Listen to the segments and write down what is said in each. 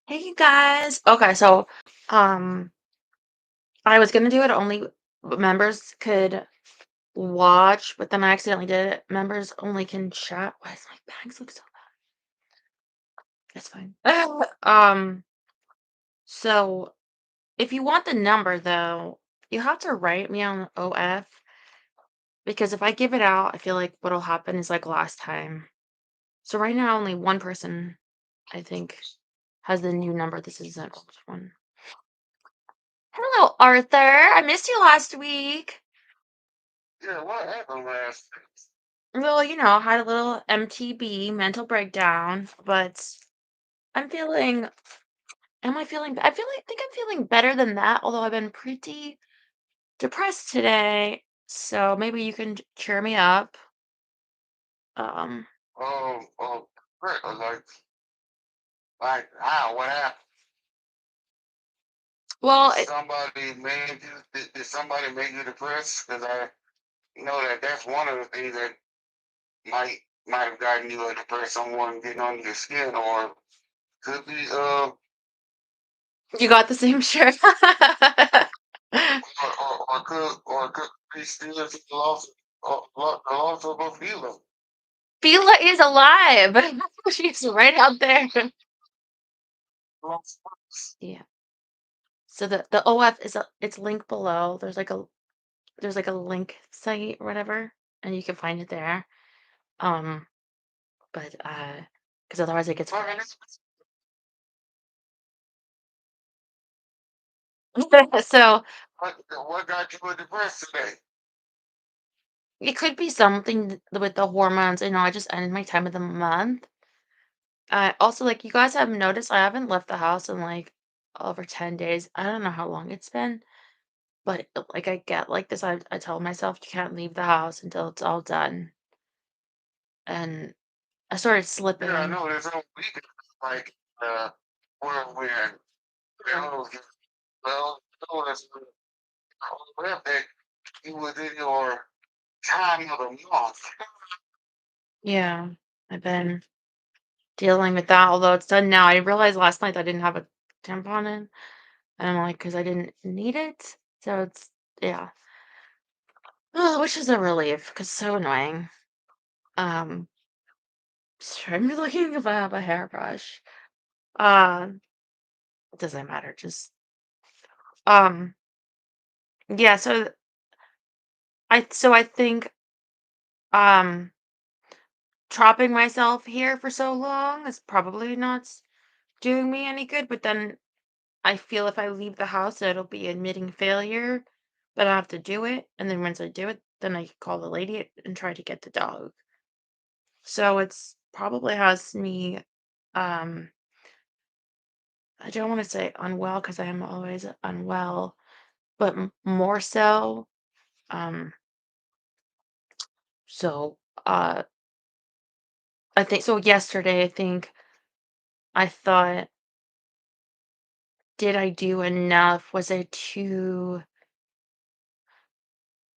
Hey you guys. Okay, so um I was gonna do it only members could watch, but then I accidentally did it. Members only can chat. Why does my bags look so bad? It's fine. So if you want the number though, you have to write me on OF because if I give it out, I feel like what'll happen is like last time. So right now only one person I think has the new number. This is an old one. Hello, Arthur. I missed you last week. Yeah, what happened last Well, I had a little MTB, mental breakdown, but I'm feeling, am I feeling, think I'm feeling better than that, although I've been pretty depressed today. So maybe you can cheer me up. Um, great. Like, how? What happened? well, Did somebody make you depressed? Because I know that that's one of the things that might might have gotten you depressed. Someone getting on your skin, or could be you got the same shirt. or could be still the loss of a feeling. Fila is alive. She's right out there. Loss Yeah. So the OF is it's linked below. There's like a link site or whatever, and you can find it there. Um, but because otherwise it gets so what got you depressed today? it could be something with the hormones. I just ended my time of the month. Also, like you guys have noticed, I haven't left the house in like over 10 days. I don't know how long it's been, but like I get like this. I tell myself you can't leave the house until it's all done, and I started Yeah, I slipping. know this whole weekend like uh whirlwind. Well, well, notice that you was in your time of the month. Yeah, I've been dealing with that, although it's done now. I realized last night I didn't have a tampon in, and I'm like, because I didn't need it. So it's, yeah. Oh, which is a relief, because so annoying. Um, sorry, I'm looking if I have a hairbrush. It doesn't matter, just, um, yeah, so I think, um, trapping myself here for so long is probably not doing me any good, but then I feel if I leave the house, it'll be admitting failure, but I have to do it. And then once I do it, then I call the lady and try to get the dog. So it's probably has me, um, I don't want to say unwell because I am always unwell, but more so. Um, so uh, I think so. Yesterday, I think I thought, did I do enough? Was I too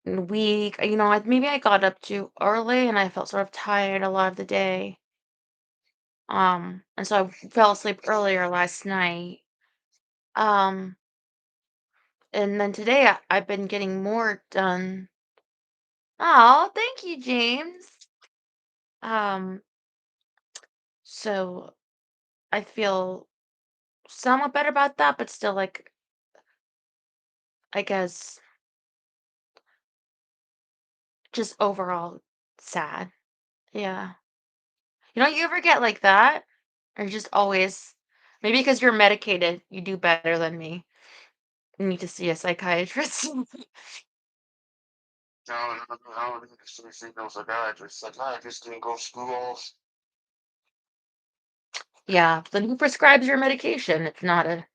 weak? Maybe I got up too early and I felt sort of tired a lot of the day. And so I fell asleep earlier last night. Um, and then today I've been getting more done. Oh, thank you, James. Um, so I feel somewhat better about that, but still like I guess just overall sad. Yeah. You ever get like that? Or you just always maybe because you're medicated, you do better than me. You need to see a psychiatrist. I don't need to see no psychiatrist. Psychiatrist can go screw off. Yeah, then who prescribes your medication? It's not a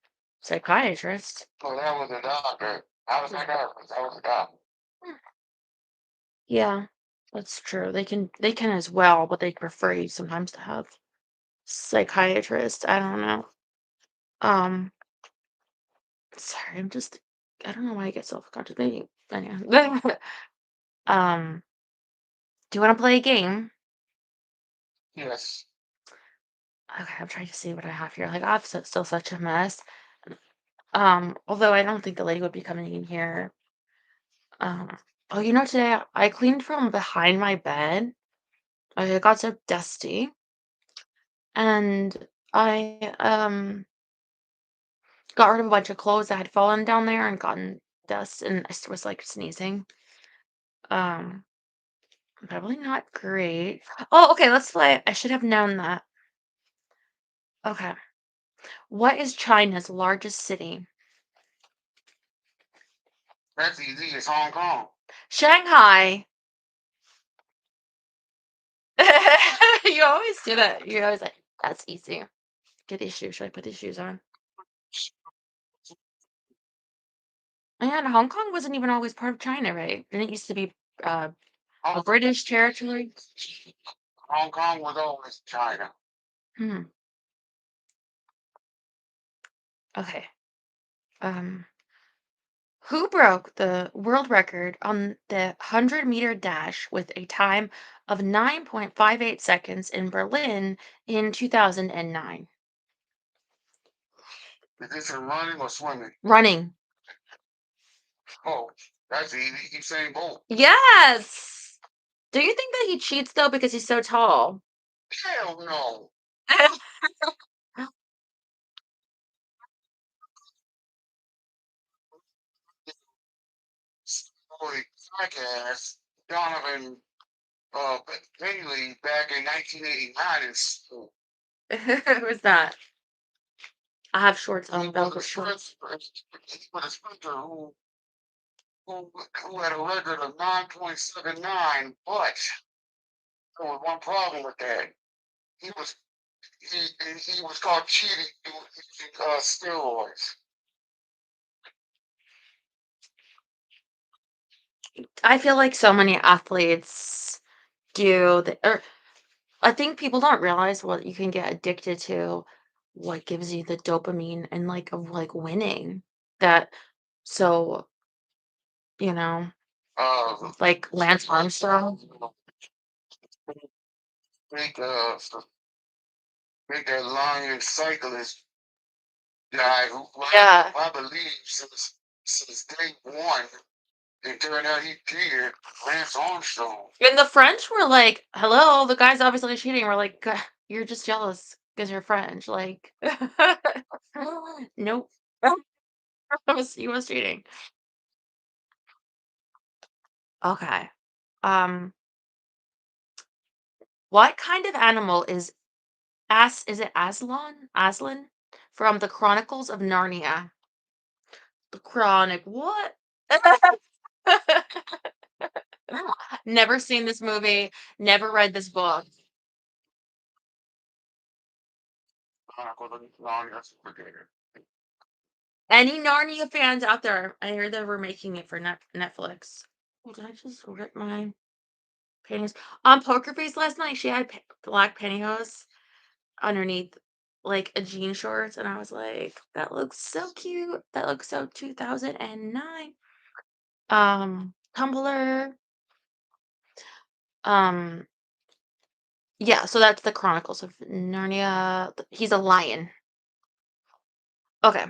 psychiatrist. Well, that was a doctor. I was a psychiatrist. I was a doctor. Hmm. Yeah, that's true. They can as well, but they prefer you sometimes to have psychiatrist. I don't know. Um, sorry, I don't know why I get self-conscious. Maybe anyway. um, do you want to play a game? Yes. Okay, I'm trying to see what I have here. Like, I have still such a mess. Although I don't think the lady would be coming in here. Um, oh, today I cleaned from behind my bed. It got so dusty, and I got rid of a bunch of clothes that had fallen down there and gotten dust, and was like sneezing. Um, Probably not great. Oh, okay, let's play. I should have known that. Okay. What is China's largest city? That's easy. It's Hong Kong. Shanghai. You always do that. You're always like, that's easy. Get these shoes. Should I put these shoes on? And Hong Kong wasn't even always part of China, right? Didn't it used to be uh, a Hong, British territory? Hong Kong was always China. Hmm. Okay. Um, who broke the world record on the 100-meter dash with a time of 9.58 seconds in Berlin in 2009? Is this in running or swimming? Running. Oh, that's easy. Usain Bolt. Yes. Do you think that he cheats though because he's so tall? Hell no. Boy, jackass Donovan Bailey back in 1989 in school. Who was that? I have shorts He on, was a velvet shorts. sprinter. He was a sprinter who had a record of 9.79, but there was one problem with that. He was he was caught cheating using steroids. I feel like so many athletes do or I think people don't realize what you can get addicted to, what gives you the dopamine and like of like winning. That so, you know, Uh, like Lance Armstrong. big big lion cyclist guy Yeah. who I believe since day one, it turned out he did Lance Armstrong. And the French were like, "Hello, the guy's obviously cheating." We're like, You're just jealous because you're French." Like, nope. He was cheating. Okay. Um, what kind of animal is it Aslan from the Chronicles of Narnia? The Chronic what? Never seen this movie, never read this book. Any Narnia fans out there? I heard they were making it for Netflix. Oh, did I just rip my panties? On Poker Face last night, she had black pantyhose underneath like a jean shorts, and I was like, that looks so cute. That looks so 2009. Tumblr. Um, yeah, so that's the Chronicles of Narnia. He's a lion. Okay.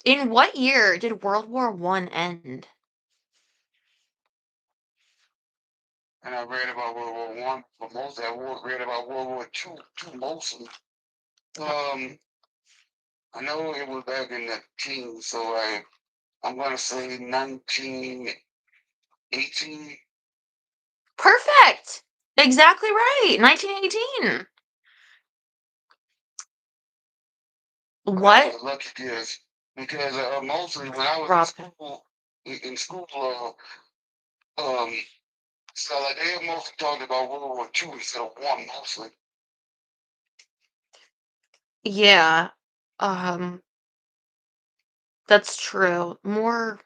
In what year did World War One end? And I read about World War One, but mostly read about World War Two mostly. I know it was back in the teens, so I'm gonna say 1918. Perfect. Exactly right. 1918. That What? was a lucky guess because mostly when I was Rob. in school, um, so like they mostly talked about World War Two instead of one mostly. Yeah. Um, that's true. More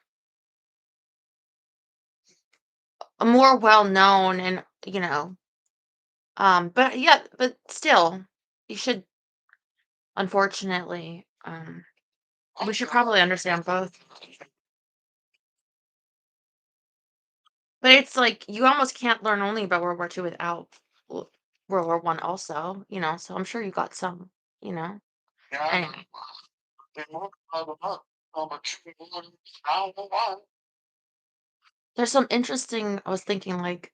well known and but yeah, but still, you should unfortunately, we should probably understand both. But it's like you almost can't learn only about World War II without World War I also, so I'm sure you got some, you know. Yeah, I know. Anyway, They look up number two, I don't know why. there's some interesting I was thinking like,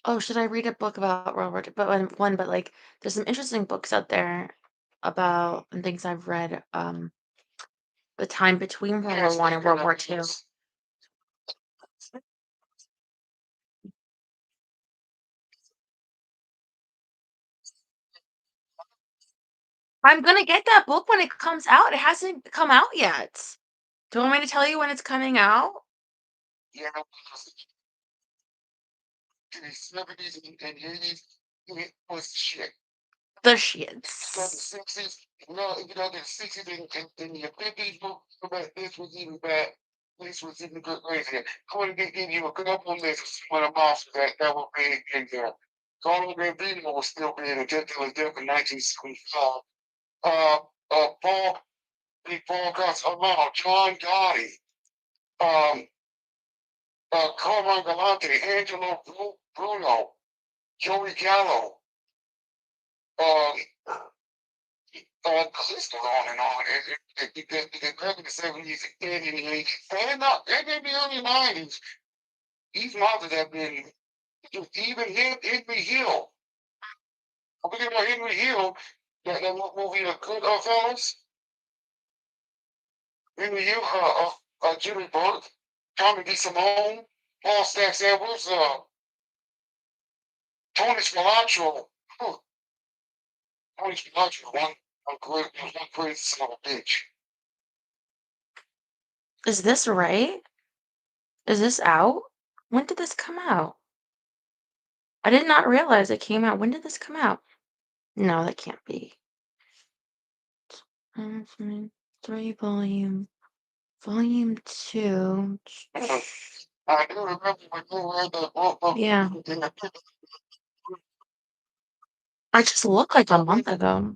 oh, should I read a book about World War II? But one, but like there's some interesting books out there about and things I've read, the time between World War Yes, One they and could have World War II. used. I'm gonna get that book when it comes out. It hasn't come out yet. Do you want me to tell you when it's coming out? You know, in the 70s and 80s, it was shit. The You know, the shits. 60s, the 60s and the 50s, this was even bad. This was even good crazy. I want to give you a couple lists of some of the monsters that were big in there. Carlo Gambino was still big until he was dead in 1975. Uh, Paul, Paul Gaspar, John Gotti, um, Carmine Galante, Angelo Bruno, Joey Gallo, um, the list goes on and on. Because back in the 70s and in the 80s, and in the early 90s, these monsters have been even Henry Hill. I'm thinking about Henry Hill, that movie, The Goodfellas. Henry Hill, Jimmy Burke, Tommy DeSimone, Paul Stacks Edwards, Tony Spilotro. Tony Spilotro, one crazy son of a bitch. Is this right? Is this out? When did this come out? I did not realize it came out. When did this come out? No, that can't be. Three volume two. I do remember when you read the book. Yeah, I just looked like a month ago.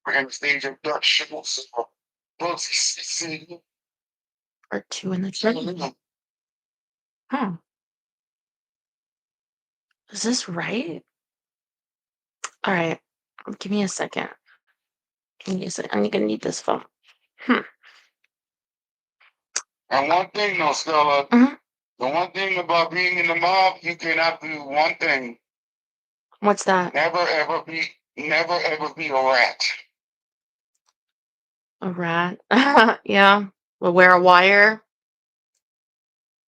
And stage of Dutch shows, books, see, Or two in the trailer. Huh. Is this right? All right. Give me a second. Give me a second. I'm gonna need this phone. Hmm. and one thing, though, Stella, Mhm. the one thing about being in the mob, you cannot do one thing. What's that? Never ever be a rat. A rat? Yeah. We'll wear a wire.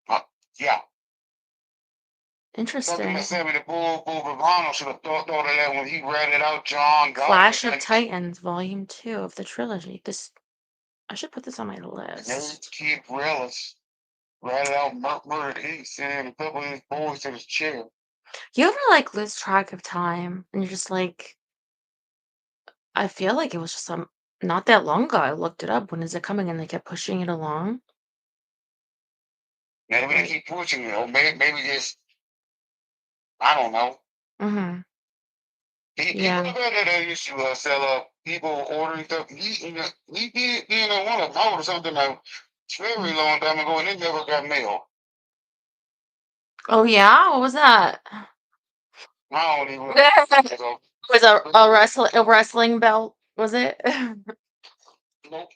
Uh, yeah. Something that Interesting. Sammy the Bull Gravano should have thought of that when he ratted out John God. Clash of Titans, Volume 2 of the trilogy. This I should put this on my They list. keep realists ratted out murdered Ace and a couple of his boys to his chair. You ever like lose track of time and you're just like, I feel like it was just not that long ago. I looked it up. When is it coming? And they kept pushing it along. Maybe they Like, keep pushing it, or maybe just, I don't know. mm-hmm. People Yeah. have had that issue, sell up people ordering stuff. He did being on one of them. I ordered something like a very Mm. long time ago, and it never got mail. Oh yeah? What was that? I don't even. It So, was a wrestling belt, was it? nope,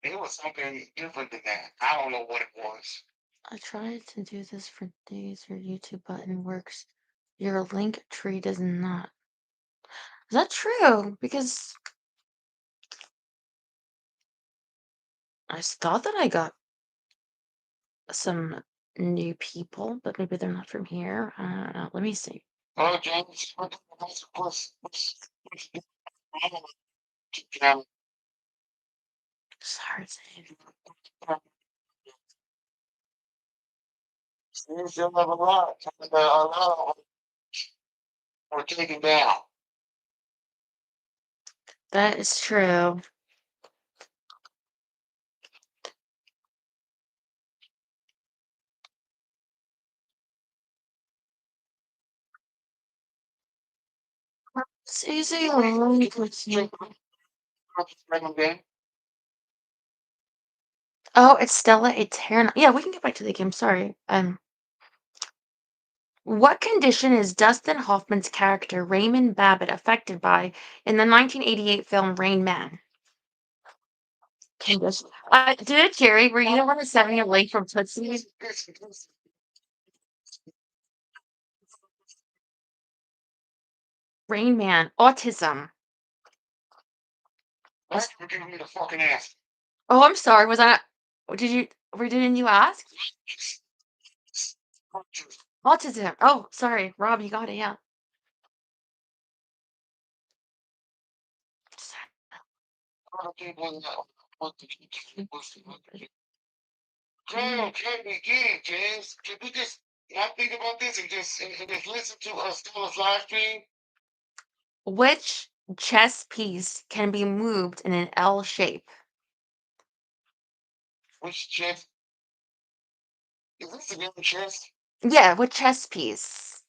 it was something different than that. I don't know what it was. I tried to do this for days. Your YouTube button works. Your link tree does not. Is that true? Because thought that I got some new people, but maybe they're not from here. I don't know. Let me see. Oh, James, It's hard saying. still have a lot. A lot were taken down. That is true. It's easy. Let's see. Oh, it's Stella Eterna. Yeah, we can get back to the game. Sorry. What condition is Dustin Hoffman's character Raymond Babbitt affected by in the 1988 film Rain Man? Condition. Did it, Jerry? Were you the one that sent me a link from Tootsie? Rain Man, autism. That's for giving me the fucking ass. Oh, I'm sorry. Was I? Did you? Didn't you ask? Autism. Oh, sorry, Rob. You got it. Yeah. Other people know what the Girl, can we get it, James? Can we just not think about this and just listen to us Stella's live stream? Which chess piece can be moved in an L shape? Which chest? Is this a game chest? Yeah, what chess piece?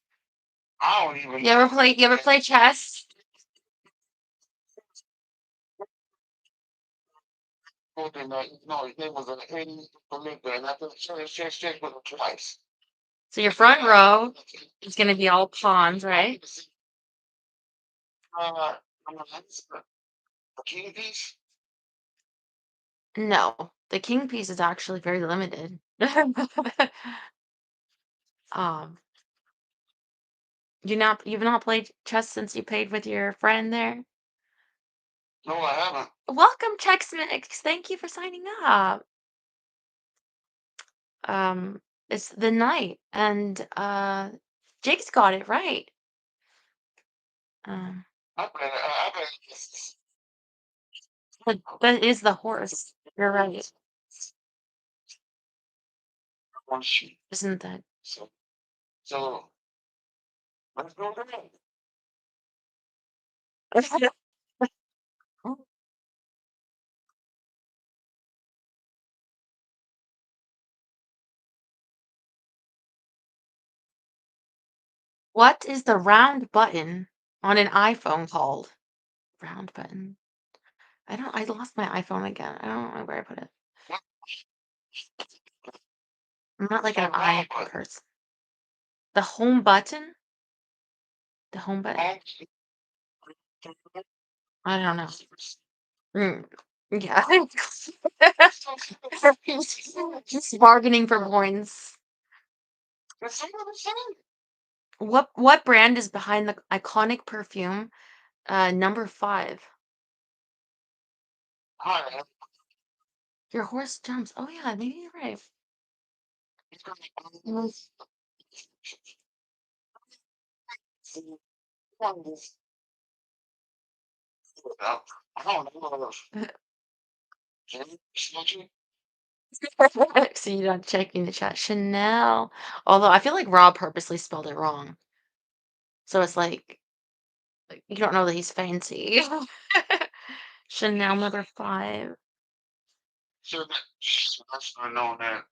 I don't even You ever know. play? You ever play chess? No, his name was Eddie Belinda, and I think chess with him twice. So your front row is going to be all pawns, right? I'm a king piece. No, the king piece is actually very limited. um, you've not played chess since you played with your friend there. No, I haven't. Welcome, Checksmix. Thank you for signing up. Um, it's the night, and Jake's got it right. Um, I bet that is the horse. You're right, one sheet. isn't that? So let's go there. What is the round button on an iPhone called? Round button. I lost my iPhone again. I don't know where I put it. I'm not like an Wrong I person. The home button? The home button? I don't know. Mm, yeah. Just bargaining for points. What brand is behind the iconic perfume number 5? Alright. Your horse jumps. Oh yeah, maybe you're right. Mm, I don't know. so you're not checking the chat. Chanel. Although I feel like Rob purposely spelled it wrong. So it's like you don't know that he's fancy. Chanel number 5. I should have known that.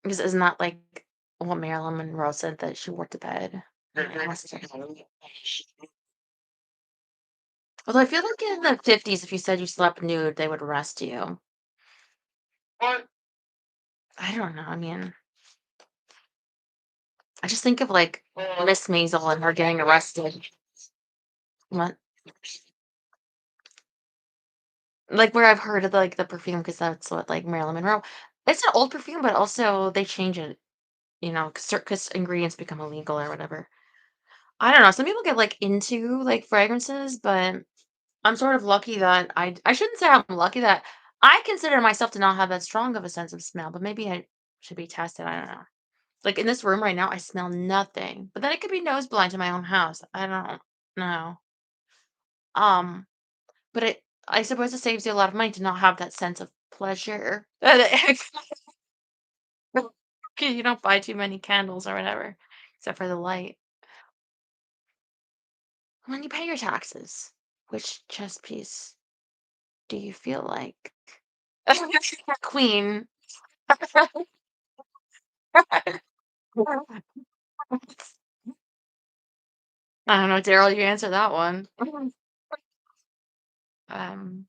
Because isn't that like what Marilyn Monroe said that she wore to bed? They're It very has to. Although I feel like in the 50s, if you said you slept nude, they would arrest you. What? I don't know. I mean, I just think of like Miss Maisel and her getting arrested. What? Like where I've heard of like the perfume because that's what like Marilyn Monroe. It's an old perfume, but also they change it, because ingredients become illegal or whatever. I don't know. Some people get like into like fragrances, but I'm sort of lucky that I shouldn't say I'm lucky that I consider myself to not have that strong of a sense of smell, but maybe I should be tested. I don't know. Like in this room right now, I smell nothing. But then it could be nose blind to my own house. I don't know. Um, but I suppose it saves you a lot of money to not have that sense of pleasure. You don't buy too many candles or whatever, except for the light. When you pay your taxes, which chess piece do you feel like? Queen. I don't know, Daryl, you answer that one. Um,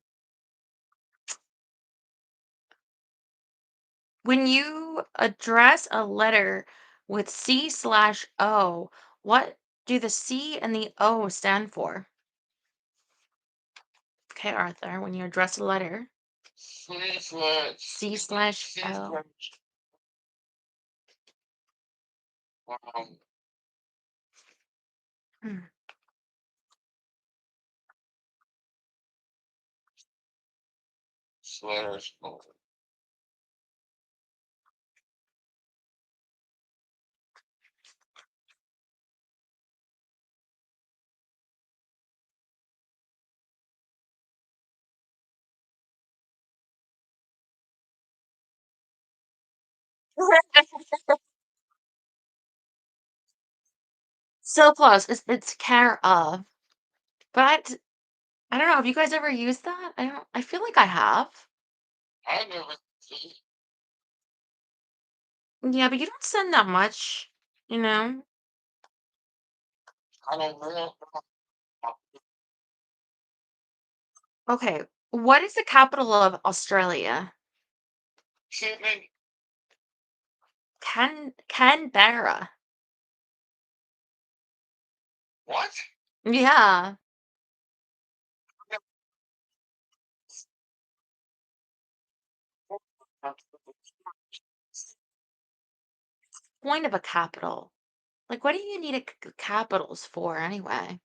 When you address a letter with C/O, what do the C and the O stand for? Okay, Arthur, when you address a letter, C slash C C/O. slash um Hmm. slash O. So close. It's care of, but I don't know. Have you guys ever used that? I don't. I feel like I have. I never see. Yeah, but you don't send that much, you know. I don't know. Okay, what is the capital of Australia? Sydney. Canberra. What? Yeah, point of a capital. Like, what do you need capitals for anyway?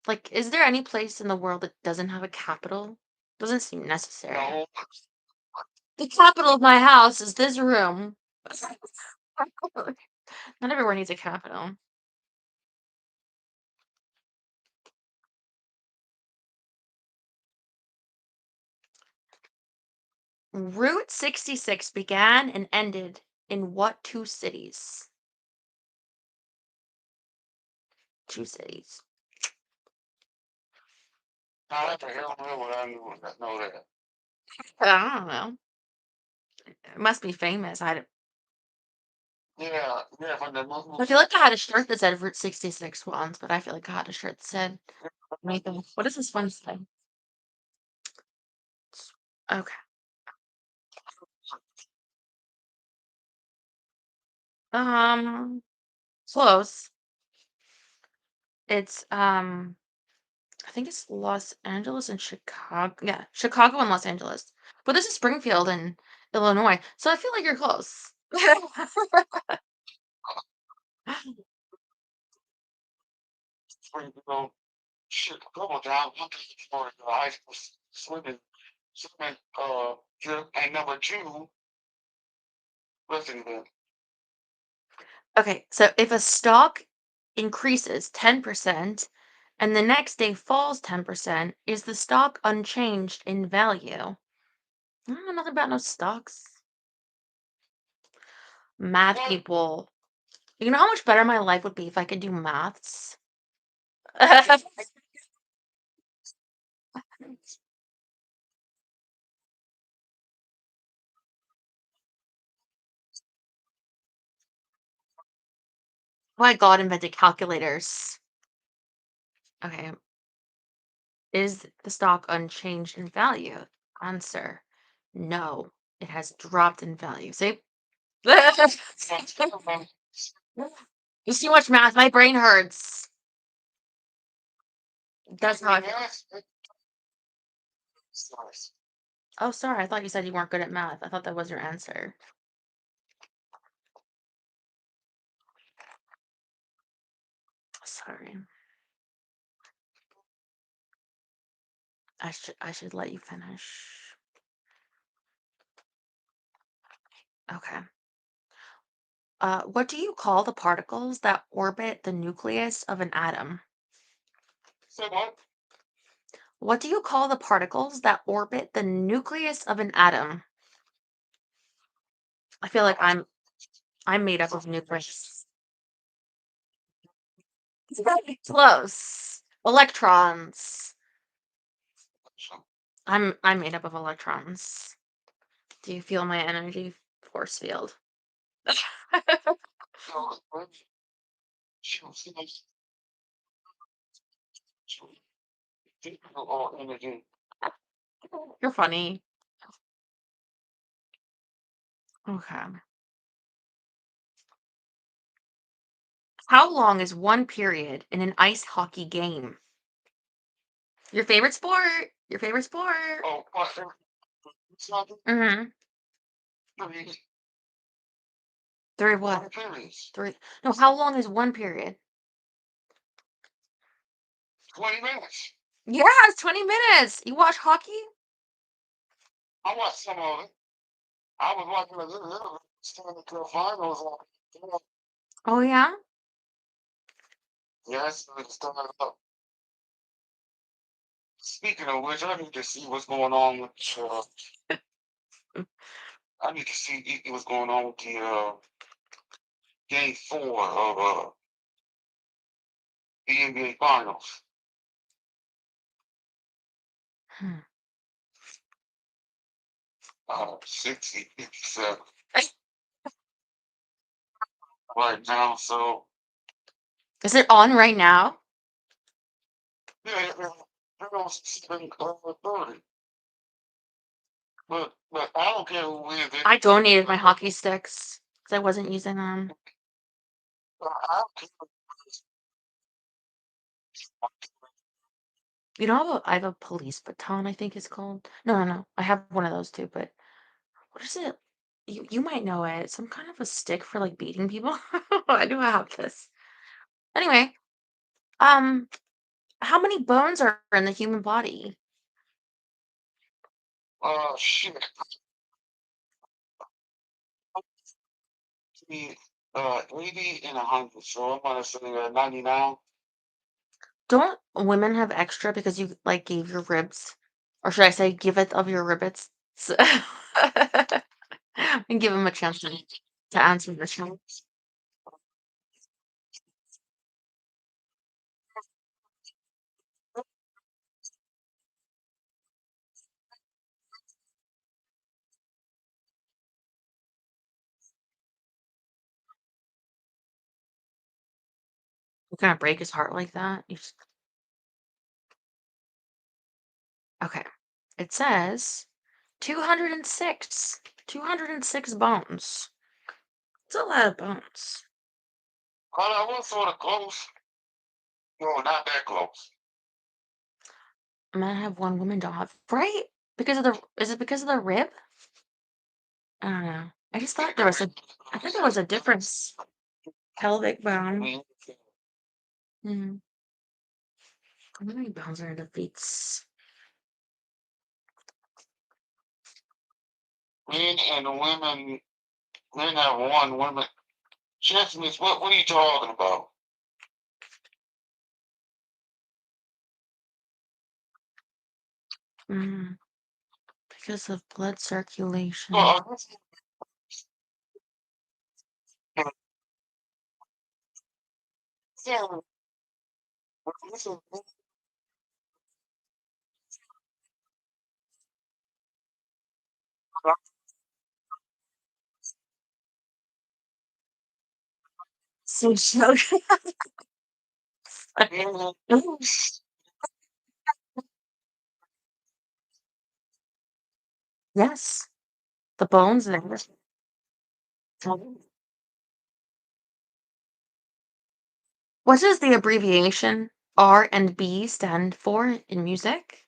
Like, is there any place in the world that doesn't have a capital? Doesn't seem necessary. No. The capital of my house is this room. Not everywhere needs a capital. Route 66 began and ended in what two cities? Two cities. I the hell know what I knew. I know that. I don't know. It must be famous. Yeah, yeah, from the I Muslims. feel like I had a shirt that said Route 66 once, but I feel like I had a shirt that said anything. What does this one say? Okay. Close. It's I think it's Los Angeles and Chicago. Yeah, Chicago and Los Angeles. But this is Springfield in Illinois, so I feel like you're close. You know, shit, a couple times. One time for the high school swimming, trip, and number two, listen to Okay, so if a stock increases 10% and the next day falls 10%, is the stock unchanged in value? I don't know nothing about no stocks. Math what? people. You know how much better my life would be if I could do maths? Why God invented calculators. Okay, is the stock unchanged in value? Answer: no, it has dropped in value. See? You see much math, my brain hurts. That's how I feel. Yes, Oh, sorry. I thought you said you weren't good at math. I thought that was your answer. Sorry. I should let you finish. Okay. What do you call the particles that orbit the nucleus of an atom? so what? What do you call the particles that orbit the nucleus of an atom? I feel like I'm made up of nucleus. Close. Electrons. I'm made up of electrons. Do you feel my energy force field? So, she makes all energy. You're funny. Okay. How long is one period in an ice hockey game? Your favorite sport. Your favorite sport. Oh, what? It's not Mhm. three, 3 what? 20 periods. 3. No, how long is one period? 20 minutes. Yeah, it's 20 minutes. You watch hockey? I watched some of it. I was watching a little bit. Standing to the finals. Oh, yeah? Yes, it started up. Speaking of which, I need to see what's going on with. I need to see what's going on with the game 4 of the NBA Finals. Hmm. 60-57 right now. So Is it on right now? yeah, they're on 30. But I don't care who wins it. I donated my hockey sticks because I wasn't using them. I don't care. You know, I have a police baton, I think it's called. No, no, no. I have one of those too, but what is it? You might know it. Some kind of a stick for like beating people. I do have this. Anyway, um, how many bones are in the human body? Shit. Me, 80 and 100. So I'm gonna say 99. Don't women have extra because you like gave your ribs? Or should I say give it of your ribbits? So and give them a chance to answer this one. You're gonna break his heart like that? Okay. It says 206. 206 bones. It's a lot of bones. Well, I was sort of close. No, not that close. Men have one, women don't have. Right? Because of the is it because of the rib? I don't know. I just thought there was a I think there was a difference. Pelvic bone. Men Hmm. How many bones are in the feet? and the women, men have one. Women, Chestnuts, what are you talking about? Mm, because of blood circulation. Well, So sugar. Yes, the bones there. What does the abbreviation R and B stand for in music?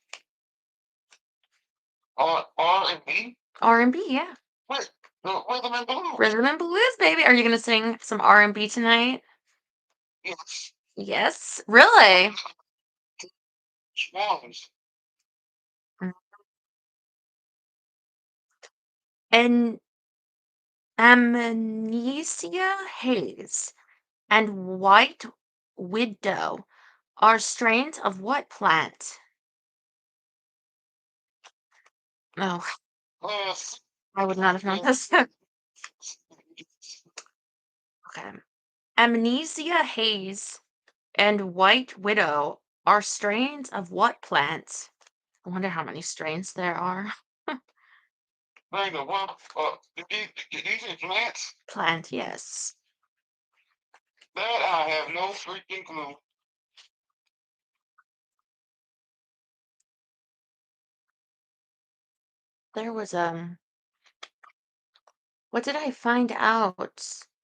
R&B? R&B, yeah. What? The rhythm and blues? Rhythm and blues, baby. Are you gonna sing some R&B tonight? Yes. Yes, really. Swans. Mm. And Amnesia Haze and White Widow are strains of what plant? Oh, Uh, I would not have known uh, this. Okay. Amnesia Haze and White Widow are strains of what plant? I wonder how many strains there are. Hang on, what? These are plants? Plant, yes. That I have no freaking clue. There was What did I find out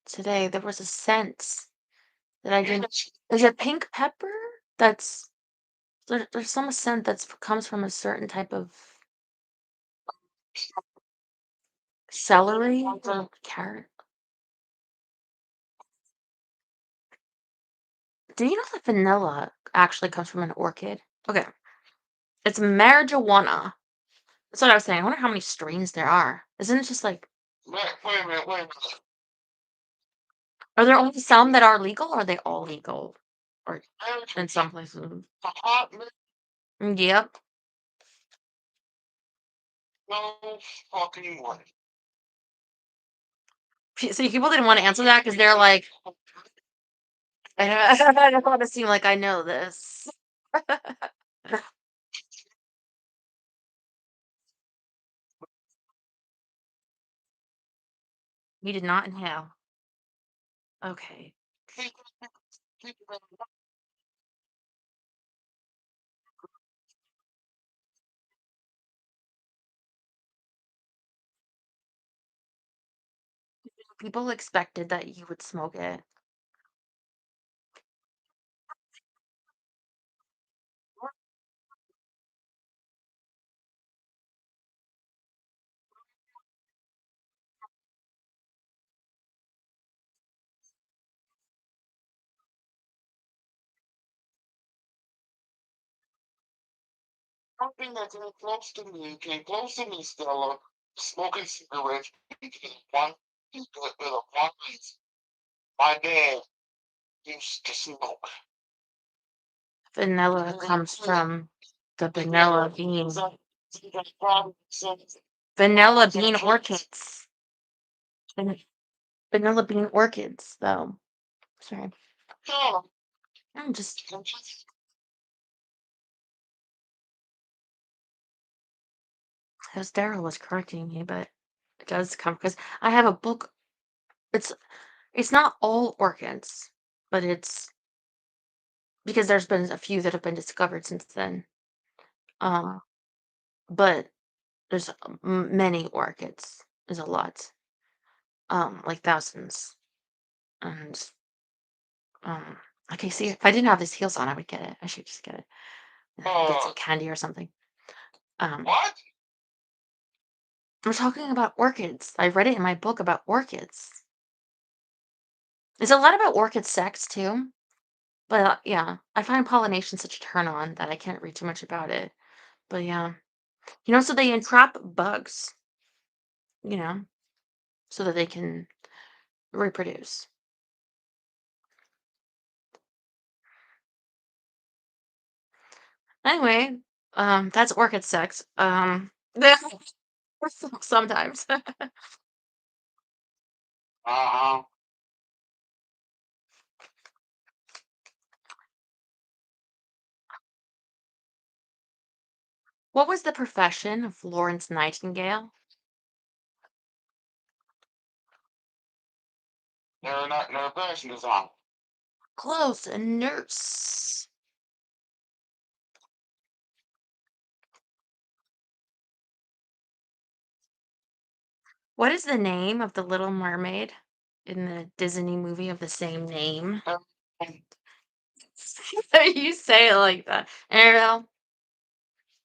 today? There was a scent that I didn't. Is it pink pepper? That's there's some scent comes from a certain type of celery or carrot. Do you know that vanilla actually comes from an orchid? Okay, it's marijuana. That's what I was saying. I wonder how many strains there are. Isn't it just like, Wait a minute, wait a minute. are there only some that are legal or are they all legal? Or in some places. A hot mix, Yep. no fucking way. See, people didn't want to answer that because they're like, I know, I don't want to seem like I know this. You did not inhale. Okay. People expected that you would smoke it. Something that came close to me, Stella, smoking cigarettes one with a one piece. My dad used to smoke. Vanilla comes from the vanilla bean. Vanilla bean orchids. Van- Vanilla bean orchids, though. Sorry. Yeah. I'm just, as Daryl was correcting me, but it does come because I have a book. It's it's not all orchids, but it's because there's been a few that have been discovered since then. Um, but there's many orchids. There's a lot, like thousands. And um, okay, see, if I didn't have these heels on, I would get it. I should just get it. Get some candy or something. What? I'm talking about orchids. I read it in my book about orchids. It's a lot about orchid sex too. But yeah, I find pollination such a turn on that I can't read too much about it. But yeah, so they entrap bugs, you know, so that they can reproduce. Anyway, that's orchid sex. Sometimes. Uh-huh. What was the profession of Florence Nightingale? They're not, their passion is on. Close, a nurse. What is the name of the Little Mermaid in the Disney movie of the same name? You say it like that. Ariel.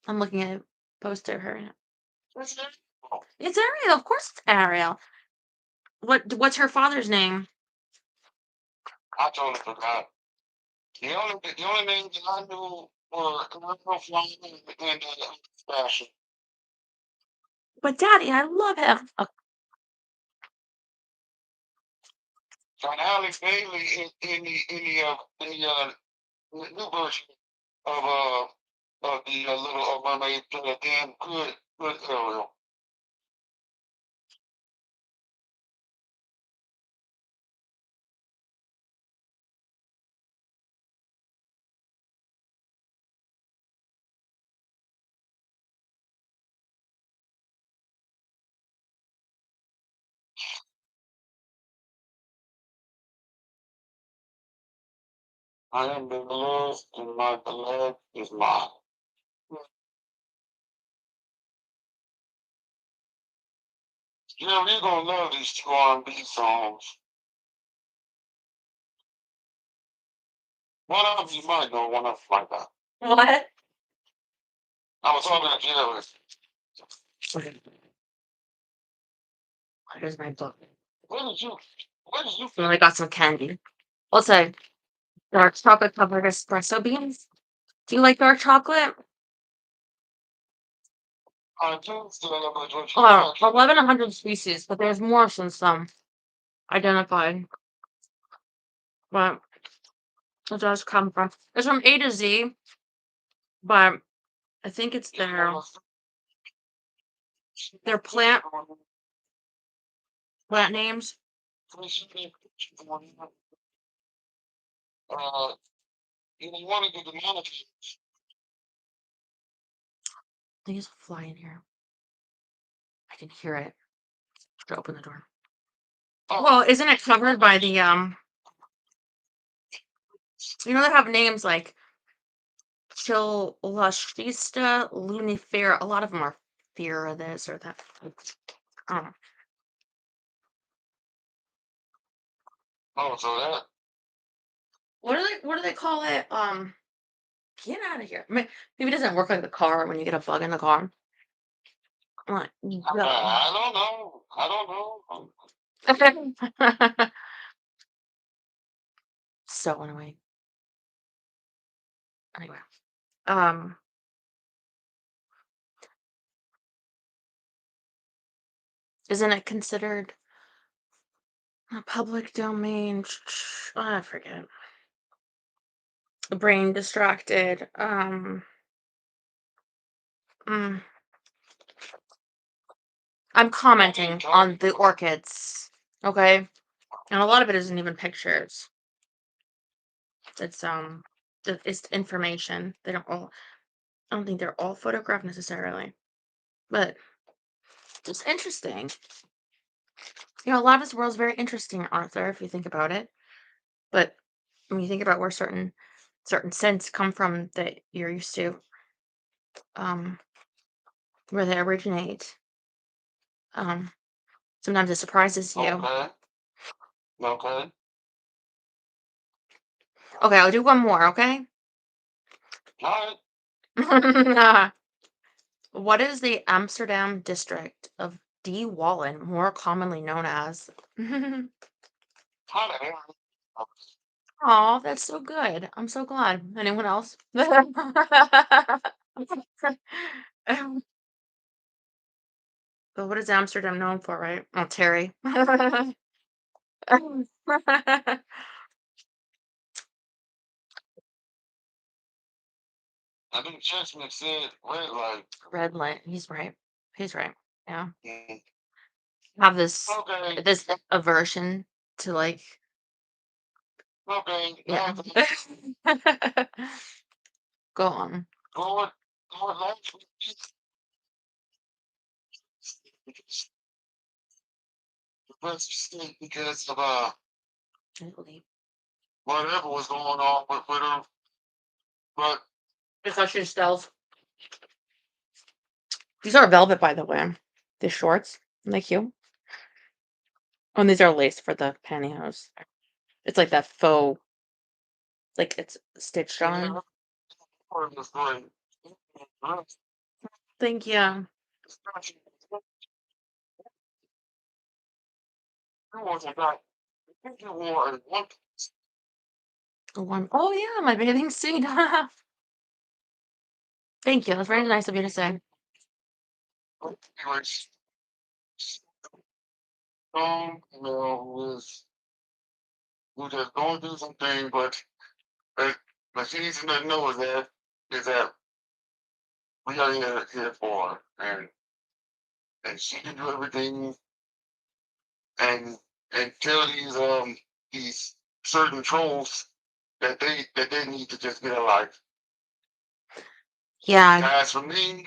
I'm looking at a poster of her. It's Ariel. Of course it's Ariel. What's her father's name? I totally forgot. The only name that I knew were Commercial Flying and Fashion. But Daddy, I love him. Oh, And Alex Bailey in the new version of the Little Mermaid played a damn good Ariel. I am beloved and my beloved is mine. You know, you're gonna love these two R&B songs. One of them you might know, one of them might not. What? I was talking to Jared. Okay. Here's my book. Where did you? Where did you? And I got some candy. Also, dark chocolate covered espresso beans. Do you like dark chocolate? I do still have my Georgia. Oh, 1,100 species, but there's more since some identified. But it does come from. It's from A to Z, but I think it's their plant names. You want to get the monitors. There's a fly in here. I can hear it. To open the door. Oh, Well, isn't it covered by the you know they have names like Chilashista, Lunifera. A lot of them are fear of this or that. I don't know. oh, so that. What do they call it? Get out of here. Maybe it doesn't work like the car when you get a bug in the car. Like, I don't know. I don't know. so annoying. Anyway, um, isn't it considered a public domain? I forget. Brain distracted. Mm, I'm commenting on the orchids, okay? And a lot of it isn't even pictures. It's it's information. They don't all. I don't think they're all photographed necessarily, but it's interesting. You know, a lot of this world is very interesting, Arthur, if you think about it. But when you think about where certain scents come from that you're used to, um, where they originate, um, sometimes it surprises you. Okay. Okay. Okay, I'll do one more, okay? All right. What is the Amsterdam district of D. Wallen more commonly known as? How the hell? Oh, that's so good. I'm so glad. Anyone else? But what is Amsterdam known for, right? Oh, Terry. I think Chestnut said red light. Red light. He's right. He's right. Yeah. Mm. Have Okay. this aversion to like Okay. yeah. Go on. Going, going light because state because of Gently. whatever was going on with her. But Because she stealth. These are velvet, by the way. The shorts. Aren't they cute? Oh, and these are lace for the pantyhose. It's like that faux, like it's stitched on. was going. Thank you. You was about. I think you wore one. One. Oh yeah, my bathing suit. Thank you. That's very nice of you to say. Anyways, strong, you know, who just going through something, but but she needs to know is that we are here for her, and she can do everything and tell these certain trolls that they need to just get a life. Yeah. As for me,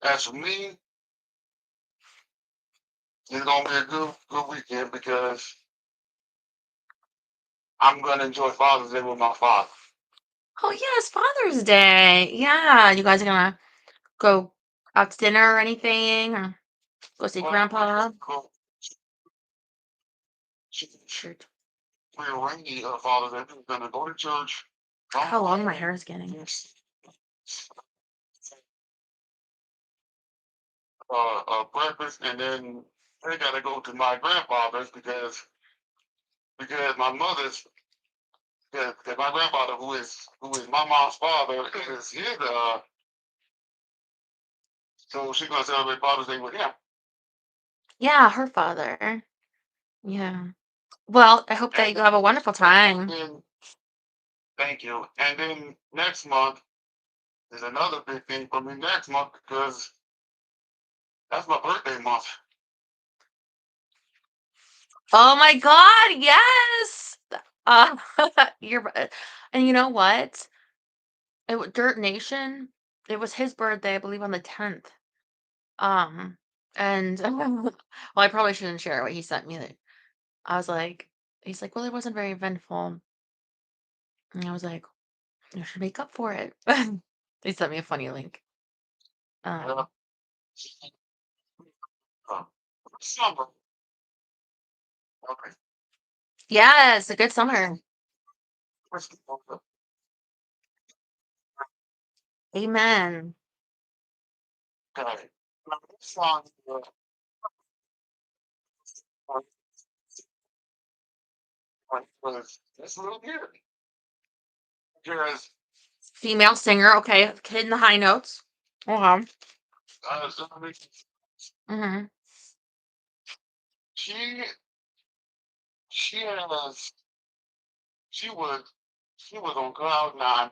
it's gonna be a good weekend because I'm gonna enjoy Father's Day with my father. Oh yeah, it's Father's Day. Yeah, you guys are gonna go out to dinner or anything, or go see Well, Grandpa? Shirt. rearranging her father that he was gonna go to church, come How long my home, hair is getting. breakfast, and then they gotta go to my grandfather's because my mother's because my grandfather who is my mom's father is his so she's gonna celebrate Father's Day with him. Yeah, her father. Yeah. Well, I hope that And you have a wonderful time. then thank you. And then next month is another big thing for me next month because that's my birthday month. Oh my God, yes. Uh, and you know what? Dirt Nation. It was his birthday, I believe, on the 10th. Um, and well, I probably shouldn't share what he sent me. I was like, he's like, well, it wasn't very eventful. And I was like, you should make up for it. He sent me a funny link. Yeah. Um, Uh, summer. Okay. yes, a good summer. Amen. Okay. Now, this song was it's a little weird because Female singer. Okay, hitting the high notes. Okay. uh, Mm-hmm. she she has she was she was on cloud nine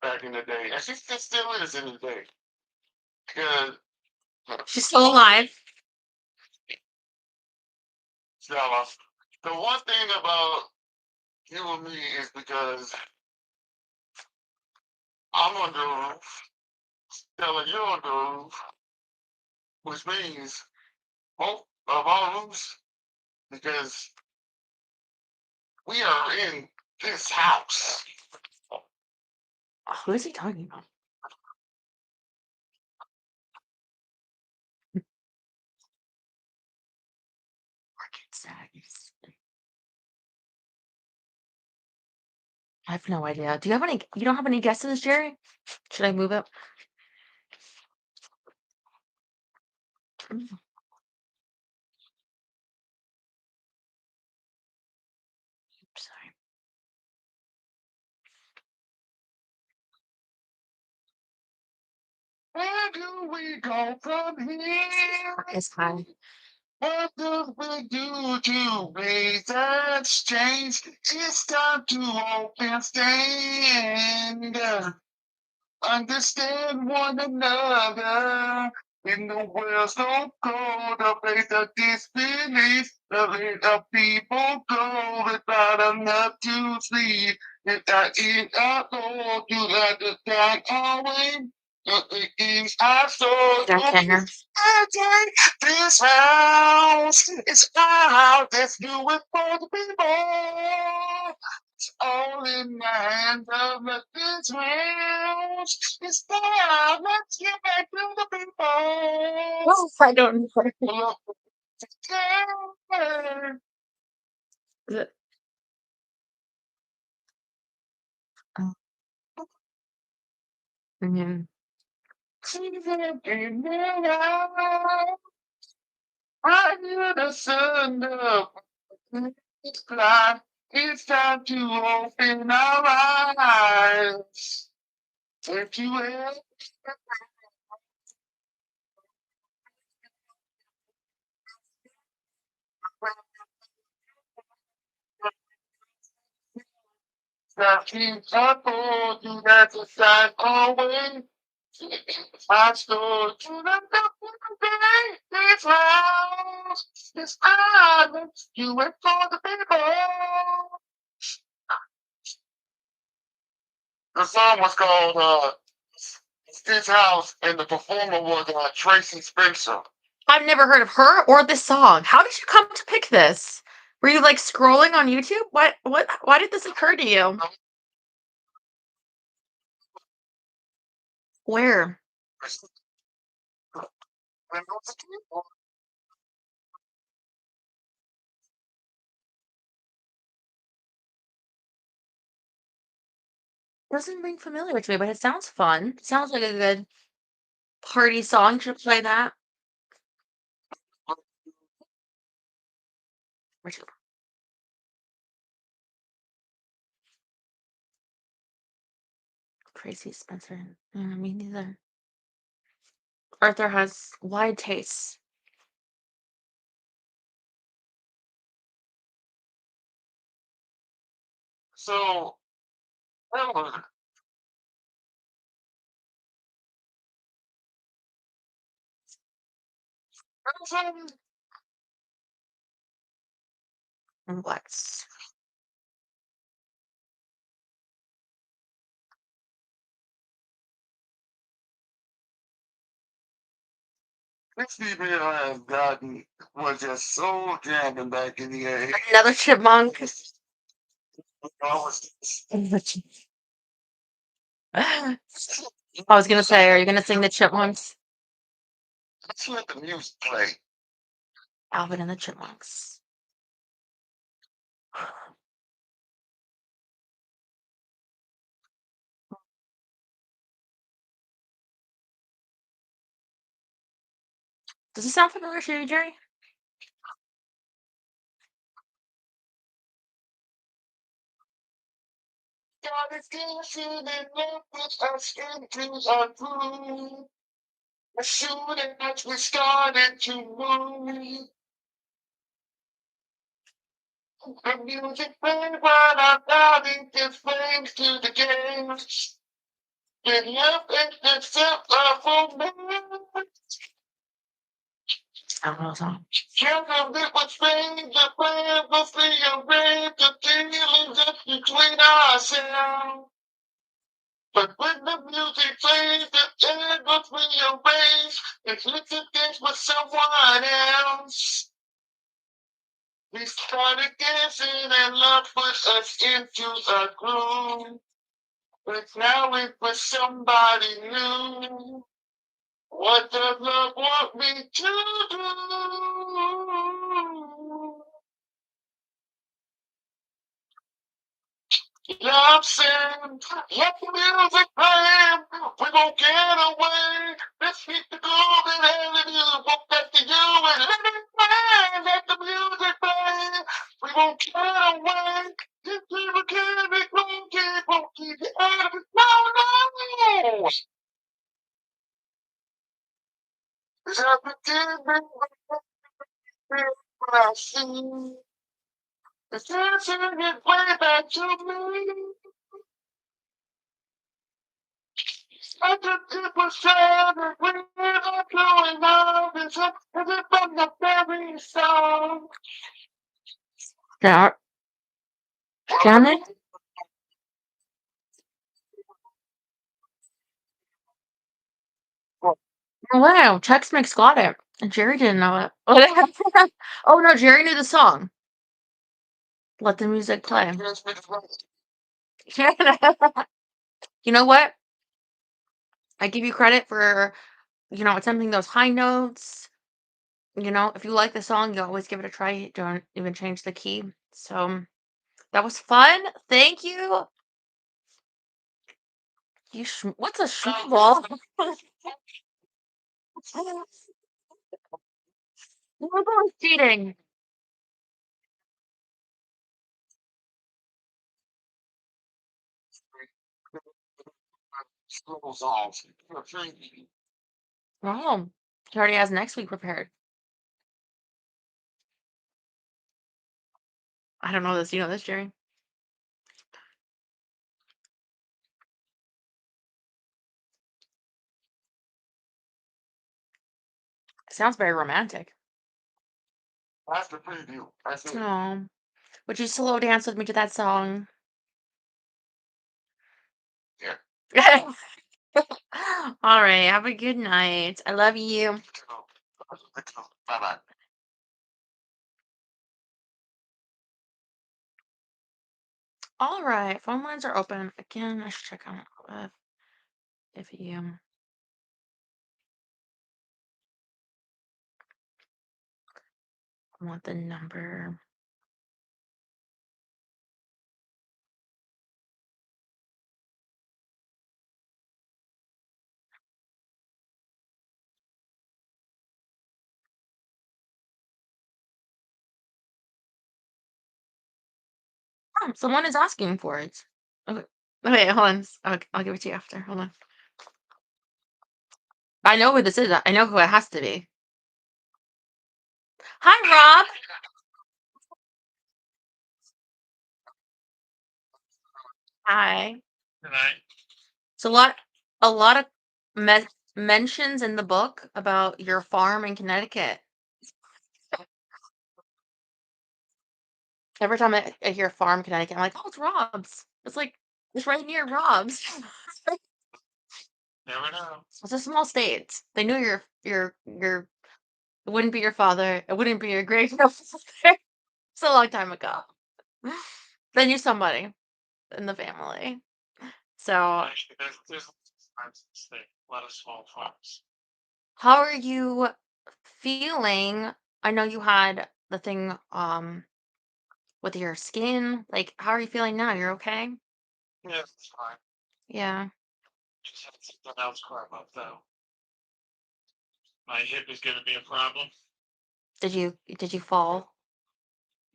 back in the day, and she still is in the day. Because She's still alive. Stella, the one thing about you and me is because I'm on the roof, Stella, you're on the roof, which means both of our roofs, because we are in this house. Who is he talking about? Arkansas. I have no idea. Do you have any? You don't have any guesses, Jerry? Should I move it? Mm, sorry. Where do we go from here? It's high. What do we do to raise that change? It's time to open stand. Understand one another. In the world so cold, a place of disbelief, the rate of people go without enough to sleep. If I eat our soul, you let the time away. The things I saw, I can't hear. I take this house. It's out, let's do it for the people. All in my hands of this house. It's time. Let's get back to the people. Oh, I don't know. Look together. Is it- oh, mhm. In the eye, I hear the sun up. It's fly. It's time to open our eyes. If you ever that keeps up for you, that's a sign always. I stood to the top of the day. This house, this island, you went for the people. The song was called This House, and the performer was Tracy Spencer. I've never heard of her or this song. How did you come to pick this? Were you like scrolling on YouTube? What? What? Why did this occur to you? Where? Doesn't ring familiar to me, but it sounds fun. Sounds like a good party song. Should play that. Which Tracy Spencer. Me neither. Arthur has wide tastes. So, And Lex. this female has gotten was just so jamming back in the day. Another chipmunk. I was gonna say, are you gonna sing the chipmunks? Let's let the music play. Alvin and the Chipmunks. Does it sound familiar to you, Jerry? God is dancing and love puts us into our groove. A shooting as we started to move. The music played while our body gives flames to the game. With love and the self of a I don't know the song. Children that was strange, the plan was rearranged, the feelings just between ourselves. But when the music plays, the air was rearranged, and listen this with someone else. We started dancing and love put us into a groove. But now it's with somebody new. What does love want me to do? Love sing, let the music play. We gon' get away. Let's hit the groove and have you. Go back to you and let it play. Let the music play. We gon' get away. This people can't be gon' keep it out of it. No, no. It's everything that I see. It's dancing it way back to me. I just keep a shining when I'm blowing up. It's up from the very song. Yeah, Janet? Oh, wow, Tex-Mex got it. And Jerry didn't know it. Oh, no, Jerry knew the song. Let the music play. You know what? I give you credit for, attempting those high notes. If you like the song, you always give it a try. Don't even change the key. So that was fun. Thank you. What's a schmoeball? Schmoeball is cheating. School songs. Oh, he already has next week prepared. I don't know this. You know this, Jerry? It sounds very romantic. That's the preview. That's it. Oh, would you slow dance with me to that song? Yeah. All right. Have a good night. I love you. Bye bye. All right. Phone lines are open. Again, I should check on if you want the number. Someone is asking for it. Okay. Okay, hold on. I'll give it to you after. Hold on. I know who this is. I know who it has to be. Hi, Rob. Hi. Right. It's a lot of mentions in the book about your farm in Connecticut. Every time I hear farm Connecticut, I'm like, oh, it's Rob's. It's right near Rob's. Never know. It's a small state. They knew your it wouldn't be your father. It wouldn't be your great grandfather. It's a long time ago. They knew somebody in the family. So, Actually, there's farms in the state, a lot of small farms. how are you feeling? I know you had the thing with your skin. Like, how are you feeling now? You're okay? Yeah, it's fine. Yeah. Just had something else crop up though. My hip is gonna be a problem. Did you fall?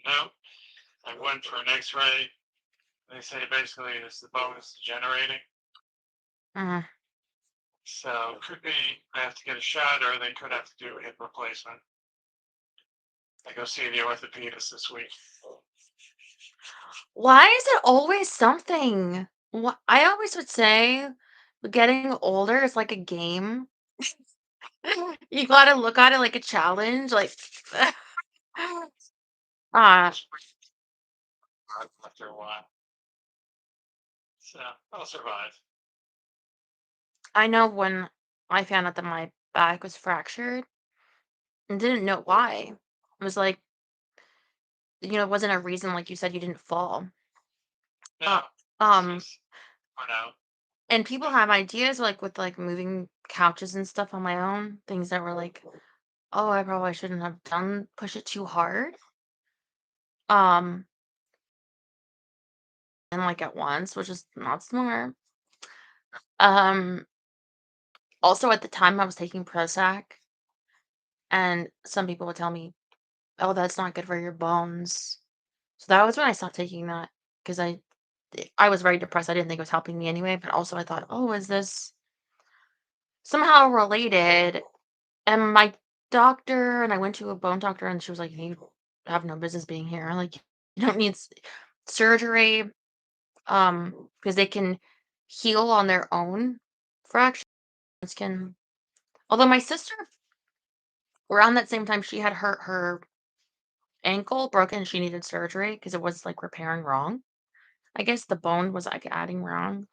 No, I went for an X-ray. They say basically it's the bone is degenerating. Uh, So could be I have to get a shot, or they could have to do a hip replacement. I go see the orthopedist this week. why is it always something? I always would say getting older is like a game. You gotta look at it like a challenge. Like, ah, After a while, so I'll survive. I know when I found out that my back was fractured and didn't know why. It was like, it wasn't a reason, like you said, you didn't fall. Uh, No, it's um, just went out. and people have ideas like with like moving couches and stuff on my own, things that were like, oh, I probably shouldn't have push it too hard. Um, and like at once, which is not smart. Um, Also at the time I was taking Prozac, and some people would tell me, "Oh, that's not good for your bones." So that was when I stopped taking that because I was very depressed. I didn't think it was helping me anyway, but also I thought, "Oh, is this somehow related?" And my doctor and I went to a bone doctor and she was like, "You have no business being here. Like, you don't need surgery because they can heal on their own fractures can." Although my sister around that same time she had her ankle broken, she needed surgery because it was like repairing wrong. I guess the bone was like adding wrong.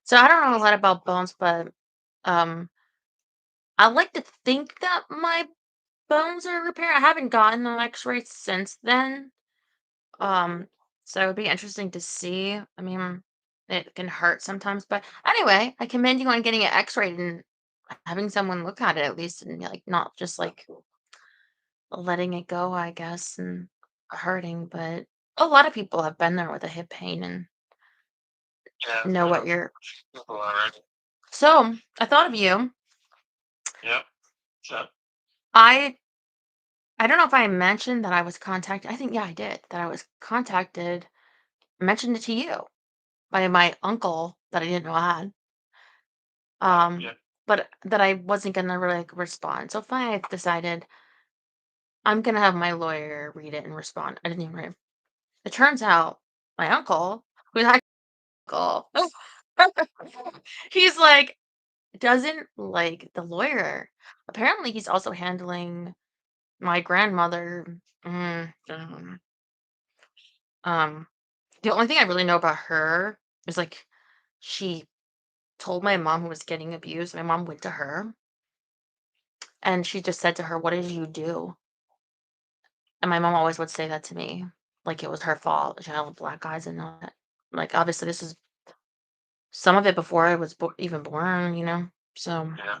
So I don't know a lot about bones, but um I like to think that my bones are repaired. I haven't gotten an x-ray since then. Um so it would be interesting to see. I mean, it can hurt sometimes, but anyway, I commend you on getting it x-rayed and having someone look at it at least and like not just like letting it go, I guess, and hurting, but a lot of people have been there with a hip pain and Yeah, I've know heard what of you're people already. so I thought of you. Yep. So I I don't know if I mentioned that I was contacted. I think yeah, I did. That I was contacted, mentioned it to you by my uncle that I didn't know I had. yeah. But that I wasn't gonna really like, respond. So finally I decided I'm gonna have my lawyer read it and respond. I didn't even read it. It turns out my uncle, who's my uncle, he's like doesn't like the lawyer. Apparently, he's also handling my grandmother. Um, the only thing I really know about her is like she told my mom who was getting abused. My mom went to her and she just said to her, "What did you do?" And my mom always would say that to me, like it was her fault. She had black eyes and all that. Like obviously, this is some of it before I was even born. So, Yeah.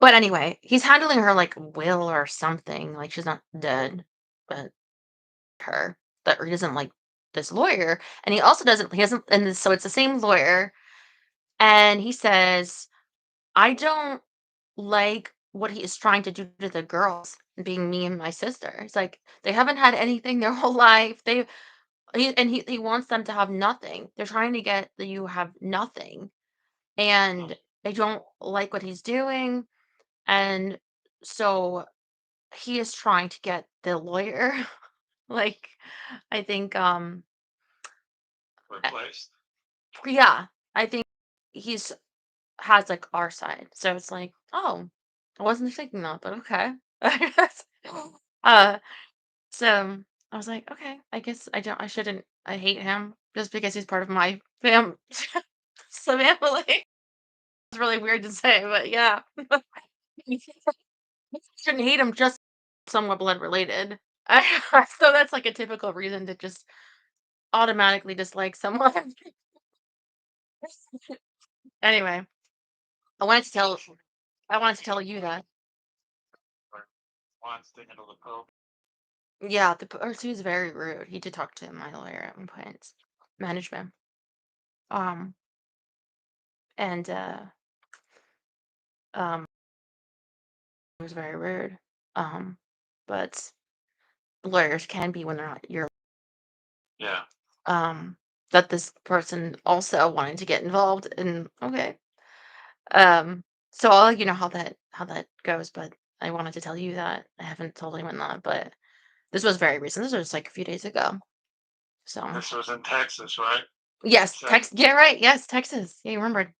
but anyway, he's handling her like will or something. Like she's not dead, but her that he doesn't like this lawyer, and he doesn't, so it's the same lawyer, and he says, I don't like what he is trying to do to the girls, being me and my sister. It's like they haven't had anything their whole life. And he wants them to have nothing. They're trying to get that you have nothing, and they don't like what he's doing, and so he is trying to get the lawyer, like, I think, uh, replaced. yeah, I think he's has, like, our side, so it's like, "Oh, I wasn't thinking that, but okay." Uh, so I was like, "Okay, I guess I shouldn't I hate him just because he's part of my family." It's really weird to say, but yeah. Shouldn't hate him just somewhat blood related. So that's like a typical reason to just automatically dislike someone. Anyway, I wanted to tell I wanted to tell you that. Or wants to handle the probe. Yeah, the person was very rude. He did talk to my lawyer at one point, management. Um, and it was very rude. Um, but lawyers can be when they're not your Yeah. um that this person also wanted to get involved and okay. Um, so I'll let you know how that goes, but I wanted to tell you that. I haven't told anyone that, but this was very recent. This was like a few days ago. So This was in Texas, right? yes, So Tex yeah, right. Yes, Texas. Yeah, you remembered.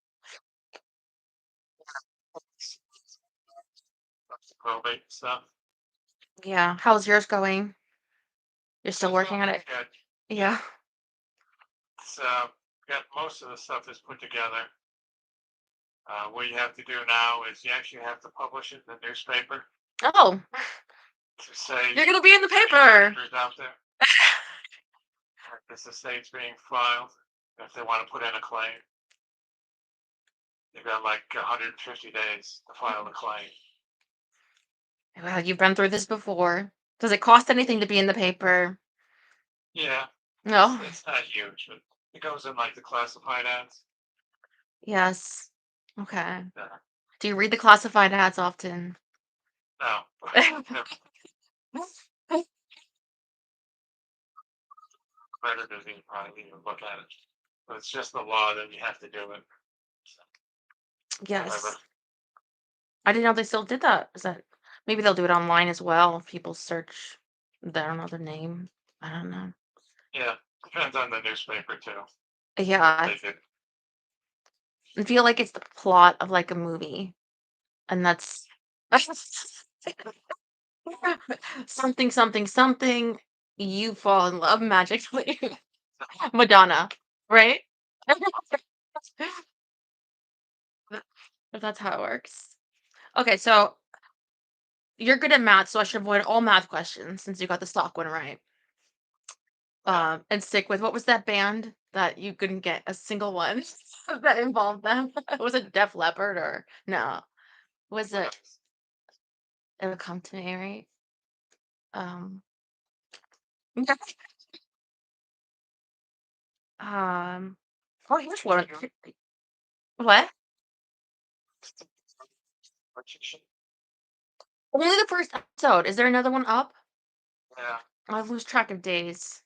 probate stuff. Yeah. How's yours going? You're still It's working going on pretty it? good. Yeah. Yeah. It's got most of the stuff is put together. What you have to do now is you actually have to publish it in the newspaper Oh, to say you're gonna be in the there's paper. papers out there. This estate's being filed. If they want to put in a claim, they've got like 150 days to file the claim. Well, you've been through this before. Does it cost anything to be in the paper? Yeah, No. it's not huge, but it goes in like the classified ads. Yes. Okay. Uh, Do you read the classified ads often? no, the creditors even probably even look at it. But it's just the law that you have to do it. So, whatever. Yes. I didn't know they still did that. Is that maybe they'll do it online as well if people search I don't know their name. I don't know. Yeah, depends on the newspaper too. Yeah, What they did. I feel like it's the plot of like a movie, and that's something, something, something. You fall in love magically, Madonna, right? That's how it works. Okay, so you're good at math, so I should avoid all math questions since you got the stock one right. Yeah. And stick with what was that band that you couldn't get a single one that involved them? Was it Def Leppard or no? Was it It'll Come to Me, right? Um, um, oh, here's one. What? Only the first episode. Is there another one up? Yeah. I lose track of days.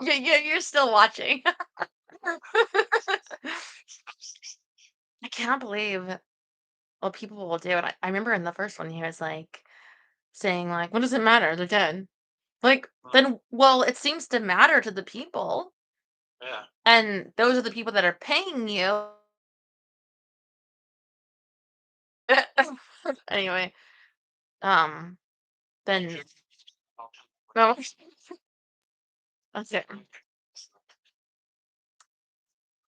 Yeah, you're still watching. I can't believe what people will do. And I remember in the first one, he was like saying, like, what does it matter? They're dead. Like, then, well, it seems to matter to the people. Yeah. And those are the people that are paying you. Anyway, um, then, no, that's it.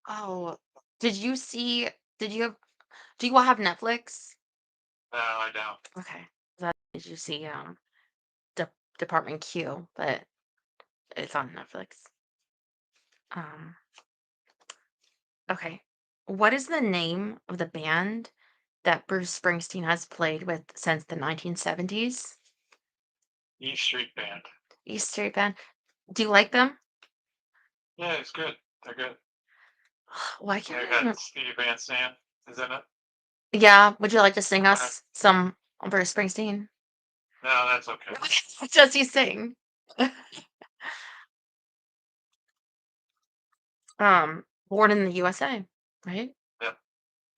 Oh, did you see, did you have, do you all have Netflix? No, I don't. Okay. Did you see, De- Department Q, but it's on Netflix. Um, okay. What is the name of the band that Bruce Springsteen has played with since the 1970s? E Street Band. East Street Band. Do you like them? Yeah, it's good. They're good. Why Yeah, can't I I got remember? Stevie Van Sant is in it. Yeah, would you like to sing Uh, us some Bruce Springsteen? no, that's okay. What does he sing? Born in the USA, right? Yeah.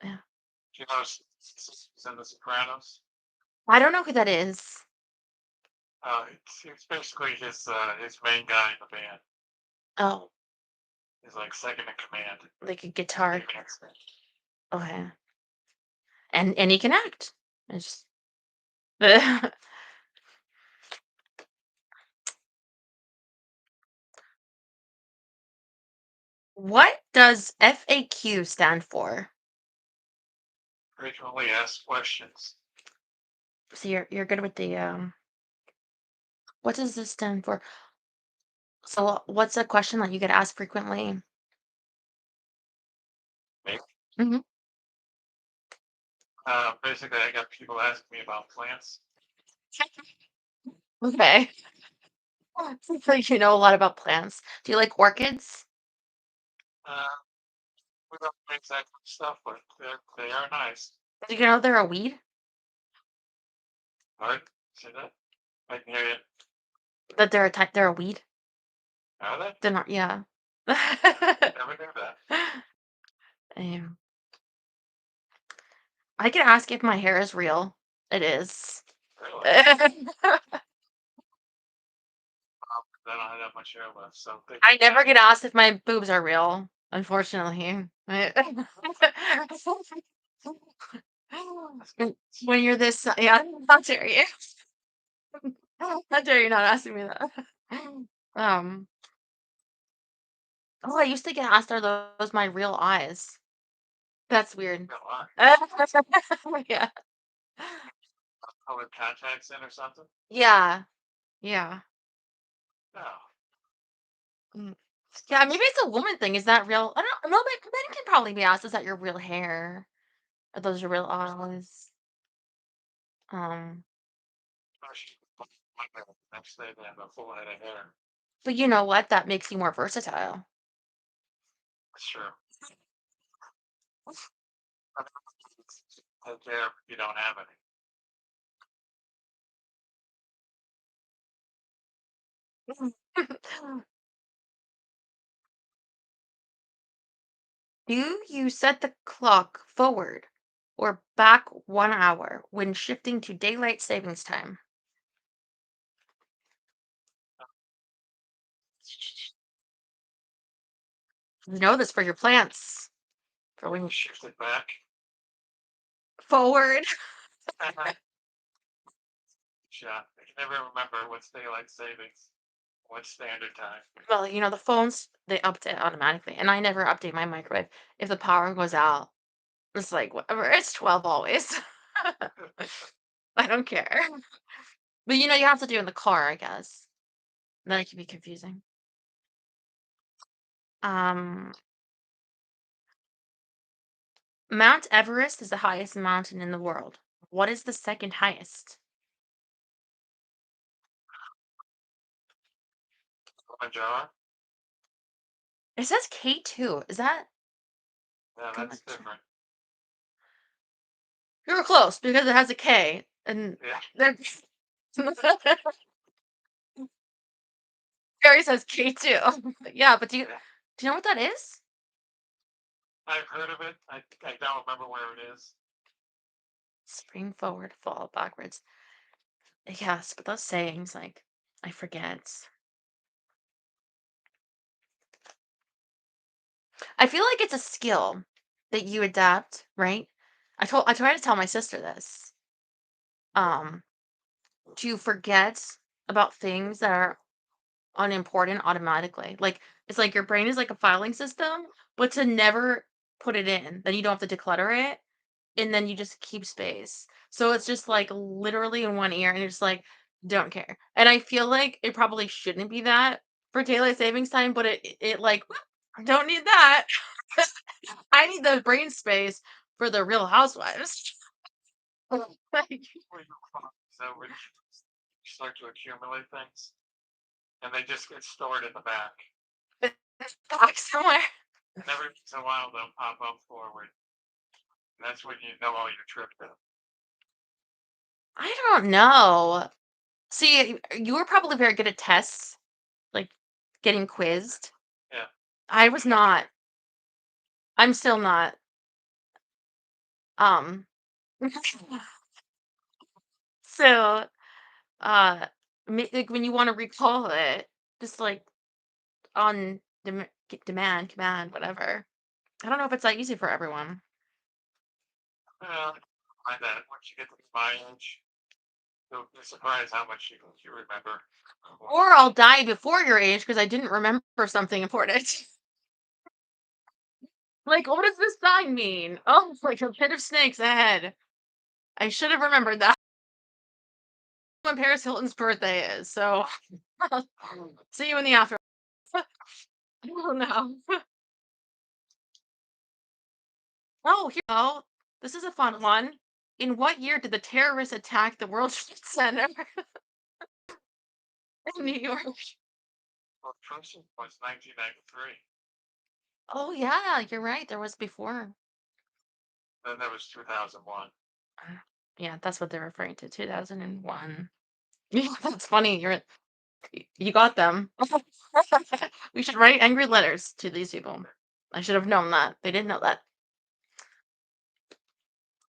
Yeah. Do you know he's in The Sopranos? I don't know who that is. It's basically his main guy in the band. Oh, He's like second in command. like a He guitar. can't sing. Okay. And he can act. It's what does FAQ stand for? Frequently asked questions. So you're good with the what does this stand for? So what's a question that you get asked frequently? Maybe. Hmm. Basically, I got people asking me about plants. Okay. So you know a lot about plants. Do you like orchids? Uh, we don't know exact stuff, but they are nice. Do you know they're a weed? Right? See that? I can hear you. That they're a type they're a weed? Are they? They're not, yeah. Never knew that. Um, I can ask if my hair is real. It is. Really? I don't have that much hair left, so they I can never get asked if my boobs are real, unfortunately. When you're this, yeah, how dare you? How dare you not asking me that? Um, oh, I used to get asked, are those my real eyes? That's weird. go on. Yeah. Colored contacts in or something? Yeah. Yeah. No. Mm. Yeah, maybe it's a woman thing. Is that real? I don't know, but men can probably be asked, is that your real hair? Are those your real eyes? Um, No, she like that. Next day they have a full head of hair. but you know what? That makes you more versatile. Sure. Head hair, you don't have any. Do you set the clock forward or back 1 hour when shifting to daylight savings time? You know this for your plants. For when you Shift it back. forward. Yeah. I can never remember what's daylight savings. What's standard time. Well, the phones, they update automatically. And I never update my microwave. If the power goes out, it's like whatever. It's 12 always. I don't care. But you have to do it in the car, I guess. Then it can be confusing. Um, Mount Everest is the highest mountain in the world. What is the second highest? My jaw. It says K2. Is that Yeah, that's Kilimanjaro? different. You were close because it has a K, and Yeah. then Gary says K2. Yeah, but Yeah. do you know what that is? I've heard of it. I don't remember where it is. Spring forward, fall backwards. Yes, but those sayings, like, I forget. I feel like it's a skill that you adapt, right? I try to tell my sister this. Um, to forget about things that are unimportant automatically. Like it's like your brain is like a filing system, but to never put it in, then you don't have to declutter it, and then you just keep space. So it's just like literally in one ear, and you're just like, don't care. And I feel like it probably shouldn't be that for daylight savings time, but it like I don't need that. I need the brain space for the Real Housewives. Like, So when you start to accumulate things, and they just get stored in the back. back somewhere. And every once in a while they'll pop up forward. And that's when you know all your tripped up. I don't know. See, you were probably very good at tests, like getting quizzed. Yeah. I was not. I'm still not. Um, so, like when you want to recall it, just like on demand, command, whatever. I don't know if it's that easy for everyone. Well, I that once you get to my age, you'll be surprised how much you remember. Or I'll die before your age because I didn't remember something important. Like, what does this sign mean? Oh, it's like a pit of snakes ahead. I should have remembered that when Paris Hilton's birthday is. So, see you in the after. Oh no. Oh, here. Oh, this is a fun one. In what year did the terrorists attack the World Trade Center in New York? Well, first was 1993. Oh yeah, you're right. There was before. Then there was 2001. Yeah, that's what they're referring to. 2001. Yeah, that's funny. You got them. We should write angry letters to these people. I should have known that. They didn't know that.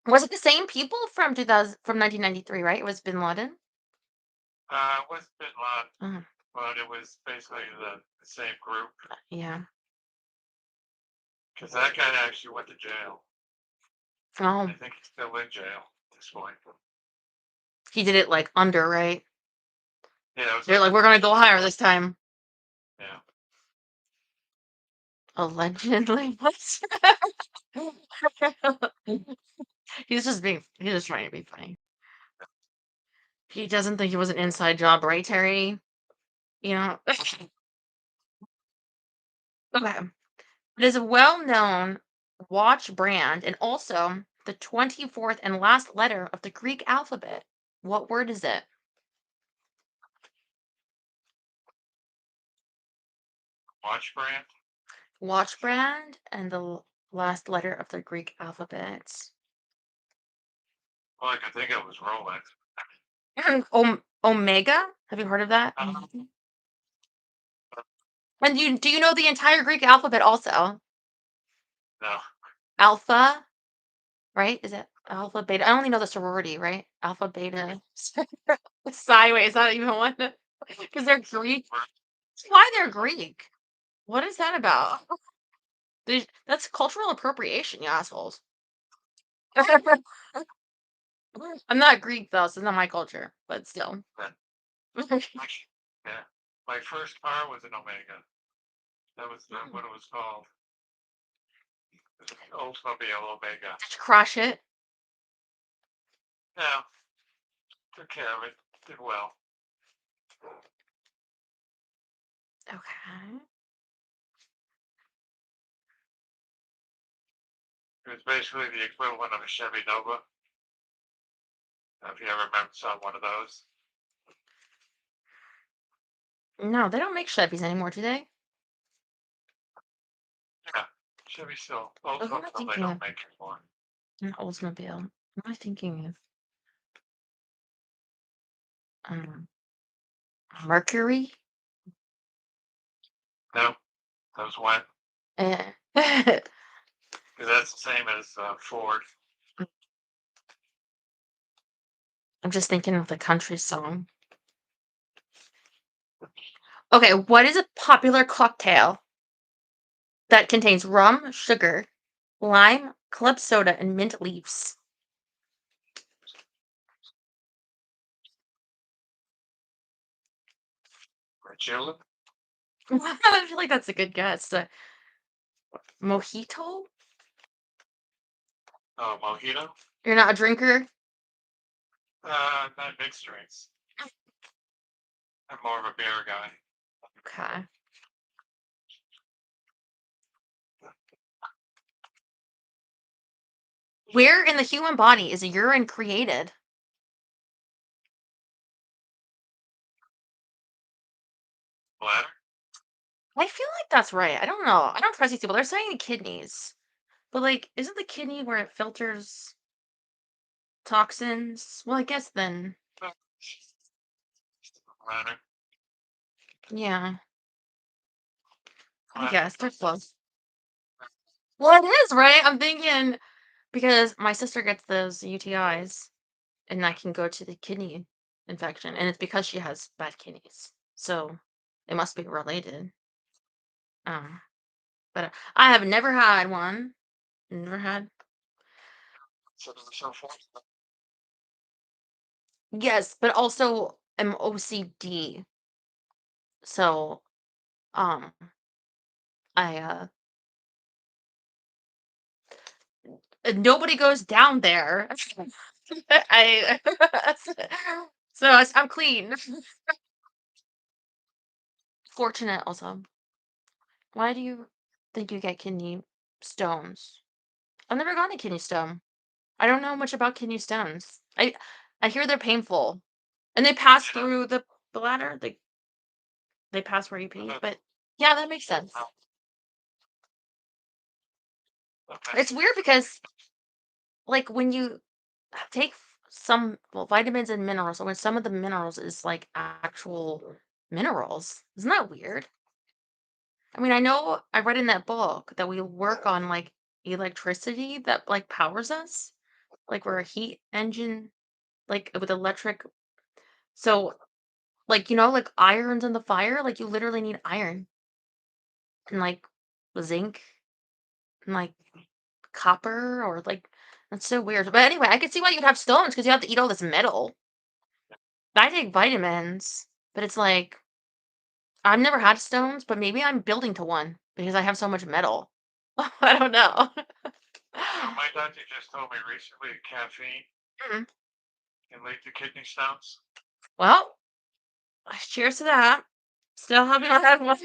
Was it the same people from 2000 from 1993, right? It was Bin Laden? It was a bit loud, Uh, but it was basically the same group yeah. because that guy actually went to jail. I Oh, think he's still in jail at this point. he did it like under, right? Yeah, it was They're like like, we're gonna go higher this time. yeah. Allegedly. What? He's just trying to be funny. He doesn't think it was an inside job, right, Terry? You know? Okay. It is a well-known watch brand and also the 24th and last letter of the Greek alphabet. What word is it? Watch brand. Watch brand and the last letter of the Greek alphabet. All I could think of was Rolex. Omega? Have you heard of that? Um, And do you know the entire Greek alphabet also? no, Alpha, right? Is it alpha, beta? I only know the sorority, right? Alpha, beta, sideways. Not even one because they're Greek. That's why they're Greek. What is that about? That's cultural appropriation, you assholes. I'm not Greek though, so it's not my culture, but still. but yeah. My first car was an Omega. That was what it was called. Oldsmobile Omega. Did you crush it? Yeah, took care of it. Did well. Okay. It was basically the equivalent of a Chevy Nova. If you ever remember saw one of those. No, they don't make Chevys anymore, do they? Yeah, Chevy still. What am I Oldsmobile they thinking don't of? make anymore. An Oldsmobile. What am I thinking of? Um, Mercury? No, those went Eh. because that's the same as Ford. I'm just thinking of the country song. Okay, what is a popular cocktail that contains rum, sugar, lime, club soda, and mint leaves? Chili. I feel like that's a good guess. Mojito? Oh, mojito. You're not a drinker? Not mixed drinks. I'm more of a beer guy. Okay. Where in the human body is urine created? Bladder. I feel like that's right. I don't know. I don't trust these people. They're saying the kidneys. But like, isn't the kidney where it filters toxins? Well, I guess then. Matter. Yeah, I Well, guess they're close. Well, it is, right? I'm thinking because my sister gets those UTIs, and that can go to the kidney infection, and it's because she has bad kidneys. So it must be related. Um, but I have never had one. Never had. so fortunate. Yes, but also I'm OCD. So um I nobody goes down there. I so I'm clean. Fortunate also. Why do you think you get kidney stones? I've never gotten a kidney stone. I don't know much about kidney stones. I hear they're painful, and they pass Yeah. through the bladder. They pass where you pee. But yeah, that makes sense. Okay. It's weird because like when you take some well, vitamins and minerals, or when some of the minerals is like actual minerals. Isn't that weird? I mean, I know I read in that book that we work on like electricity that like powers us, like we're a heat engine, like with electric. So, like, like irons in the fire, like you literally need iron and like zinc and like copper or like that's so weird. But anyway, I could see why you'd have stones because you have to eat all this metal. I take vitamins, but it's like I've never had stones, but maybe I'm building to one because I have so much metal. I don't know. My doctor just told me recently that caffeine Mm. can lead to kidney stones. Well, cheers to that. Still have not had one.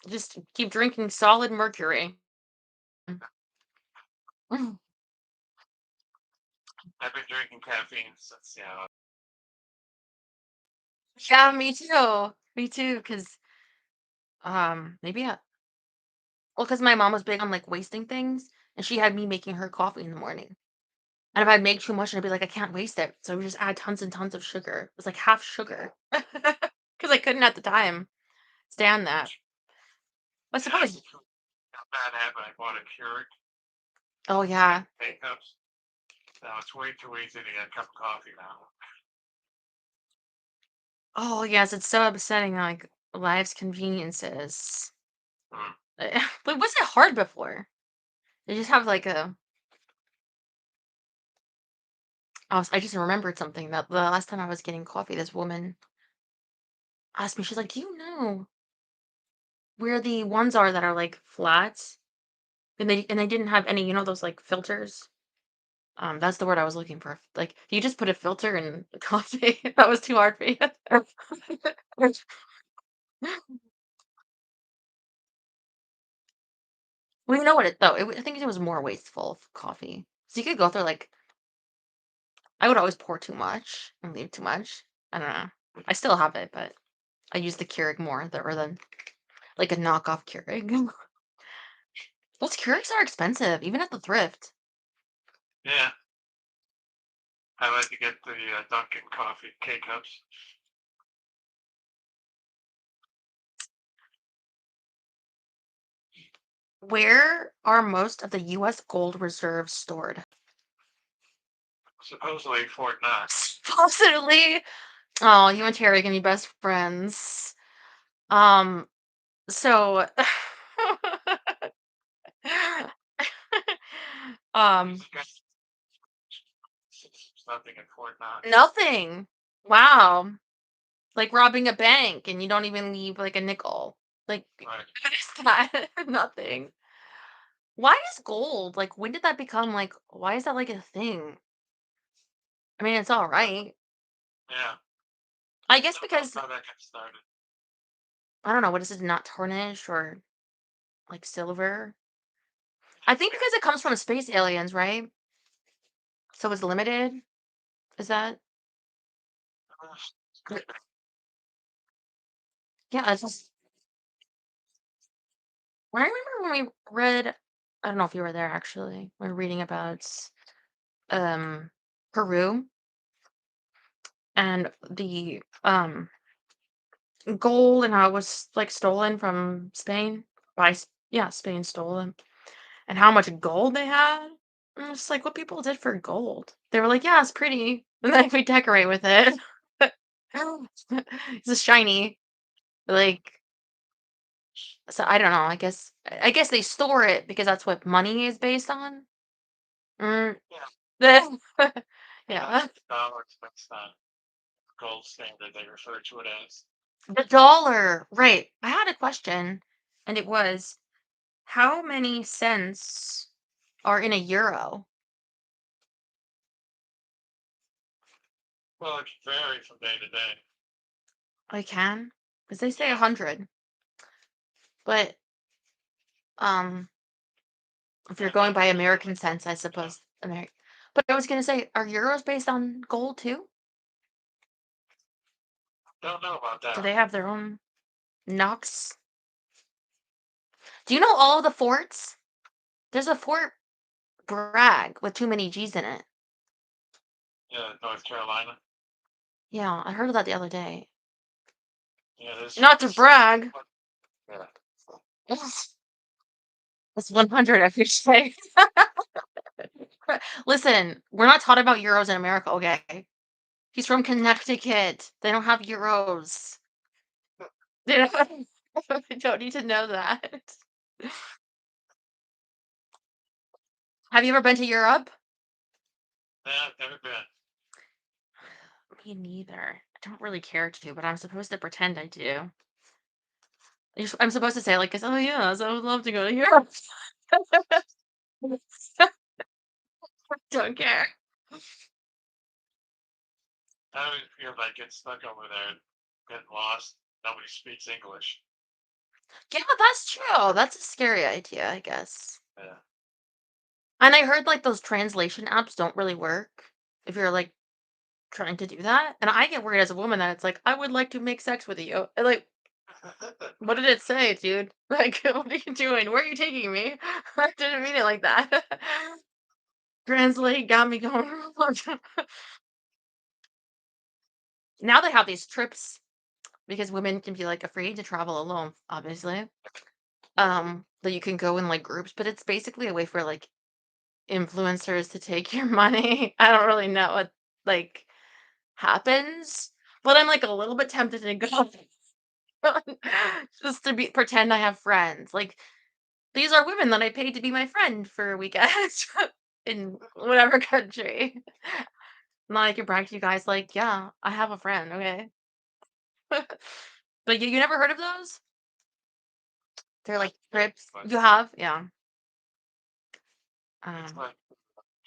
Just keep drinking solid mercury. Mm. I've been drinking caffeine since Yeah, me too. Me too. Because maybe well, because my mom was big on like wasting things, and she had me making her coffee in the morning. And if I'd make too much, I'd be like, I can't waste it. So I would just add tons and tons of sugar. It was like half sugar because I couldn't at the time stand that. I yeah, suppose. a bad habit. I bought a Keurig Oh yeah. K cups. Now it's way too easy to get a cup of coffee now. Oh yes, it's so upsetting. Like life's conveniences. Mm. But was it hard before? They just have like a. I just remembered something that the last time I was getting coffee, this woman asked me. She's like, "Do you know where the ones are that are like flat?" And they didn't have any, those like filters. That's the word I was looking for. Like, you just put a filter in coffee. That was too hard for you. Well, you know what it though? I think it was more wasteful of coffee. So you could go through like I would always pour too much and leave too much. I don't know. I still have it, but I use the Keurig more rather than like a knockoff Keurig. Those Keurigs are expensive, even at the thrift. Yeah, I like to get the Dunkin' coffee K cups. Where are most of the US gold reserves stored? Supposedly Fort Knox. Possibly. Oh, you and Terry can be best friends. Um, so um There's nothing in Fort Knox. nothing. Wow. Like robbing a bank and you don't even leave like a nickel. Like Right. what is that? Nothing. Why is gold? Like when did that become like why is that like a thing? I mean, it's all right. Yeah. I guess Don't know because how that got started. I don't know, what is it not tarnished or like silver? I think because it comes from space aliens, right? So it's limited. Is that? Yeah, it's just I remember when we read I don't know if you were there actually. We were reading about um Peru and the gold and how it was like stolen from Spain yeah, Spain stole them, and how much gold they had. And it's like what people did for gold. They were like, yeah, it's pretty, and then we decorate with it. It's shiny, like so. I don't know. I guess they store it because that's what money is based on. Mm. Yeah. Yeah. Yeah. Dollars, that's the gold standard they refer to it as. The dollar, right. I had a question, and it was how many cents are in a euro? Well, it can vary from day to day. I can, because they say Yeah. 100. But if you're And going then by usually American like, cents, I yeah. suppose But I was gonna say, are euros based on gold too? Don't know about Do that. they have their own knocks? Do you know all the forts? There's a Fort Bragg with too many G's in it. Yeah, North Carolina. Yeah, I heard of that the other day. Yeah, Not to brag. yeah. It's 100, I should say. Listen, we're not taught about euros in America, okay? He's from Connecticut. They don't have euros. They don't, they don't need to know that. Have you ever been to Europe? Yeah, I've never been. Me neither. I don't really care to, but I'm supposed to pretend I do. I'm supposed to say, like, oh, yes, I would love to go to Europe. Don't care. I always feel like get stuck over there and get lost. Nobody speaks English. Yeah, that's true. That's a scary idea, I guess. Yeah. And I heard, like, those translation apps don't really work if you're, like, trying to do that. And I get worried as a woman that it's like, I would like to make sex with you. And, like, what did it say, dude? Like, what are you doing? Where are you taking me? I didn't mean it like that. Translate got me going. Now they have these trips because women can be like afraid to travel alone, obviously. That you can go in like groups, but it's basically a way for like influencers to take your money. I don't really know what like happens, but I'm like a little bit tempted to go just to be pretend I have friends. Like these are women that I paid to be my friend for a weekend in whatever country. And I can brag to you guys like, yeah, I have a friend, okay? But you never heard of those? They're like trips. But You have? Yeah. it's Um, like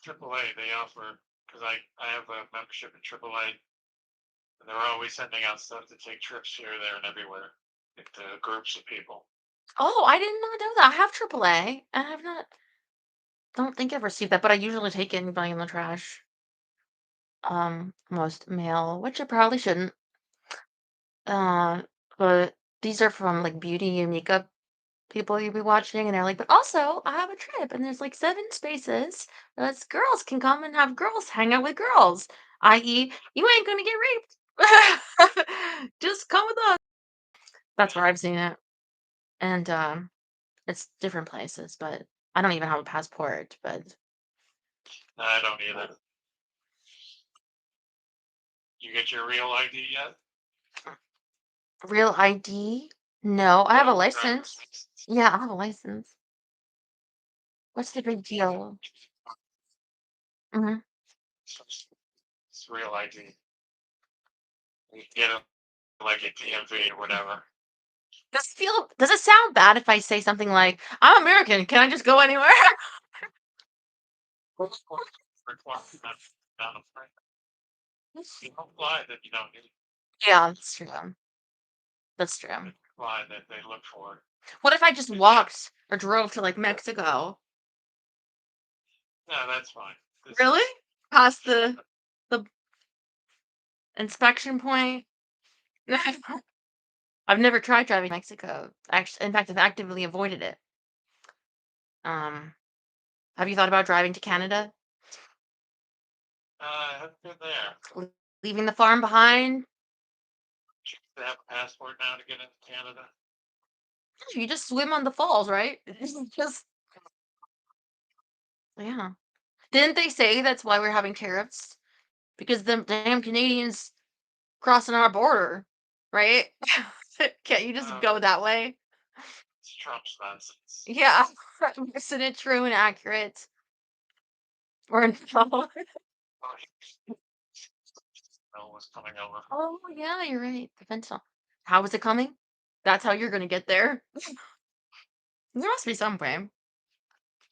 AAA. They offer because I have a membership in AAA, and they're always sending out stuff to take trips here, there, and everywhere into groups of people. oh, I did not know that. I have AAA. I have not don't think I've received that, but I usually take anybody in the trash. Most male, which I probably shouldn't. Uh, but these are from like beauty and makeup people you'll be watching, and they're like, but also I have a trip, and there's like 7 spaces. That's girls can come and have girls hang out with girls. I.e., you ain't gonna get raped. Just come with us. That's where I've seen it, and it's different places, but I don't even have a passport. But I don't either. You get your real ID yet? real ID? No, I have a Yeah, driver's license. license. Yeah, I have a license. What's the big deal? Hmm. It's real ID. You get it like at DMV or whatever. Does it sound bad if I say something like, I'm American, can I just go anywhere? Requirement down the front. You don't fly that you don't need. Yeah, that's true. That's The true. fly that they look for. What if I just But yeah, walked or drove to like Mexico? no, that's fine. This Really? is Past the inspection point? I've never tried driving Mexico. Actually, in fact, I've actively avoided it. Um, have you thought about driving to Canada? I haven't been there. Leaving the farm behind. They have a passport now to get into Canada. You just swim on the falls, right? Just yeah. Didn't they say that's why we're having tariffs? Because the damn Canadians crossing our border, right? Can't you just go that way? It's Trump's nonsense. Yeah. Isn't it true and accurate? Or no? Snow was coming over. Oh, yeah, you're right. The fentanyl. How is it coming? That's how you're gonna get there. There must be some way.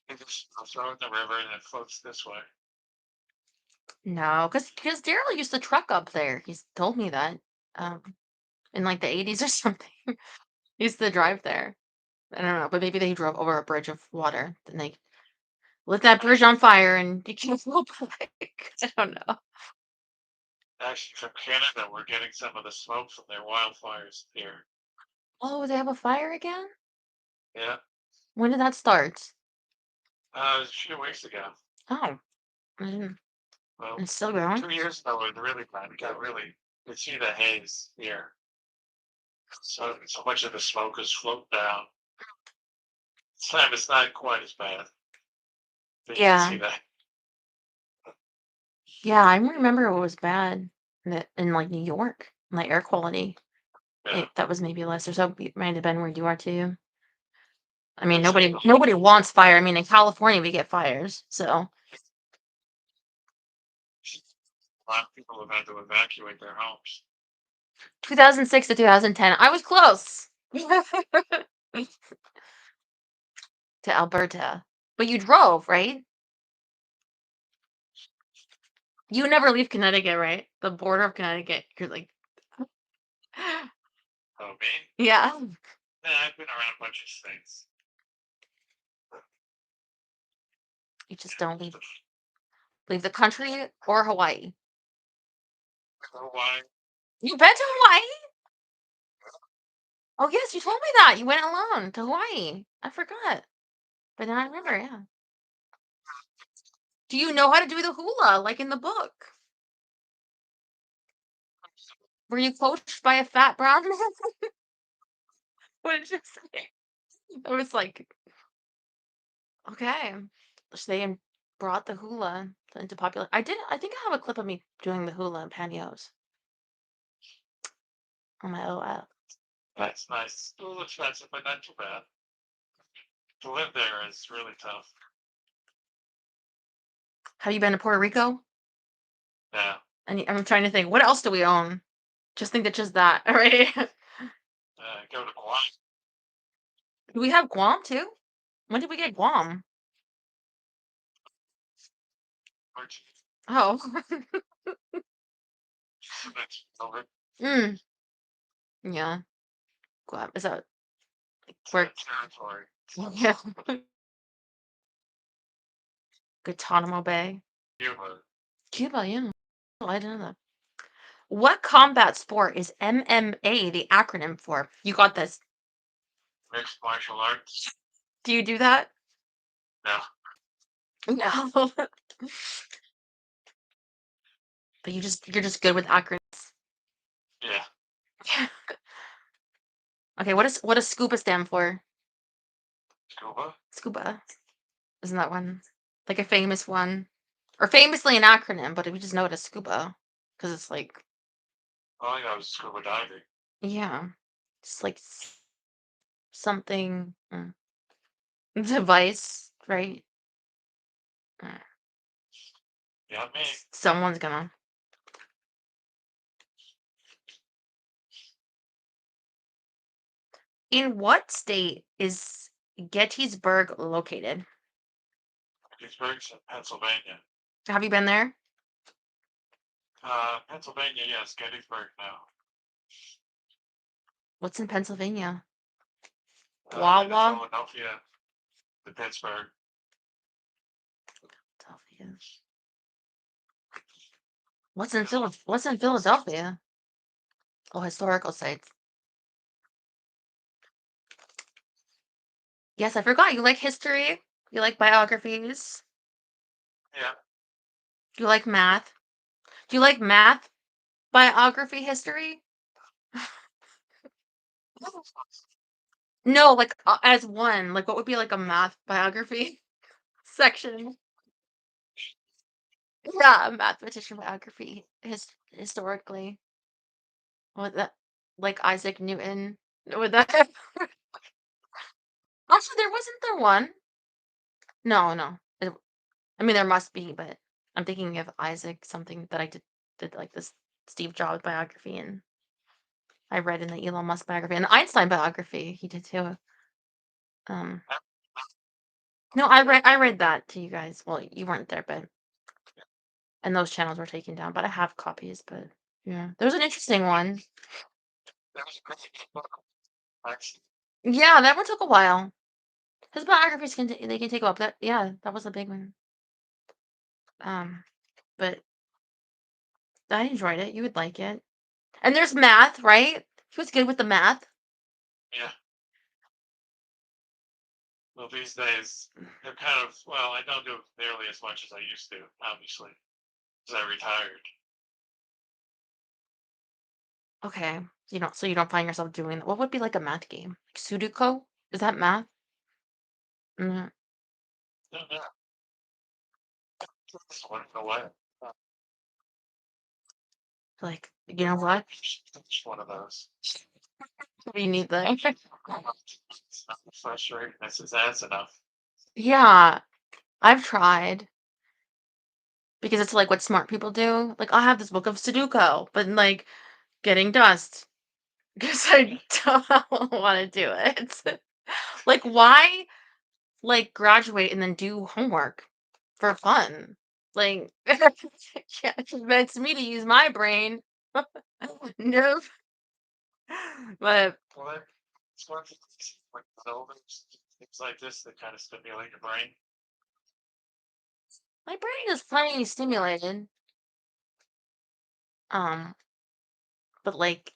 They just throw it in the river and it floats this way. No, because Daryl used to truck up there. He's told me that. Um, in like the 80s or something. He used to drive there. I don't know, but maybe they drove over a bridge of water. Then they lit that bridge on fire and you can't go back. I don't know. Actually, from Canada, we're getting some of the smoke from their wildfires here. Oh, they have a fire again? Yeah. When did that start? It was a few weeks ago. Oh, mm, Well, it's still going. 2 years ago, it really bad. It got really, you see the haze here. So much of the smoke is floating down. This time it's not quite as bad. But you can Yeah. see that. Yeah, I remember it was bad in like New York, like air quality. Yeah. That was maybe less or so. It might have been where you are too. I mean, It's like nobody wants fire. I mean, in California we get fires, so a lot of people have had to evacuate their homes. 2006 to 2010. I was close to Alberta, but you drove, right? You never leave Connecticut, right? The border of Connecticut. You're like, Oh, me? yeah. Yeah, I've been around a bunch of states. You just don't leave the country or Hawaii. Hawaii. You been to Hawaii? Oh yes, you told me that. You went alone to Hawaii. I forgot. But now I remember, yeah. Do you know how to do the hula like in the book? Were you coached by a fat brown man? What did you say? I was like, okay. So they brought the hula into popular. I think I have a clip of me doing the hula and pantyhose on my OF. That's nice. It's a little expensive, but not too bad. To live there is really tough. Have you been to Puerto Rico? Yeah. And I'm trying to think, what else do we own? Just think that just that, right? Go to Guam. Do we have Guam too? When did we get Guam? Oh. Over. Mm. Yeah. Guam. Is that where? Territory. Yeah. Guantanamo Bay. Cuba. Cuba, yeah. Oh, I didn't know that. What combat sport is MMA the acronym for? You got this. Mixed martial arts. Do you do that? No. No. But you're just good with acronyms. Yeah. Okay, what does scuba stand for? Cuba. Scuba. Isn't that one like a famous one? Or famously an acronym, but we just know it as scuba. Because it's like, All I know is scuba diving. yeah. It's like something device, right? Uh, Yeah, me. Someone's gonna. In what state is Gettysburg located? Gettysburg's in Pennsylvania. Have you been there? Pennsylvania, yes. Gettysburg, no. What's in Pennsylvania? Been to Wawa? Philadelphia, to Pittsburgh. Philadelphia. What's in Philadelphia? Oh, historical sites. Yes, I forgot. You like history? You like biographies? Yeah. Do you like math? Do you like math? biography history? No, like, as one, like, what would be, like, a math biography section? Yeah, a mathematician biography historically. Would that like Isaac Newton? Would that actually, there wasn't there one? No, no. I mean, there must be, but I'm thinking of Isaac something that I did like this Steve Jobs biography, and I read in the Elon Musk biography and the Einstein biography. He did too. Um, no, I read that to you guys. Well, you weren't there, but and those channels were taken down. But I have copies. But yeah, there was an interesting one. That was a pretty good book, actually. Yeah, that one took a while. His biographies they can take a while. But yeah, that was a big one. Um, but I enjoyed it. You would like it. And there's math, right? He was good with the math. Yeah. Well, these days they're kind of well. I don't do nearly as much as I used to, obviously, because I retired. Okay. So you don't find yourself doing what would be like a math game? Like Sudoku? Is that math? Mm, No, no, just one in a way. like, you know what? Just one of those. We need that. It's not frustrating. That's enough. Yeah, I've tried because it's like what smart people do. Like, I'll have this book of Sudoku, but like getting dust because Yeah. I don't want to do it. Like, why like graduate and then do homework for fun? Like, can't convince me to use my brain. Nope. But Well, it's one of the things like novels, things like this that kind of stimulate your brain. my brain is plenty stimulated. Um, but like,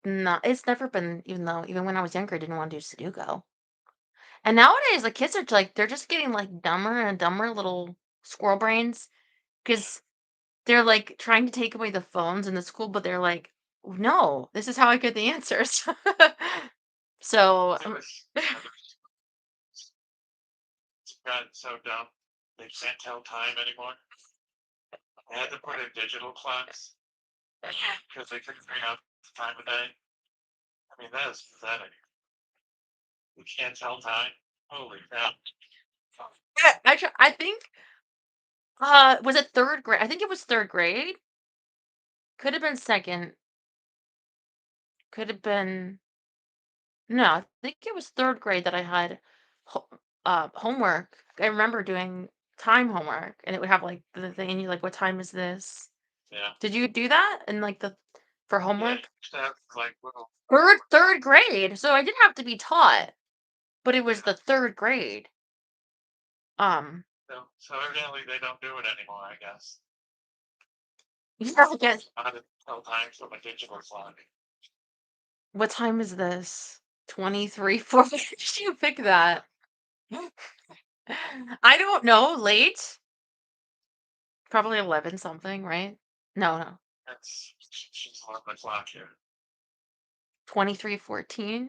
no, it's never been. Even when I was younger, I didn't want to do Sudoku. And nowadays, the kids are like, they're just getting like dumber and dumber little squirrel brains Yeah. because they're like trying to take away the phones in the school, but they're like, no, this is how I get the answers. So, It was it's gotten so dumb they can't tell time anymore. I had to put in digital clocks because they couldn't figure out the time of day. I mean, that is pathetic. We can't tell time. Holy cow! I think, was it third grade? I think it was third grade. Could have been second. Could have been, no, I think it was third grade that I had ho- homework. I remember doing time homework, and it would have like the thing, and you like, what time is this? Yeah, Did you do that? And like for yeah. You homework? used to have like little, Third grade. So I didn't have to be taught, but it was yeah. the third grade. Um, So evidently they don't do it anymore. I guess yeah, I guess. how to tell time from a digital clock. What time is this? 23, 4. Why did you pick that? I don't know. Late? Probably 11 something, right? No, no. That's she's on the clock here. 23:14.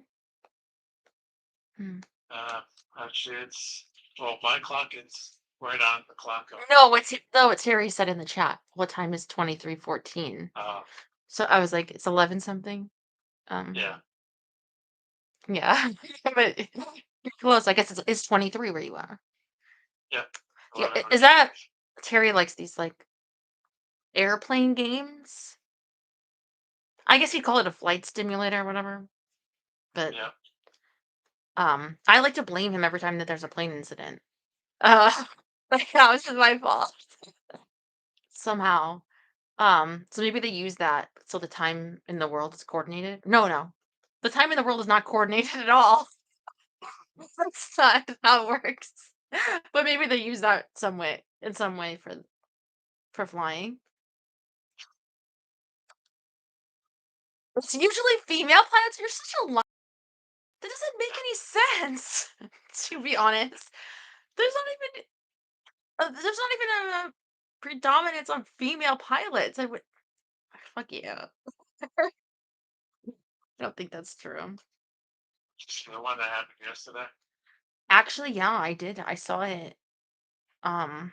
Hmm. Uh, Actually, it's well, my clock is right on the clock of. No, it's Harry said in the chat. What time is 23:14? Uh, So I was like, it's 11 something. yeah, Yeah. But you're close. I guess it's 23 where you are. yeah. Yeah, 11 is right that Terry likes these like airplane games? I guess he'd call it a flight simulator or whatever. But yeah. I like to blame him every time that there's a plane incident. Uh like that was just my fault somehow. So maybe they use that so the time in the world is coordinated. No, no. The time in the world is not coordinated at all. That's not how it works. But maybe they use that some way for flying. It's usually female pilots. You're such a li that doesn't make any sense, to be honest. There's not even there's not even a predominance on female pilots. I would Fuck yeah. I don't think that's true. The one that happened yesterday. Actually, yeah, I did. I saw it. Um,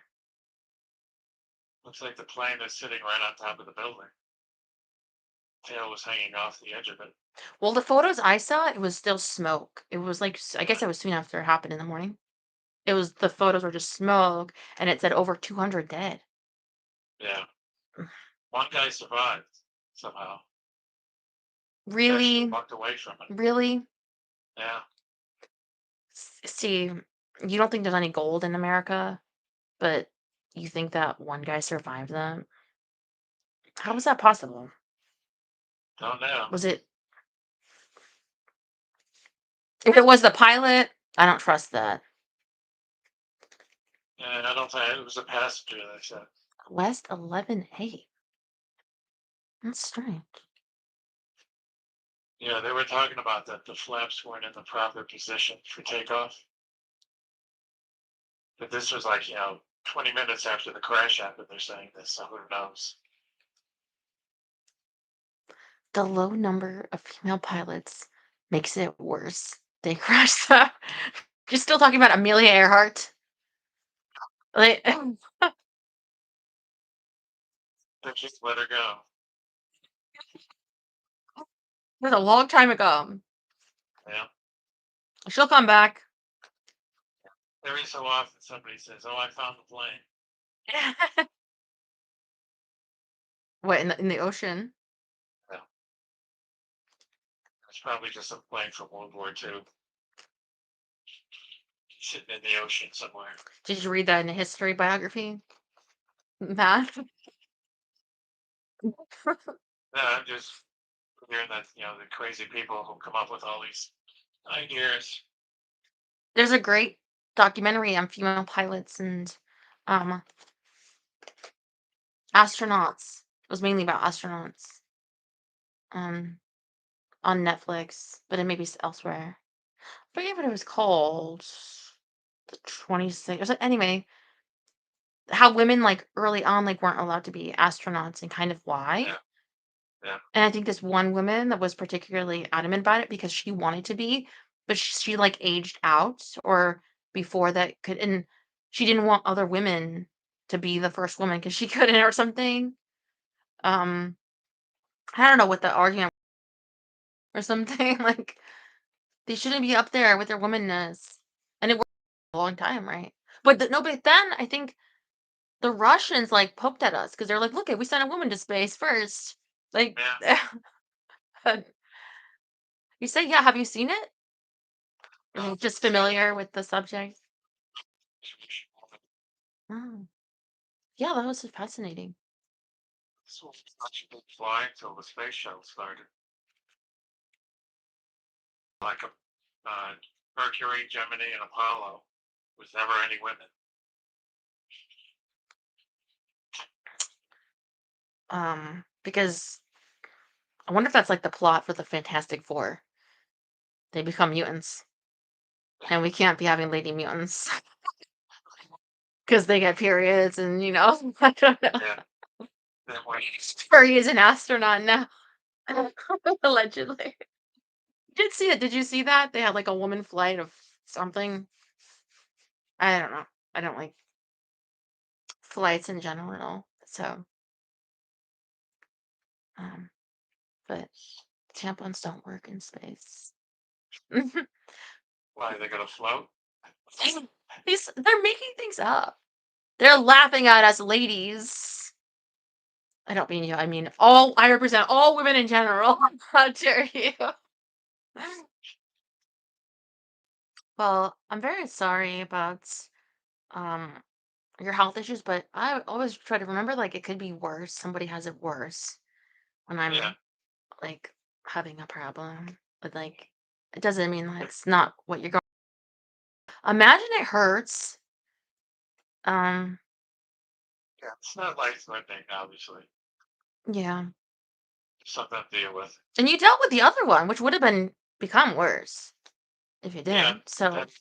Looks like the plane is sitting right on top of the building. Tail was hanging off the edge of it. well, the photos I saw, it was still smoke. It was like I guess it was soon after it happened in the morning. It was the photos were just smoke, and it said over 200 dead. Yeah. One guy survived somehow. He actually Really, walked away from it. really. Yeah. See, you don't think there's any gold in America, but you think that one guy survived that? How was that possible? Don't know. Was it if it was the pilot? I don't trust that. And I don't think it was a passenger, they said. West 11A. That's strange. Yeah, they were talking about that the flaps weren't in the proper position for takeoff. But this was like, 20 minutes after the crash happened, they're saying this, so who knows? The low number of female pilots makes it worse. They crashed the You're still talking about Amelia Earhart? Like, They just let her go. it was a long time ago. Yeah. She'll come back. Every so often somebody says, "Oh, I found the plane." What, in the ocean? Yeah. It's probably just a plane from World War II sitting in the ocean somewhere. Did you read that in a history biography? Math? No, I'm just hearing that, the crazy people who come up with all these ideas. There's a great documentary on female pilots and um astronauts. It was mainly about astronauts. Um on Netflix, but it may be elsewhere. I forget what it was called. The 26 or so, anyway, how women like early on like weren't allowed to be astronauts and kind of why. Yeah, yeah, And I think this one woman that was particularly adamant about it because she wanted to be, but she like aged out or before that could, and she didn't want other women to be the first woman because she couldn't or something. Um, I don't know what the argument or something like they shouldn't be up there with their womanness, and it worked a long time, right? But no, but then I think the Russians like poked at us because they're like, look, we sent a woman to space first. Like, yeah. you say, yeah, have you seen it? Or No, just familiar with the subject? Oh, yeah, that was fascinating. so she didn't fly until the space shuttle started. Like a Mercury, Gemini, and Apollo was never any women. Because I wonder if that's like the plot for the Fantastic Four. They become mutants, and we can't be having lady mutants because they get periods, and I don't know. Yeah, then when Furry is an astronaut now, allegedly. Did see it? Did you see that they had like a woman flight of something? I don't know. I don't like flights in general, so um, but tampons don't work in space. why they're gonna float? They're making things up. They're laughing at us ladies. I don't mean you. I mean I represent all women in general. How dare you? Well, I'm very sorry about um your health issues, but I always try to remember like it could be worse. Somebody has it worse when Yeah, I'm like having a problem. But like it doesn't mean that it's not what you're going. Imagine it hurts. Um yeah. It's not life-threatening, obviously. yeah. It's something to deal with. And you dealt with the other one, which would have been become worse if you Yeah, didn't. So that's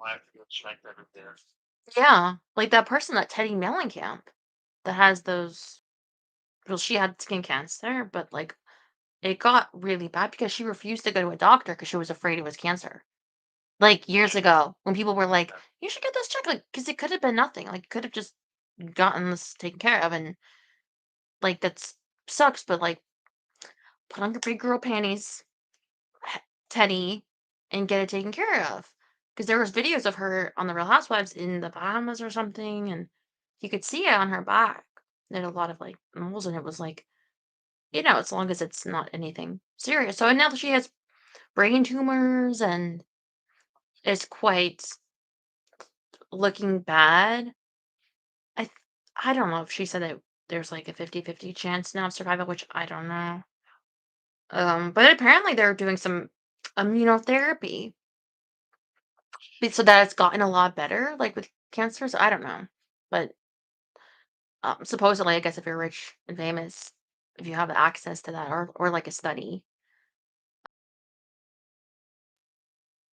I have to get checked every year. yeah, like that person, that Teddy Mellencamp, that has those. well, she had skin cancer, but like it got really bad because she refused to go to a doctor because she was afraid it was cancer. Like years ago, when people were like, "You should get this checked," like because it could have been nothing. Like could have just gotten this taken care of, and like that's sucks. But like, put on your big girl panties, Teddy, and get it taken care of. Because there was videos of her on the Real Housewives in the Bahamas or something, and you could see it on her back. There had a lot of like moles, and it was like, as long as it's not anything serious. So and now that she has brain tumors and is quite looking bad. I th- I don't know if she said that there's like a 50-50 chance now of survival, which I don't know. But apparently they're doing some immunotherapy so that it's gotten a lot better, like with cancer. So I don't know, but supposedly, I guess if you're rich and famous, if you have access to that, or like a study,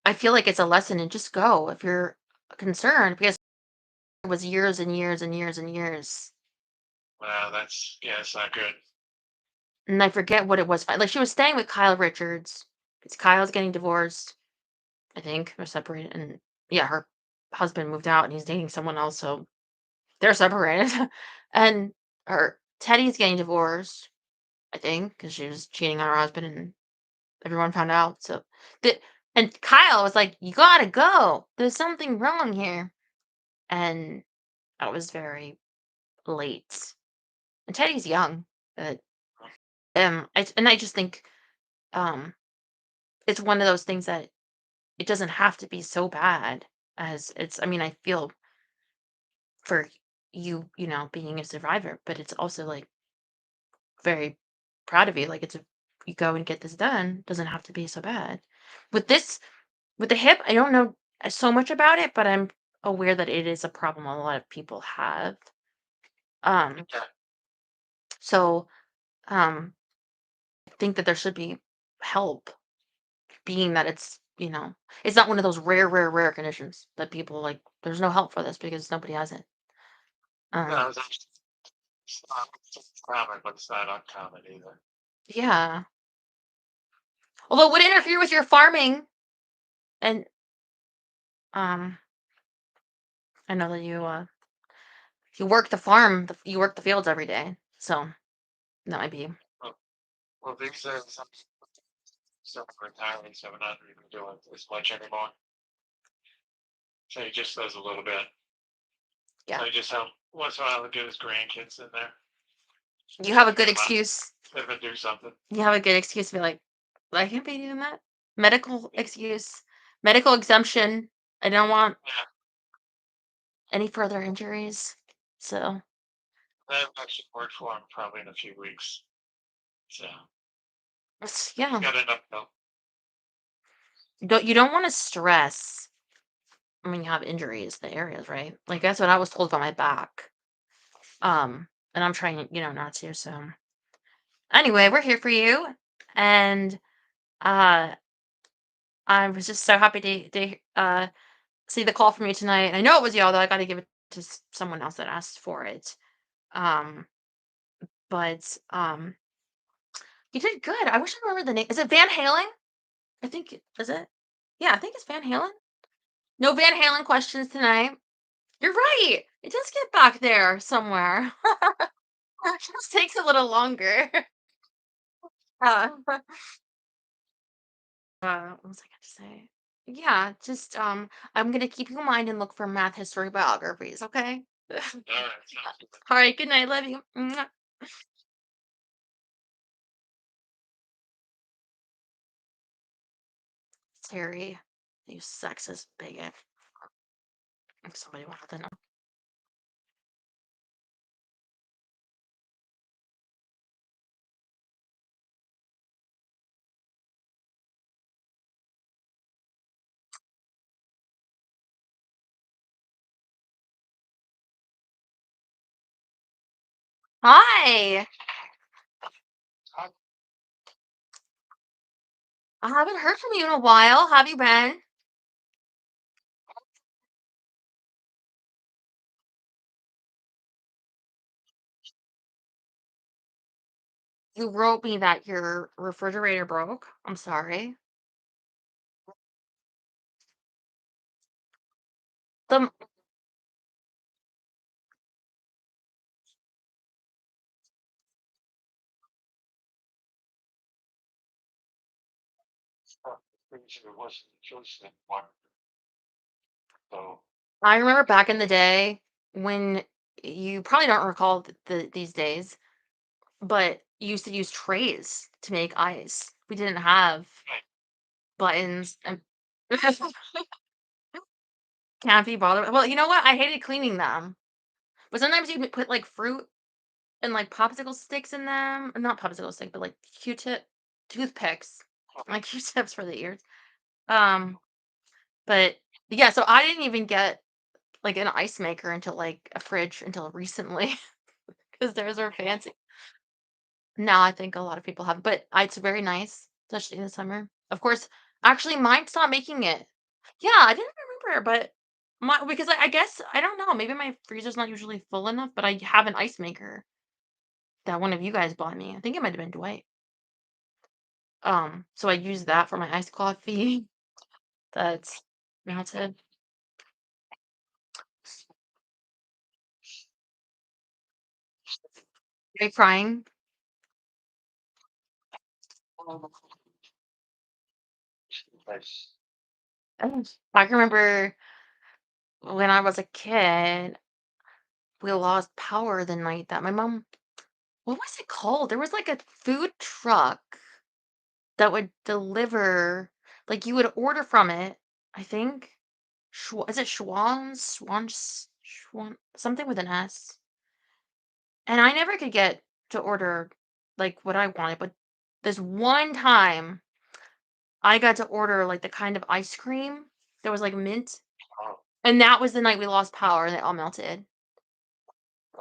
I feel like it's a lesson and just go if you're concerned because it was years and years and years and years. Wow, that's yeah, it's not good. And I forget what it was. Like she was staying with Kyle Richards. Because Kyle's getting divorced, I think. They're separated. And yeah, her husband moved out and he's dating someone else. So they're separated. And her Teddy's getting divorced, I think, because she was cheating on her husband and everyone found out. So the and Kyle was like, "You gotta go. There's something wrong here." And that was very late. And Teddy's young. But I just think um it's one of those things that it doesn't have to be so bad as I mean, I feel for you, being a survivor, but it's also like very proud of you. Like you go and get this done, doesn't have to be so bad. With this with the hip, I don't know so much about it, but I'm aware that it is a problem a lot of people have. Um Okay. so um I think that there should be help being that it's not one of those rare conditions that people like there's no help for this because nobody has it. No, Um it's not it's common, but it's not uncommon either. Yeah. Although it would interfere with your farming and um I know that you work the farm, you work the fields every day. So that might be Well, well, these are some retirees so we're not even doing as much anymore. So he just does a little bit. yeah. So he just help once in a while to get his grandkids in there. You have a Get good them out, excuse. let them do something. You have a good excuse to be like, I can't be doing that. Medical excuse. Medical exemption. I don't want Yeah, any further injuries. So that actually worked for him probably in a few weeks. So he's yeah. got enough help. You don't want to stress when you have injuries, the areas, right? Like that's what I was told about my back. And I'm trying, not to. So anyway, we're here for you. And uh I was just so happy to see the call from you tonight. I know it was you, although I gotta give it to someone else that asked for it. Um, but you did good. I wish I remember the name. Is it Van Halen? I think is it? Yeah, I think it's Van Halen. No Van Halen questions tonight. You're right. It does get back there somewhere. It just takes a little longer. What was I going to say? Yeah, just I'm gonna keep you in mind and look for math history biographies. Okay. All right, sounds good. All right. Good night. Love you. Mwah. Terry, you sexist bigot. If somebody wanted to know. Hi. I haven't heard from you in a while. How have you been? you wrote me that your refrigerator broke. I'm sorry. The There wasn't a choice anymore. So I remember back in the day when you probably don't recall these days, but you used to use trays to make ice. We didn't have buttons and can't be bothered. Well, you know what? I hated cleaning them. But sometimes you put like fruit and like popsicle sticks in them. Not popsicle stick, but like Q-tip toothpicks. Like Q-tips for the ears. Um, but yeah, so I didn't even get like an ice maker until like a fridge until recently because theirs are fancy. Now I think a lot of people have, but it's very nice, especially in the summer. Of course, actually, mine stopped making it. Yeah, I didn't remember, but my because I guess I don't know. Maybe my freezer's not usually full enough, but I have an ice maker that one of you guys bought me. I think it might have been Dwight. So I use that for my iced coffee. That's melted. Are you crying? nice. I can remember when I was a kid, we lost power the night that my mom. What was it called? There was like a food truck that would deliver, like you would order from it, I think. Is it Schwann's? Schwann, something with an S. And I never could get to order like what I wanted, but this one time I got to order like the kind of ice cream that was like mint. Oh, And that was the night we lost power and it all melted.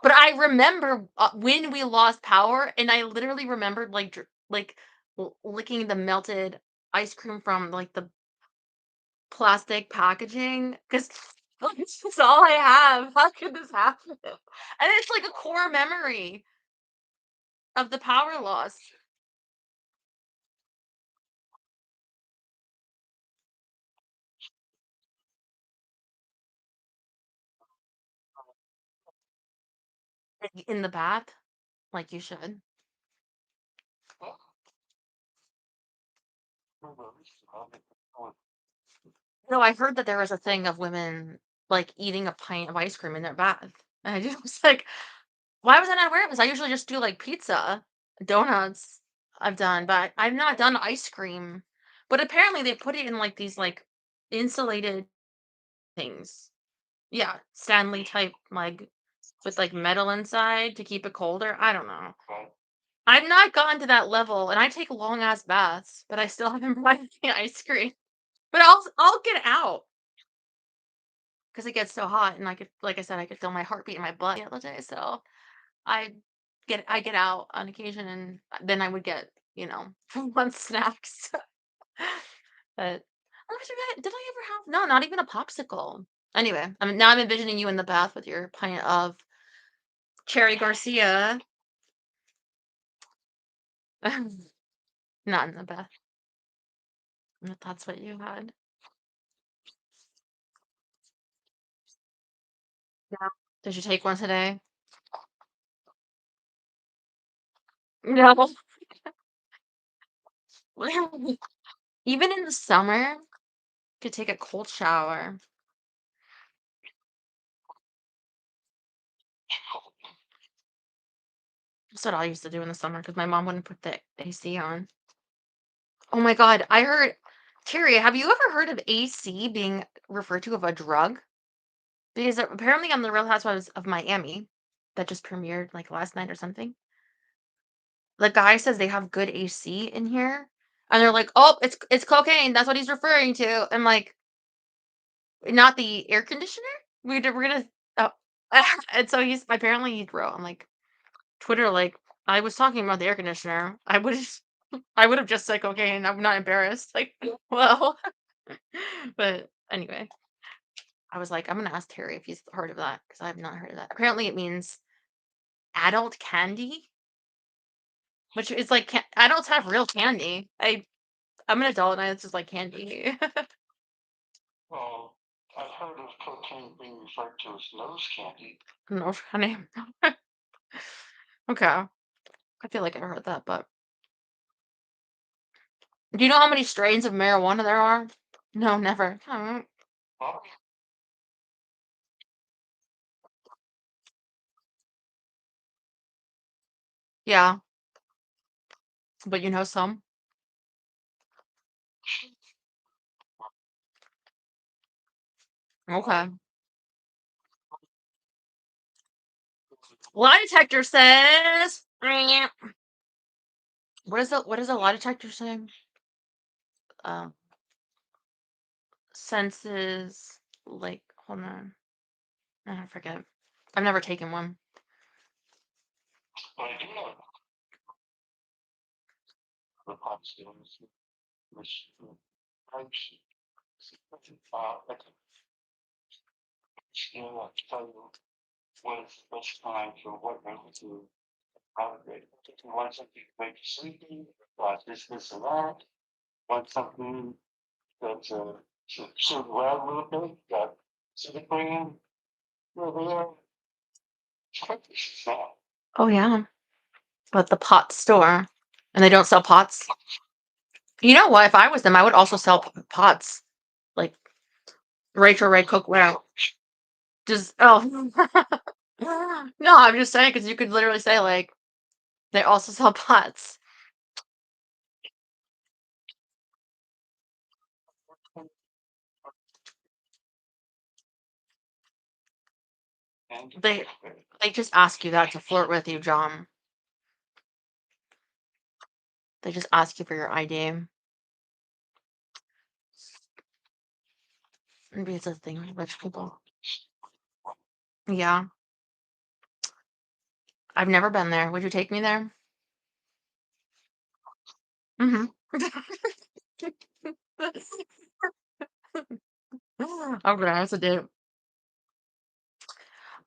But I remember when we lost power, and I literally remembered like like licking the melted ice cream from like the plastic packaging because this is all I have. How could this happen? And it's like a core memory of the power loss in the bath, like you should. oh, No, I heard that there was a thing of women like eating a pint of ice cream in their bath. And I just was like, why was I not aware of this? I usually just do like pizza, donuts I've done, but I've not done ice cream. But apparently they put it in like these like insulated things. Yeah, Stanley type like with like metal inside to keep it colder. I don't know. well, I've not gotten to that level and I take long ass baths, but I still haven't brought any ice cream. But I'll get out because it gets so hot and I could like I said, I could feel my heartbeat in my butt the other day. So I I get out on occasion and then I would get, one snacks. But did I ever have no, not even a popsicle. Anyway, now I'm envisioning you in the bath with your pint of Cherry Garcia. Not in the bath. But that's what you had. Yeah. Did you take one today? No. Even in the summer, could take a cold shower. That's what I used to do in the summer because my mom wouldn't put the AC on. Oh my god, I heard Terry, have you ever heard of AC being referred to of a drug? Because apparently on the Real Housewives of Miami, that just premiered like last night or something, the guy says they have good AC in here, and they're like, "Oh, it's cocaine. That's what he's referring to." I'm like, "Not the air conditioner? We're gonna." Oh. And so he's apparently he wrote on like Twitter like, "I was talking about the air conditioner. I would have just said cocaine. I'm not embarrassed." Like, well, but anyway. I was like, I'm gonna ask Terry if he's heard of that because I have not heard of that. Apparently, it means adult candy. which is like adults have real candy. I'm an adult and I just like candy. Well, I've heard of cocaine being referred to as nose candy. No funny. Okay, I feel like I heard that, but do you know how many strains of marijuana there are? No, never. Well, Yeah, but you know some. Okay. Lie detector says. What is a lie detector saying? Um, senses like hold on. I forget. I've never taken one. I do know the pot skills, which types like skill like tell you when it's the best time for what level to calibrate. If you want something to make you sleepy, this, and that. Want something that should well a little bit, got civic brand, there. It's quite small. Oh yeah, but the pot store, and they don't sell pots. You know what? If I was them, I would also sell pots, like Rachel Ray cookware. Just oh no, I'm just saying because you could literally say like they also sell pots. And They just ask you that to flirt with you, John. They just ask you for your ID. Maybe it's a thing with rich people. Yeah, I've never been there. Would you take me there? Mm-hmm. Okay, that's a date.